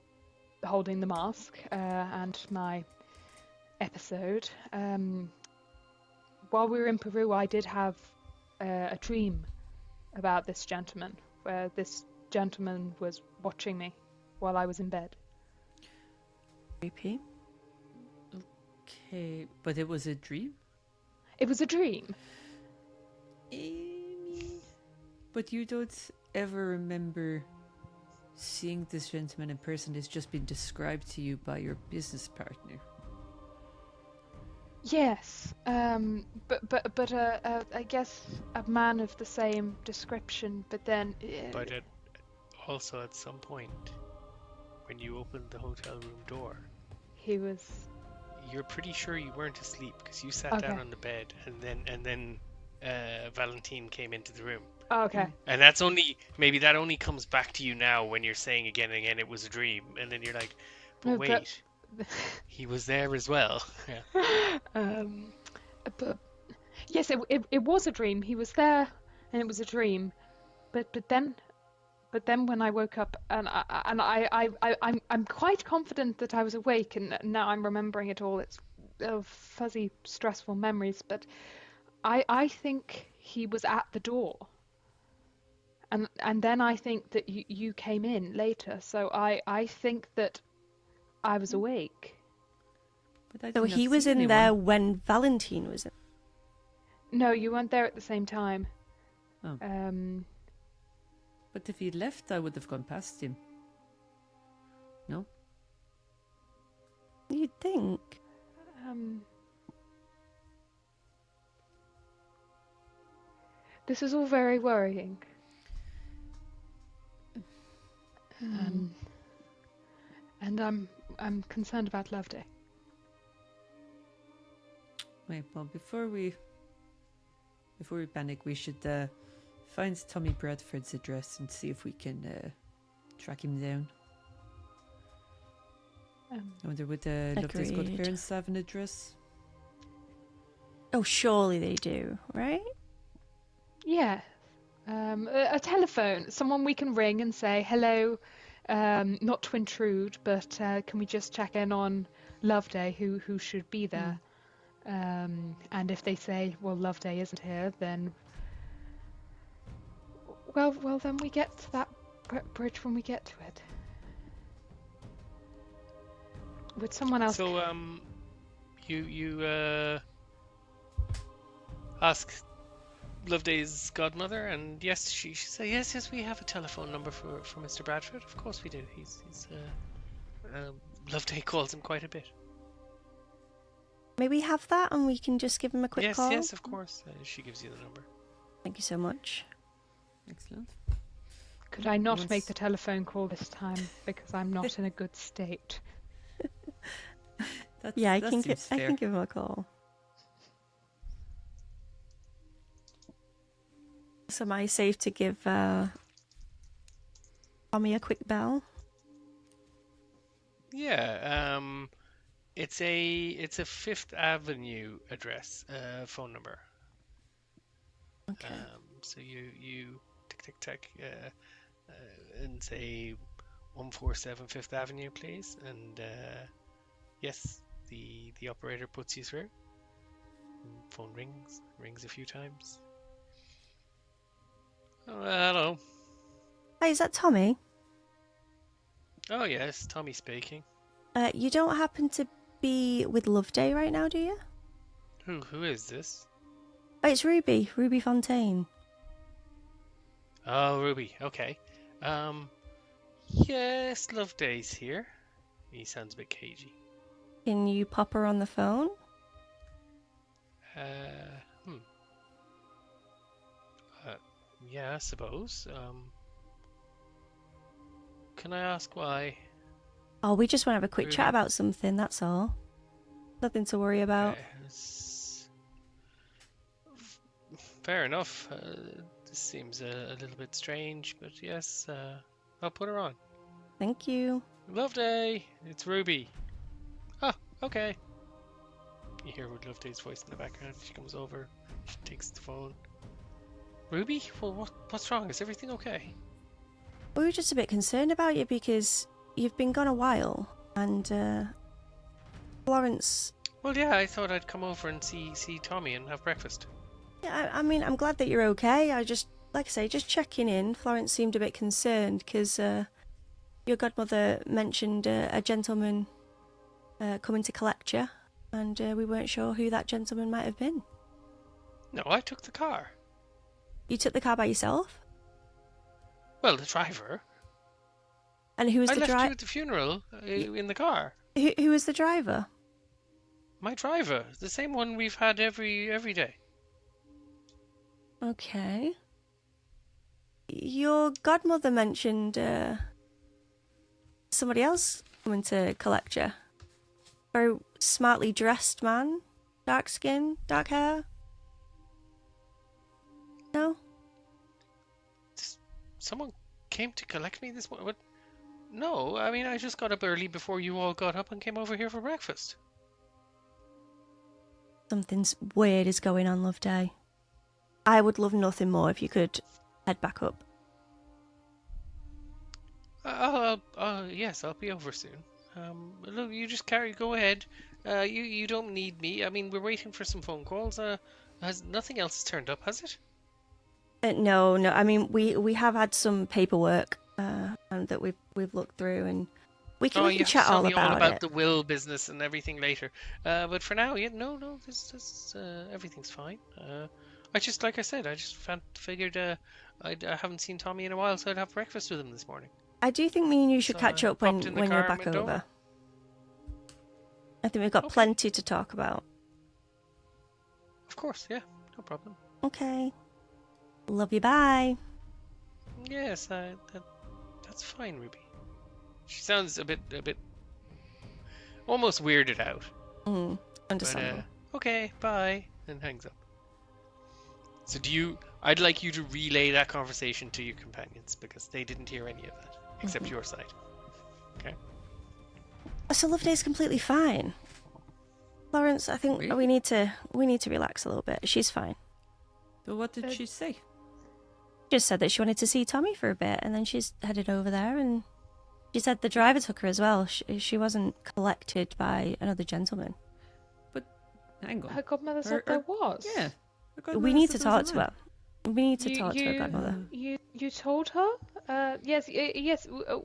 holding the mask and my episode, while we were in Peru, I did have a dream about this gentleman, where this gentleman was watching me while I was in bed. Creepy. Okay, but it was a dream? It was a dream. But you don't ever remember seeing this gentleman in person. It's just been described to you by your business partner. Yes, but I guess a man of the same description. But then. But also at some point, when you opened the hotel room door, he was. You're pretty sure you weren't asleep because you sat down on the bed, and then Valentine came into the room. Oh, okay. And that only comes back to you now when you're saying again and again it was a dream, and then you're like, but wait, he was there as well. Yeah. But yes, it was a dream. He was there, and it was a dream. But then when I woke up, and I'm quite confident that I was awake, and now I'm remembering it all. It's fuzzy, stressful memories. But I think he was at the door. And then I think that you came in later, so I think that I was awake. So he was in there when Valentine was in. No, you weren't there at the same time. Oh. But if he'd left, I would have gone past him. No? You'd think. This is all very worrying. And I'm concerned about Loveday. Wait, well, before we panic, we should find Tommy Bradford's address and see if we can track him down. I wonder, would Loveday's Agreed. godparents have an address? Oh, surely they do, right? Yeah. A telephone. Someone we can ring and say, hello, not to intrude, but can we just check in on Loveday, who should be there? And if they say, well, Loveday isn't here, then... Well, then we get to that bridge when we get to it. Would someone else... So, you ask Loveday's godmother, and yes, she said, yes, we have a telephone number for Mr. Bradford. Of course we do. He's Loveday calls him quite a bit. May we have that and we can just give him a quick call? Yes, of course. She gives you the number. Thank you so much. Excellent. Could I not Yes. make the telephone call this time because I'm not in a good state? Yeah, I that can seems I fair. can give him a call. So am I safe to give Tommy a quick bell? Yeah, it's a Fifth Avenue address, phone number. Okay. So you tick and say 147 Fifth Avenue, please, and yes, the operator puts you through. Phone rings a few times. Oh, hello. Hi, is that Tommy? Oh yes, Tommy speaking. You don't happen to be with Loveday right now, do you? Who is this? Oh, it's Ruby Fontaine. Oh, Ruby. Okay. Yes, Loveday's here. He sounds a bit cagey. Can you pop her on the phone? Yeah, I suppose. Can I ask why? Oh, we just want to have a quick chat Ruby? about something, that's all. Nothing to worry about. It's- Fair enough. This seems a little bit strange, but yes, I'll put her on. Thank you. Loveday, it's Ruby. Oh, okay. You hear Loveday's voice in the background. She comes over. She takes the phone. Ruby? Well, what's wrong? Is everything okay? We were just a bit concerned about you because you've been gone a while and Florence... Well, yeah, I thought I'd come over and see Tommy and have breakfast. Yeah, I mean, I'm glad that you're okay. I just, like I say, just checking in. Florence seemed a bit concerned because your godmother mentioned a gentleman coming to collect you, and we weren't sure who that gentleman might have been. No, I took the car. You took the car by yourself? Well, the driver. And who was I the left you driver? at the funeral in the car. Who was the driver? My driver, the same one we've had every day. Okay. Your godmother mentioned somebody else coming to collect you. Very smartly dressed man, dark skin, dark hair. No? Someone came to collect me this morning. What? No, I mean, I just got up early before you all got up and came over here for breakfast. Something's weird is going on, Loveday. I would love nothing more if you could head back up. Yes, I'll be over soon. Look, you just go ahead. You don't need me. I mean, we're waiting for some phone calls. Has nothing else turned up, has it? No. I mean, we have had some paperwork and that we've looked through, and we can You have to chat tell all me all about about it. the will business and everything later. But for now, yeah, no, this everything's fine. I just, like I said, I just figured I haven't seen Tommy in a while, so I'd have breakfast with him this morning. I do think me and you should So catch I up when popped in the you're car and back went over. over. I think we've got Okay. plenty to talk about. Of course, yeah, no problem. Okay. Love you, bye. Yes, that's fine, Ruby. She sounds a bit almost weirded out. But Understandable. okay, bye, and hangs up. So I'd like you to relay that conversation to your companions because they didn't hear any of that except your side. Okay. So Loveday's completely fine. Florence, I think Really? we need to relax a little bit. She's fine. But what did she say? Just said that she wanted to see Tommy for a bit, and then she's headed over there. And she said the driver took her as well. She wasn't collected by another gentleman. But hang on. Her godmother said there was. Yeah. We need to talk to her. We need to talk to her godmother. You told her? Yes.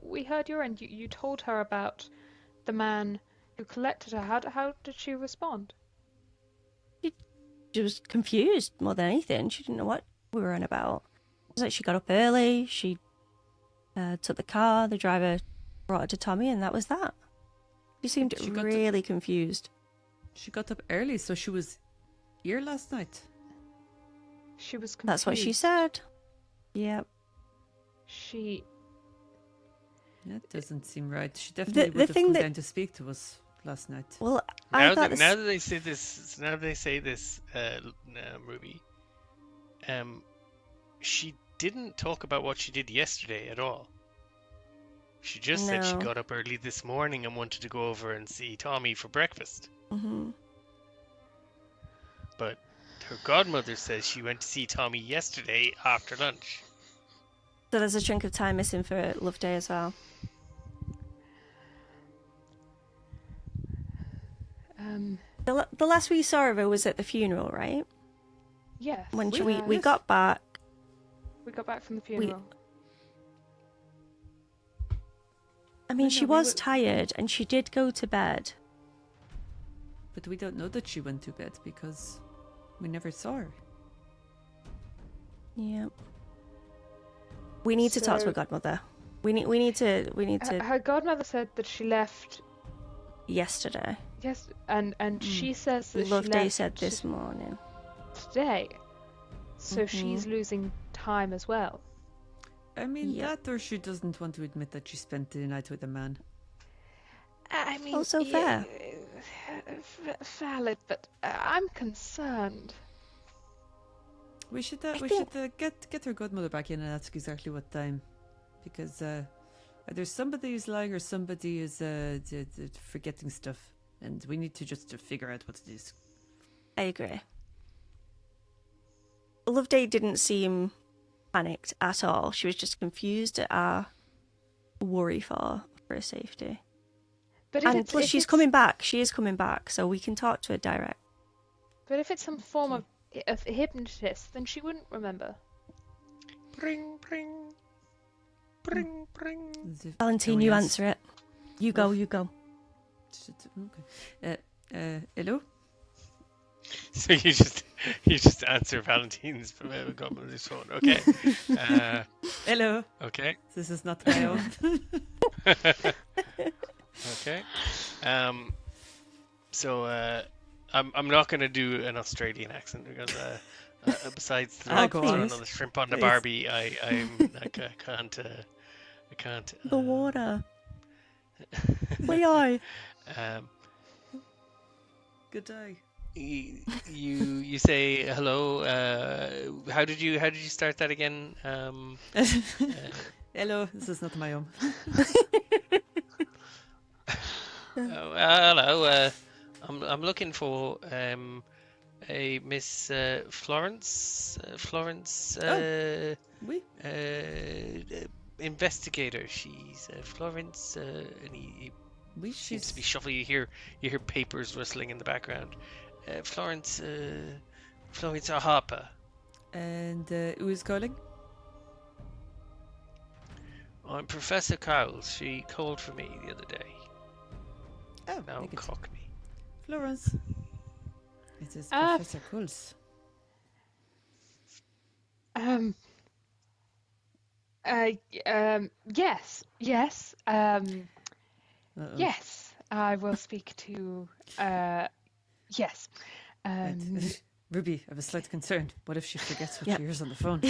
We heard your end. You told her about the man who collected her. How did she respond? She was confused more than anything. She didn't know what we were on about. It was like she got up early. She took the car. The driver brought her to Tommy, and that was that. She seemed really confused. She got up early, so she was here last night. She was confused. That's what she said. Yep. That doesn't seem right. She definitely would have come down to speak to us last night. Well, now that they say this, Ruby, she didn't talk about what she did yesterday at all. She just said she got up early this morning and wanted to go over and see Tommy for breakfast. Mm-hmm. But her godmother says she went to see Tommy yesterday after lunch. So there's a chunk of time missing for Loveday as well. The last we saw of her was at the funeral, right? Yes. When we got back. We got back from the funeral. I mean, she was tired and she did go to bed. But we don't know that she went to bed because we never saw her. Yeah. We need to talk to her godmother. We need to. Her godmother said that she left yesterday. Yes, and she says that Loveday said this morning. Today. So she's losing time as well. I mean, that or she doesn't want to admit that she spent the night with a man. I mean, also fair. Valid, but I'm concerned. We should get her godmother back in and ask exactly what time, because either somebody is lying or somebody is forgetting stuff, and we need to just figure out what it is. I agree. Loveday didn't seem panicked at all. She was just confused at our worry for her safety. And plus, she's coming back. She is coming back, so we can talk to her direct. But if it's some form of hypnotist, then she wouldn't remember. Bring. Valentine, you answer it. You go. Okay. Hello? So you just answer Valentine's godmother's phone. Okay. Hello. Okay. This is not my own. Okay. So I'm not going to do an Australian accent because besides throwing another shrimp on the Barbie, I can't. The water. We are. Good day. You say hello. How did you start that again? Hello. This is not my own. Hello. I'm looking for a Miss Florence. Florence. Oui. Investigator. She's Florence. And he seems to be shuffling. You hear papers rustling in the background. Florence Harper. And who is calling? I'm Professor Cowles. She called for me the other day. Oh, now Cockney. Florence. It is Professor Cowles. Yes. Yes, I will speak to. Yes. Ruby, I have a slight concern. What if she forgets what Yep. she hears on the phone?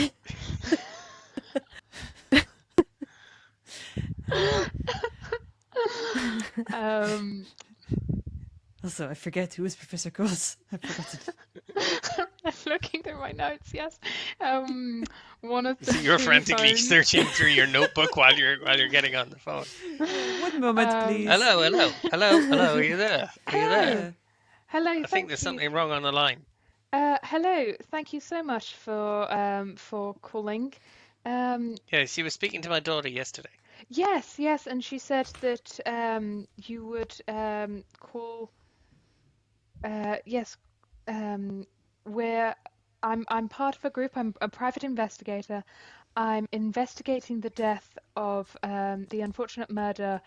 Um, Also, I forget who is Professor Cowles. I've forgotten. I'm looking through my notes. Yes. One of the So you're two frantically phones. searching through your notebook while you're getting on the phone. One moment, please. Hello. Are you there? Are you there? Hello. Hello. I think Thank there's you. something wrong on the line. Hello. Thank you so much for calling. Yeah, she was speaking to my daughter yesterday. Yes, and she said that you would call. Yes, where I'm part of a group. I'm a private investigator. I'm investigating the death of the unfortunate murder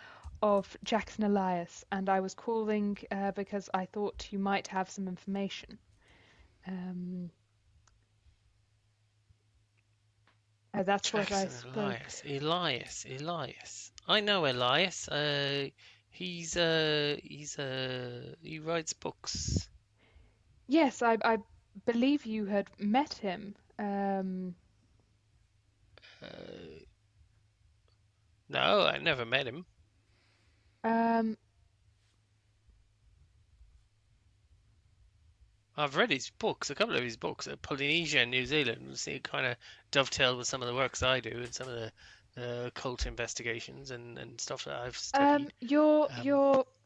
of Jackson Elias, and I was calling because I thought you might have some information. That's what I Jackson spoke. Elias. I know Elias. He writes books. Yes, I believe you had met him. Uh, no, I never met him. Um, I've read his books, a couple of his books, Polynesia and New Zealand. See, kind of dovetail with some of the works I do and some of the occult investigations and stuff that I've studied. your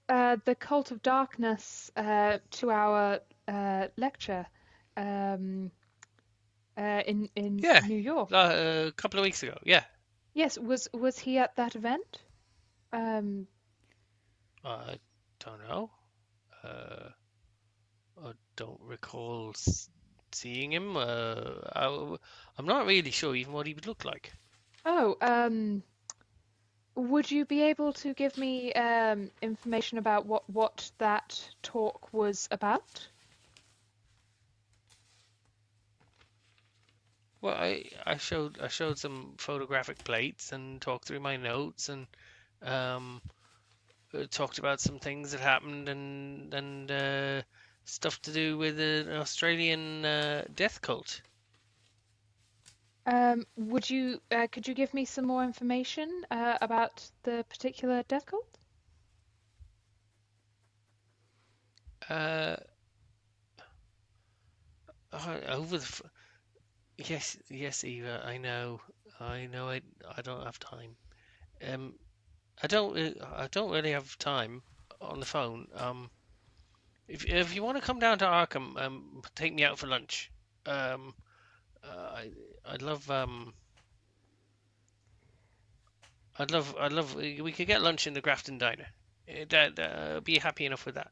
the Cult of Darkness 2 hour lecture in Yeah, New York. a couple of weeks ago. Yeah, Yes, was he at that event? Um, I don't know. I don't recall seeing him. I'm not really sure even what he would look like. oh, would you be able to give me information about what that talk was about? Well, I showed some photographic plates and talked through my notes and um, talked about some things that happened and stuff to do with an Australian death cult. Could you give me some more information about the particular death cult? Uh, over the yes, Eva. I don't have time. Um, I don't really have time on the phone. If you want to come down to Arkham, take me out for lunch. Um, I I'd love I'd love we could get lunch in the Grafton Diner. I'd be happy enough with that.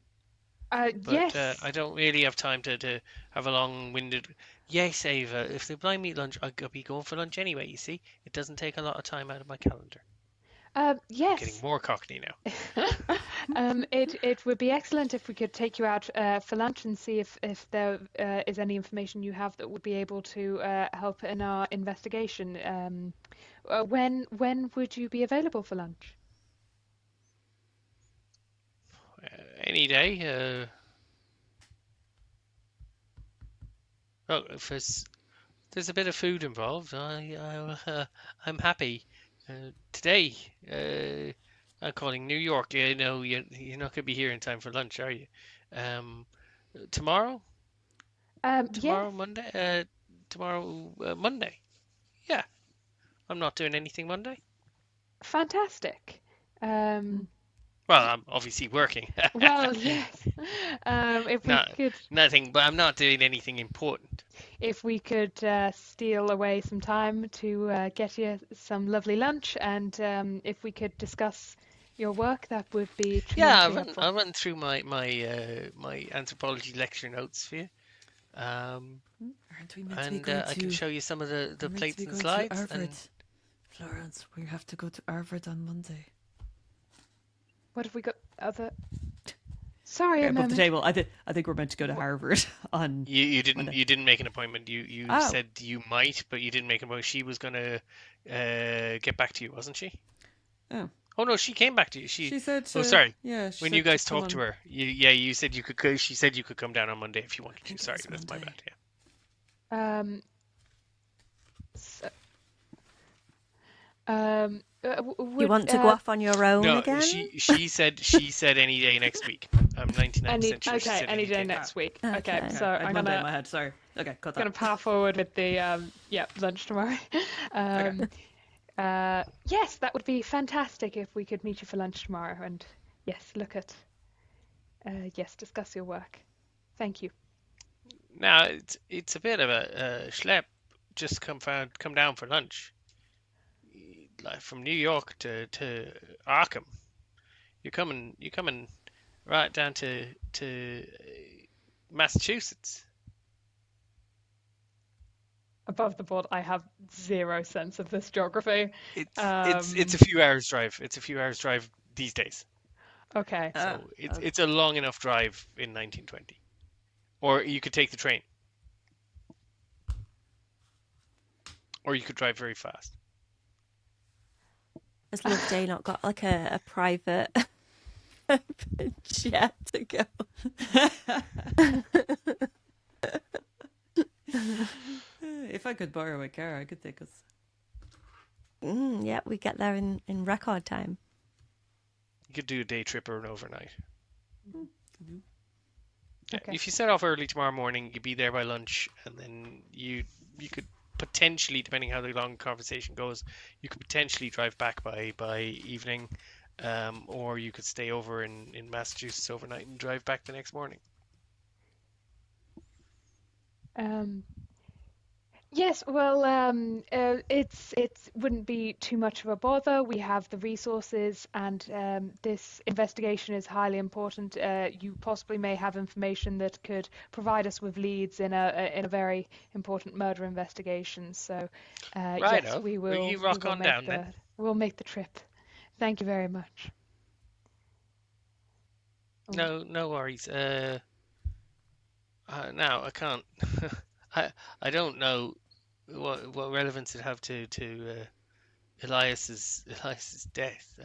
But Yes. I don't really have time to have a long-winded. Yes, Ava. If they blind me lunch, I'll be going for lunch anyway. You see, it doesn't take a lot of time out of my calendar. I'm getting Yes. more Cockney now. It would be excellent if we could take you out for lunch and see if there is any information you have that would be able to help in our investigation. When would you be available for lunch? Any day. Oh, if there's a bit of food involved, I'm happy. Today, I'm calling New York. You know, you're not gonna be here in time for lunch, are you? Um, tomorrow, Yes, Monday, tomorrow, Monday. Yeah, I'm not doing anything Monday. fantastic. Um, Well, I'm obviously working. well, yes. If we Not could nothing, but I'm not doing anything important. steal away some time to get you some lovely lunch, and if we could discuss your work, that would be Yeah, tremendously helpful. I'll run through my anthropology lecture notes for you. Um, Aren't we meant to be and going I can to? show you some of the We're meant to plates be and going to slides. Harvard. And Florence, we have to go to Harvard on Monday. What have we got? Other. Sorry, a Above the moment. table. I think we're meant to go to Harvard on. you Monday. didn't make an appointment. You Oh. said you might, but you didn't make an appointment. She was gonna get back to you, wasn't she? Oh. Oh no, she came back to you. She said. Oh, sorry. Yeah. She When said you guys come talked to on. her, you said you could. She said you could come down on Monday if you wanted to. think it Sorry, was that's my Monday. bad. Yeah. So, You want to go off on your own No, again? she said any day next week. I'm 99% sure she said any day next week. Okay, Okay. so I had I'm Monday in gonna my head. Sorry. Okay, cut gonna that. power forward with the lunch tomorrow. Yes, that would be fantastic if we could meet you for lunch tomorrow, and yes, discuss your work. Thank you. Now it's a bit of a schlep. Just come down for lunch. Like from New York to Arkham. You're coming right down to Massachusetts. Above the board, I have zero sense of this geography. It's a few hours drive. It's a few hours drive these days. Okay. So it's a long enough drive in 1920. Or you could take the train. Or you could drive very fast. Has Loveday not got like a private jet to go? If I could borrow a car, I could take us. Yeah, we get there in record time. You could do a day trip or an overnight. Okay. If you set off early tomorrow morning, you'd be there by lunch, and then you could potentially, depending how the long conversation goes, you could potentially drive back by evening, or you could stay over in Massachusetts overnight and drive back the next morning. Yes, well, it's wouldn't be too much of a bother. We have the resources, and this investigation is highly important. You possibly may have information that could provide us with leads in a very important murder investigation. So, yes, Righto. we Well, will. you rock on down then. We'll make the trip. Thank you very much. No worries. Now I can't. I don't know what relevance it have to Elias's death.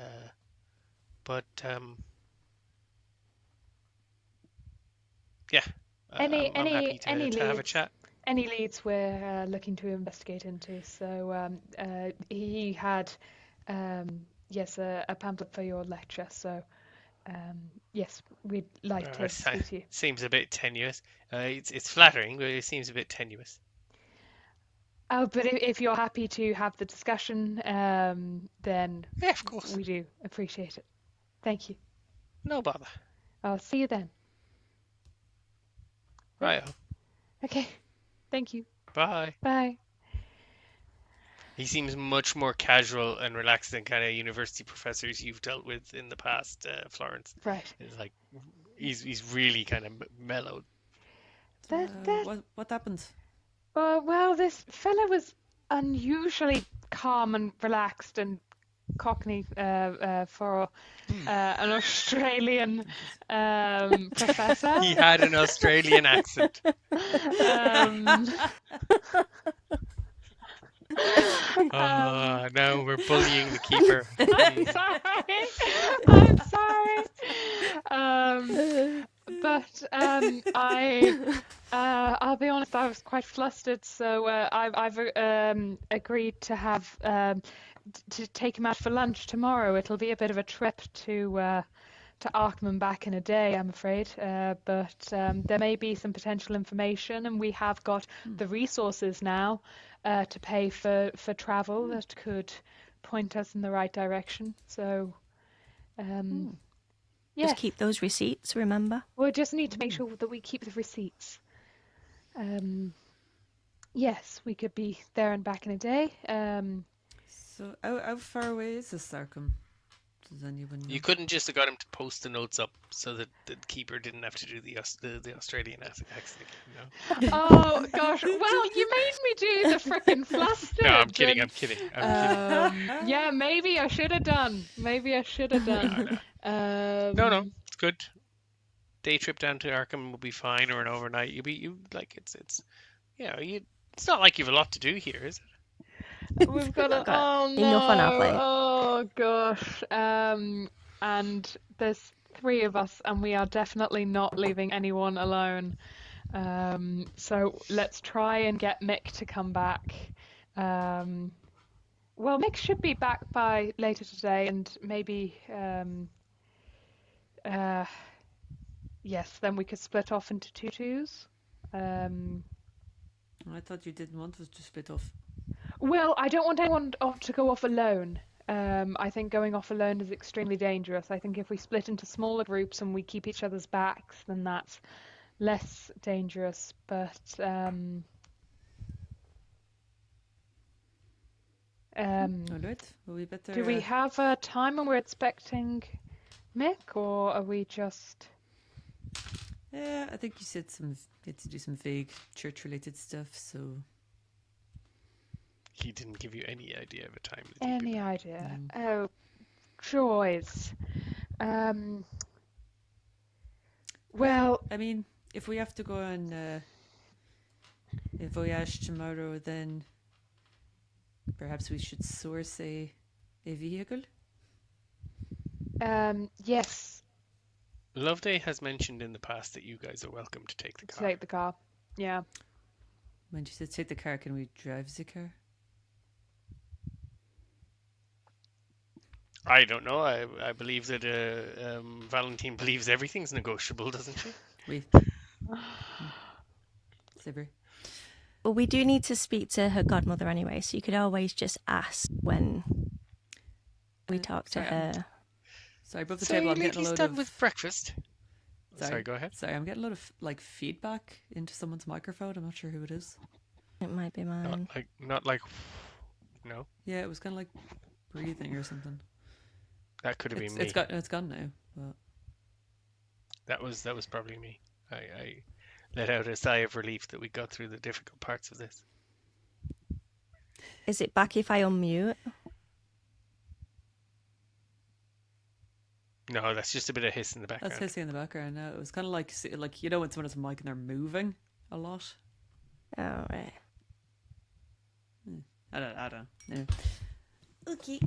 But yeah, I'm happy Any to have a leads? chat. Any leads we're looking to investigate into. So he had, yes, a pamphlet for your lecture. So yes, we'd like to speak to you. Seems a bit tenuous. It's flattering, but it seems a bit tenuous. Oh, but if you're happy to have the discussion, then Yeah, of course. we do appreciate it. Thank you. No bother. I'll see you then. Right. Okay. Thank you. Bye. Bye. He seems much more casual and relaxed than kind of university professors you've dealt with in the past, Florence. Right. It's like he's really kind of mellowed. What happened? Well, this fella was unusually calm and relaxed and cockney for an Australian professor. He had an Australian accent. No, we're bullying the keeper. I'm sorry. But I'll be honest, I was quite flustered, so I've agreed to have to take him out for lunch tomorrow. It'll be a bit of a trip to Arkham and back in a day, I'm afraid. But there may be some potential information, and we have got the resources now to pay for travel that could point us in the right direction. So, yes. Just keep those receipts, remember? We'll just need to make sure that we keep the receipts. Yes, we could be there and back in a day. So how far away is this Arkham? Does anyone know? You couldn't just have got him to post the notes up so that the keeper didn't have to do the Australian accent again, Oh gosh! Well, you made me do the frickin' flustered. No, I'm kidding. I'm kidding. Yeah, maybe I should have done. No, it's good. Day trip down to Arkham will be fine, or an overnight. It's not like you've a lot to do here, is it? We've got Not a got oh enough on our no. plate. Oh gosh. And there's three of us, and we are definitely not leaving anyone alone. So let's try and get Mick to come back. Well, Mick should be back by later today, and maybe yes, then we could split off into two twos. I thought you didn't want us to split off. Well, I don't want anyone to go off alone. I think going off alone is extremely dangerous. I think if we split into smaller groups and we keep each other's backs, then that's less dangerous. But All right. Well, we better. do we have a time when we're expecting Mick, or are we just? Yeah, I think you said you had to do some vague church-related stuff. So He didn't give you any idea of a time. Did he, Any Pippa? idea? Oh, joys. Well, I mean, if we have to go on a voyage tomorrow, then perhaps we should source a vehicle. yes, Loveday has mentioned in the past that you guys are welcome to take the car. take the car. Yeah. When you said take the car, can we drive the car? I don't know. I believe that Valentine believes everything's negotiable, doesn't she? We. Slippery. Well, we do need to speak to her godmother anyway, so you could always just ask when we talk to sorry, her. Sorry, above the So table, you I'm getting a ladies load done of. with breakfast? Sorry, go ahead. Sorry, I'm getting a lot of feedback into someone's microphone. I'm not sure who it is. It might be mine. Not like, no. Yeah, it was kind of like breathing or something. That could have been me. It's gone now. But That was probably me. I let out a sigh of relief that we got through the difficult parts of this. Is it back if I unmute? No, that's just a bit of hiss in the background. that's hissing in the background now. It was kind of like you know when someone has a mic and they're moving a lot. Oh, right. I don't know. Okay.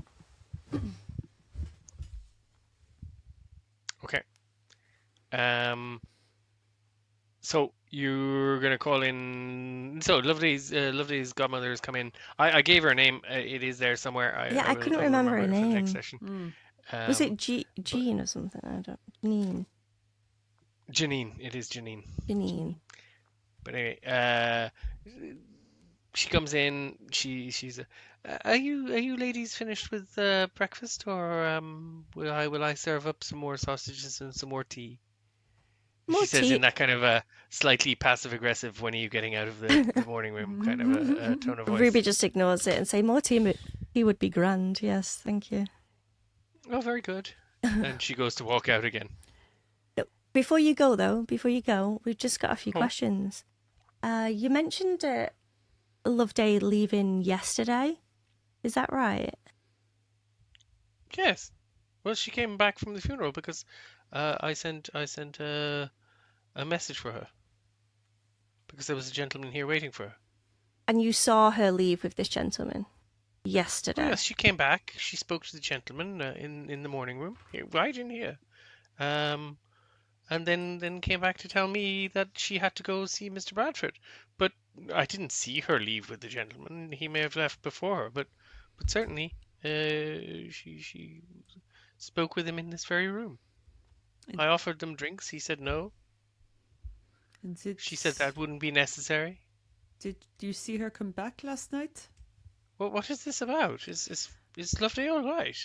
Okay. So you're gonna call in. So Loveday's godmother has come in. I gave her a name. It is there somewhere. I couldn't remember her it for the next name. session. Was it Jean or something? I don't. Janine? It is Janine. Janine. But anyway, she comes in. She's. Are you ladies finished with breakfast, or will I serve up some more sausages and some more tea? More She says tea. in that kind of a slightly passive aggressive, when are you getting out of the morning room kind of a tone of voice. Ruby just ignores it and say more tea. He would be grand. Yes, thank you. Oh, very good. And she goes to walk out again. Before you go, we've just got a few questions. You mentioned Loveday leaving yesterday. Is that right? Yes. Well, she came back from the funeral because I sent a message for her because there was a gentleman here waiting for her. And you saw her leave with this gentleman yesterday. Yes, she came back. She spoke to the gentleman in the morning room, right in here, and then came back to tell me that she had to go see Mr. Bradford. But I didn't see her leave with the gentleman. He may have left before her, but certainly she spoke with him in this very room. I offered them drinks. He said no. And She said that wouldn't be necessary. Did you see her come back last night? Well, what is this about? Is Loveday all right?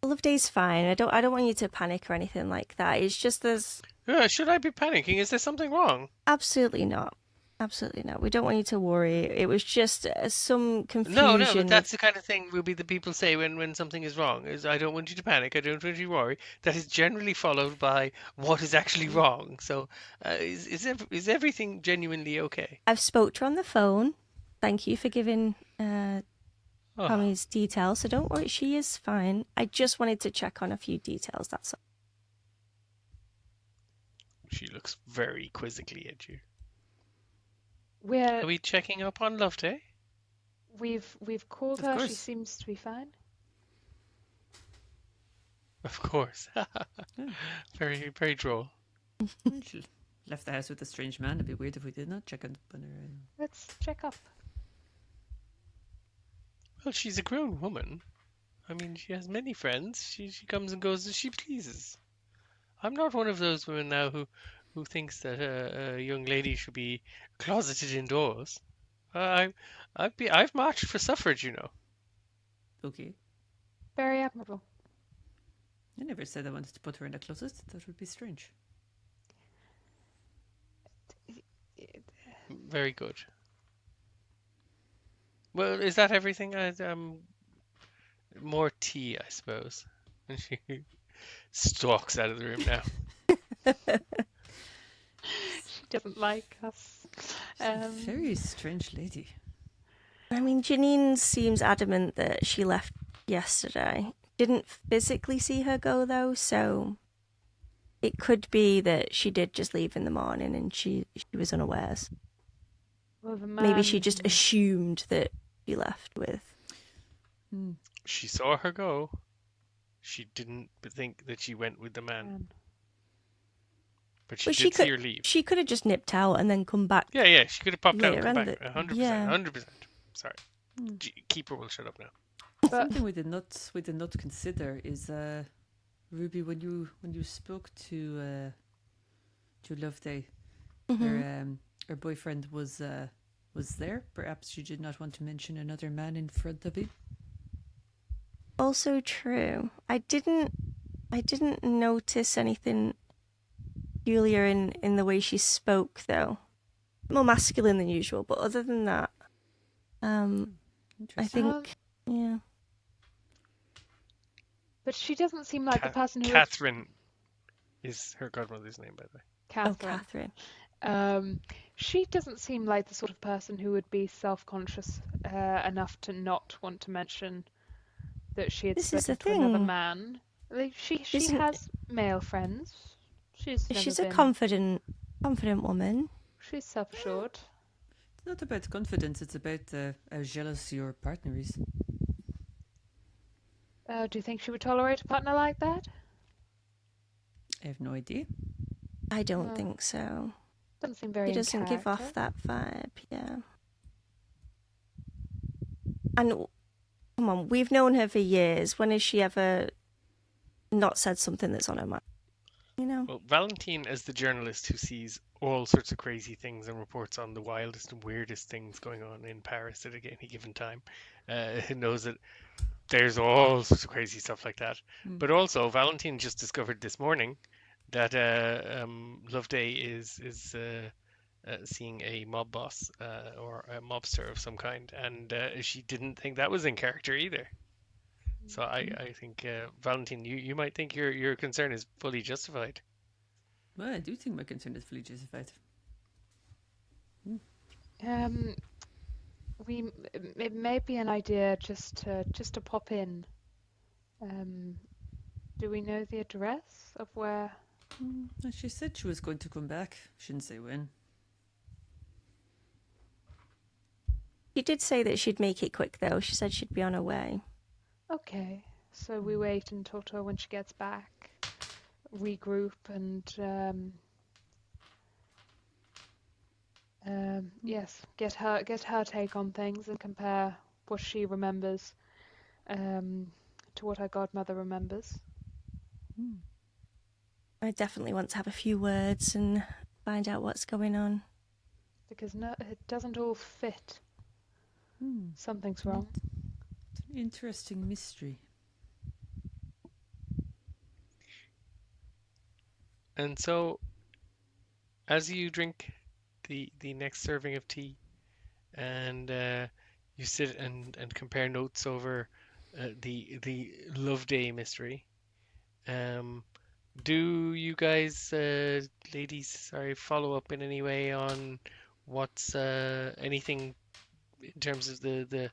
Loveday's fine. I don't want you to panic or anything like that. It's just there's Should I be panicking? Is there something wrong? absolutely not. Absolutely not. We don't want you to worry. It was just some confusion. No, but that's the kind of thing, Ruby, that people say when something is wrong. Is I don't want you to panic. I don't want you to worry. That is generally followed by what is actually wrong. So, is everything genuinely okay? I've spoke to her on the phone. Thank you for giving Tommy's details. So don't worry, she is fine. I just wanted to check on a few details. That's all. She looks very quizzically at you. We're Are we checking up on Loveday? We've called Of her. She course. seems to be fine. Of course. Yeah. Very, very droll. Well, she left the house with a strange man. It'd be weird if we did not check up on her. Let's check up. Well, she's a grown woman. I mean, she has many friends. She comes and goes as she pleases. I'm not one of those women now who thinks that a young lady should be closeted indoors. I've marched for suffrage, you know. Okay. Very admirable. I never said I wanted to put her in a closet. That would be strange. Very good. Well, is that everything? More tea, I suppose. And she stalks out of the room now. She doesn't like us. Very strange lady. I mean, Janine seems adamant that she left yesterday. Didn't physically see her go, though, so it could be that she did just leave in the morning and she was unawares. Well, the Maybe she man- just assumed that she left with. Hmm. She saw her go. She didn't think that she went with the man, man. but she But did see her leave. She could have just nipped out and then come back. Yeah, she could have popped out and later come on back. 100%, yeah. 100%. Sorry. Hmm. Keeper will shut up now. But Something we did not consider is Ruby, when you spoke to Loveday, Mhm. her boyfriend was there. Perhaps you did not want to mention another man in front of him. Also true. I didn't notice anything peculiar in the way she spoke, though. More masculine than usual, but other than that, I Interesting. think, yeah. but she doesn't seem like the person who would... Catherine is her godmother's name, by the way. Catherine. Catherine. She doesn't seem like the sort of person who would be self-conscious enough to not want to mention that she had This is spoken the to another thing. man. Like, she Isn't- has male friends. She's She's never a been... confident woman. She's self-assured. It's not about confidence. It's about how jealous your partner is. Do you think she would tolerate a partner like that? I have no idea. I don't No. think so. Doesn't seem very He in doesn't give off character. that vibe, yeah. And come on, we've known her for years. When has she ever not said something that's on her mind? You know? Well, Valentine, as the journalist who sees all sorts of crazy things and reports on the wildest and weirdest things going on in Paris at any given time, knows that there's all sorts of crazy stuff like that. Hmm. But also, Valentine just discovered this morning that Loveday is seeing a mob boss or a mobster of some kind, and she didn't think that was in character either. So I think Valentine, you might think your concern is fully justified. Well, I do think my concern is fully justified. It may be an idea just to pop in. Do we know the address of where? Well, she said she was going to come back. She didn't say when. She did say that she'd make it quick, though. She said she'd be on her way. Okay, so we wait and talk to her when she gets back, regroup, and yes, get her take on things and compare what she remembers to what her godmother remembers. I definitely want to have a few words and find out what's going on. Because no, it doesn't all fit. Something's wrong. It's an interesting mystery. And so, as you drink the next serving of tea, and you sit and compare notes over the Loveday mystery, do you guys, ladies, sorry, follow up in any way on what's anything in terms of the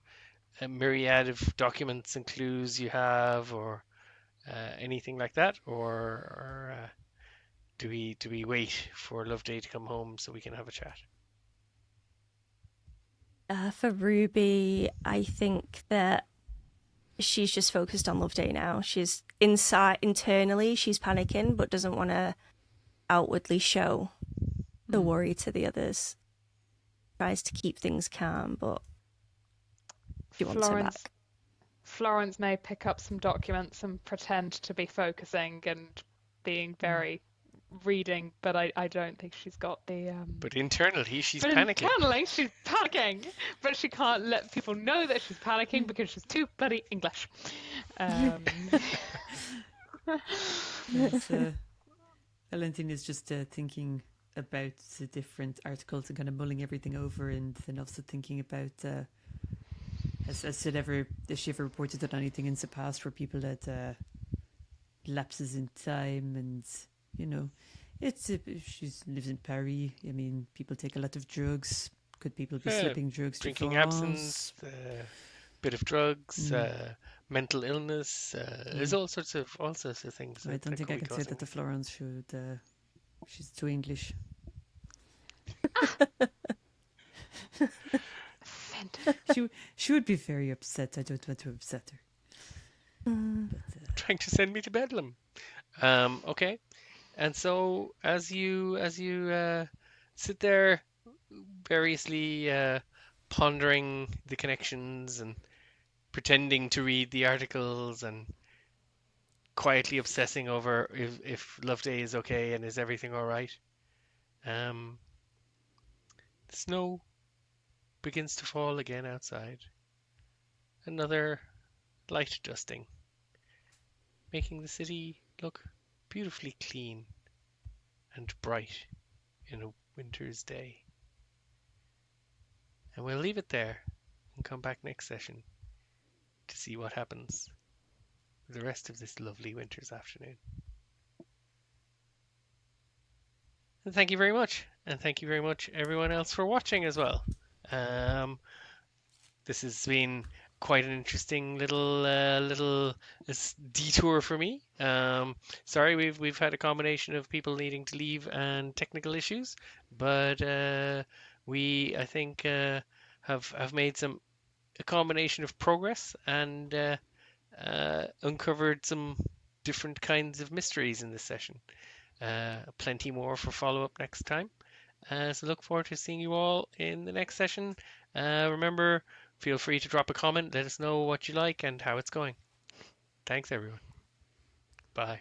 myriad of documents and clues you have, or anything like that, or do we wait for Loveday to come home so we can have a chat? For Ruby, I think that she's just focused on Loveday now. She's internally, she's panicking, but doesn't want to outwardly show the worry to the others. Tries to keep things calm, but she wants her back. Florence may pick up some documents and pretend to be focusing and being very reading, but I don't think she's got the But internally, she's but panicking. internally she's panicking, but she can't let people know that she's panicking because she's too bloody English. Valentin is just thinking about the different articles and kind of mulling everything over, and then also thinking about has she ever reported on anything in the past where people had lapses in time, and she lives in Paris. I mean, people take a lot of drugs. Could people be slipping drugs drinking to absinthe, bit of drugs, mental illness. There's all sorts of things. I don't think I could say that to Florence. She's too English. She would be very upset. I don't want to upset her. But, trying to send me to Bedlam. Okay, and so as you sit there, variously pondering the connections and pretending to read the articles and quietly obsessing over if Loveday is okay and is everything all right. The snow begins to fall again outside. Another light dusting, making the city look beautifully clean and bright in a winter's day. And we'll leave it there and come back next session to see what happens with the rest of this lovely winter's afternoon. And thank you very much. And thank you very much everyone else for watching as well. This has been quite an interesting little detour for me. Sorry, we've had a combination of people needing to leave and technical issues, but we I think have made a combination of progress and uncovered some different kinds of mysteries in this session. Plenty more for follow-up next time. So look forward to seeing you all in the next session. Remember, feel free to drop a comment. Let us know what you like and how it's going. Thanks, everyone. Bye.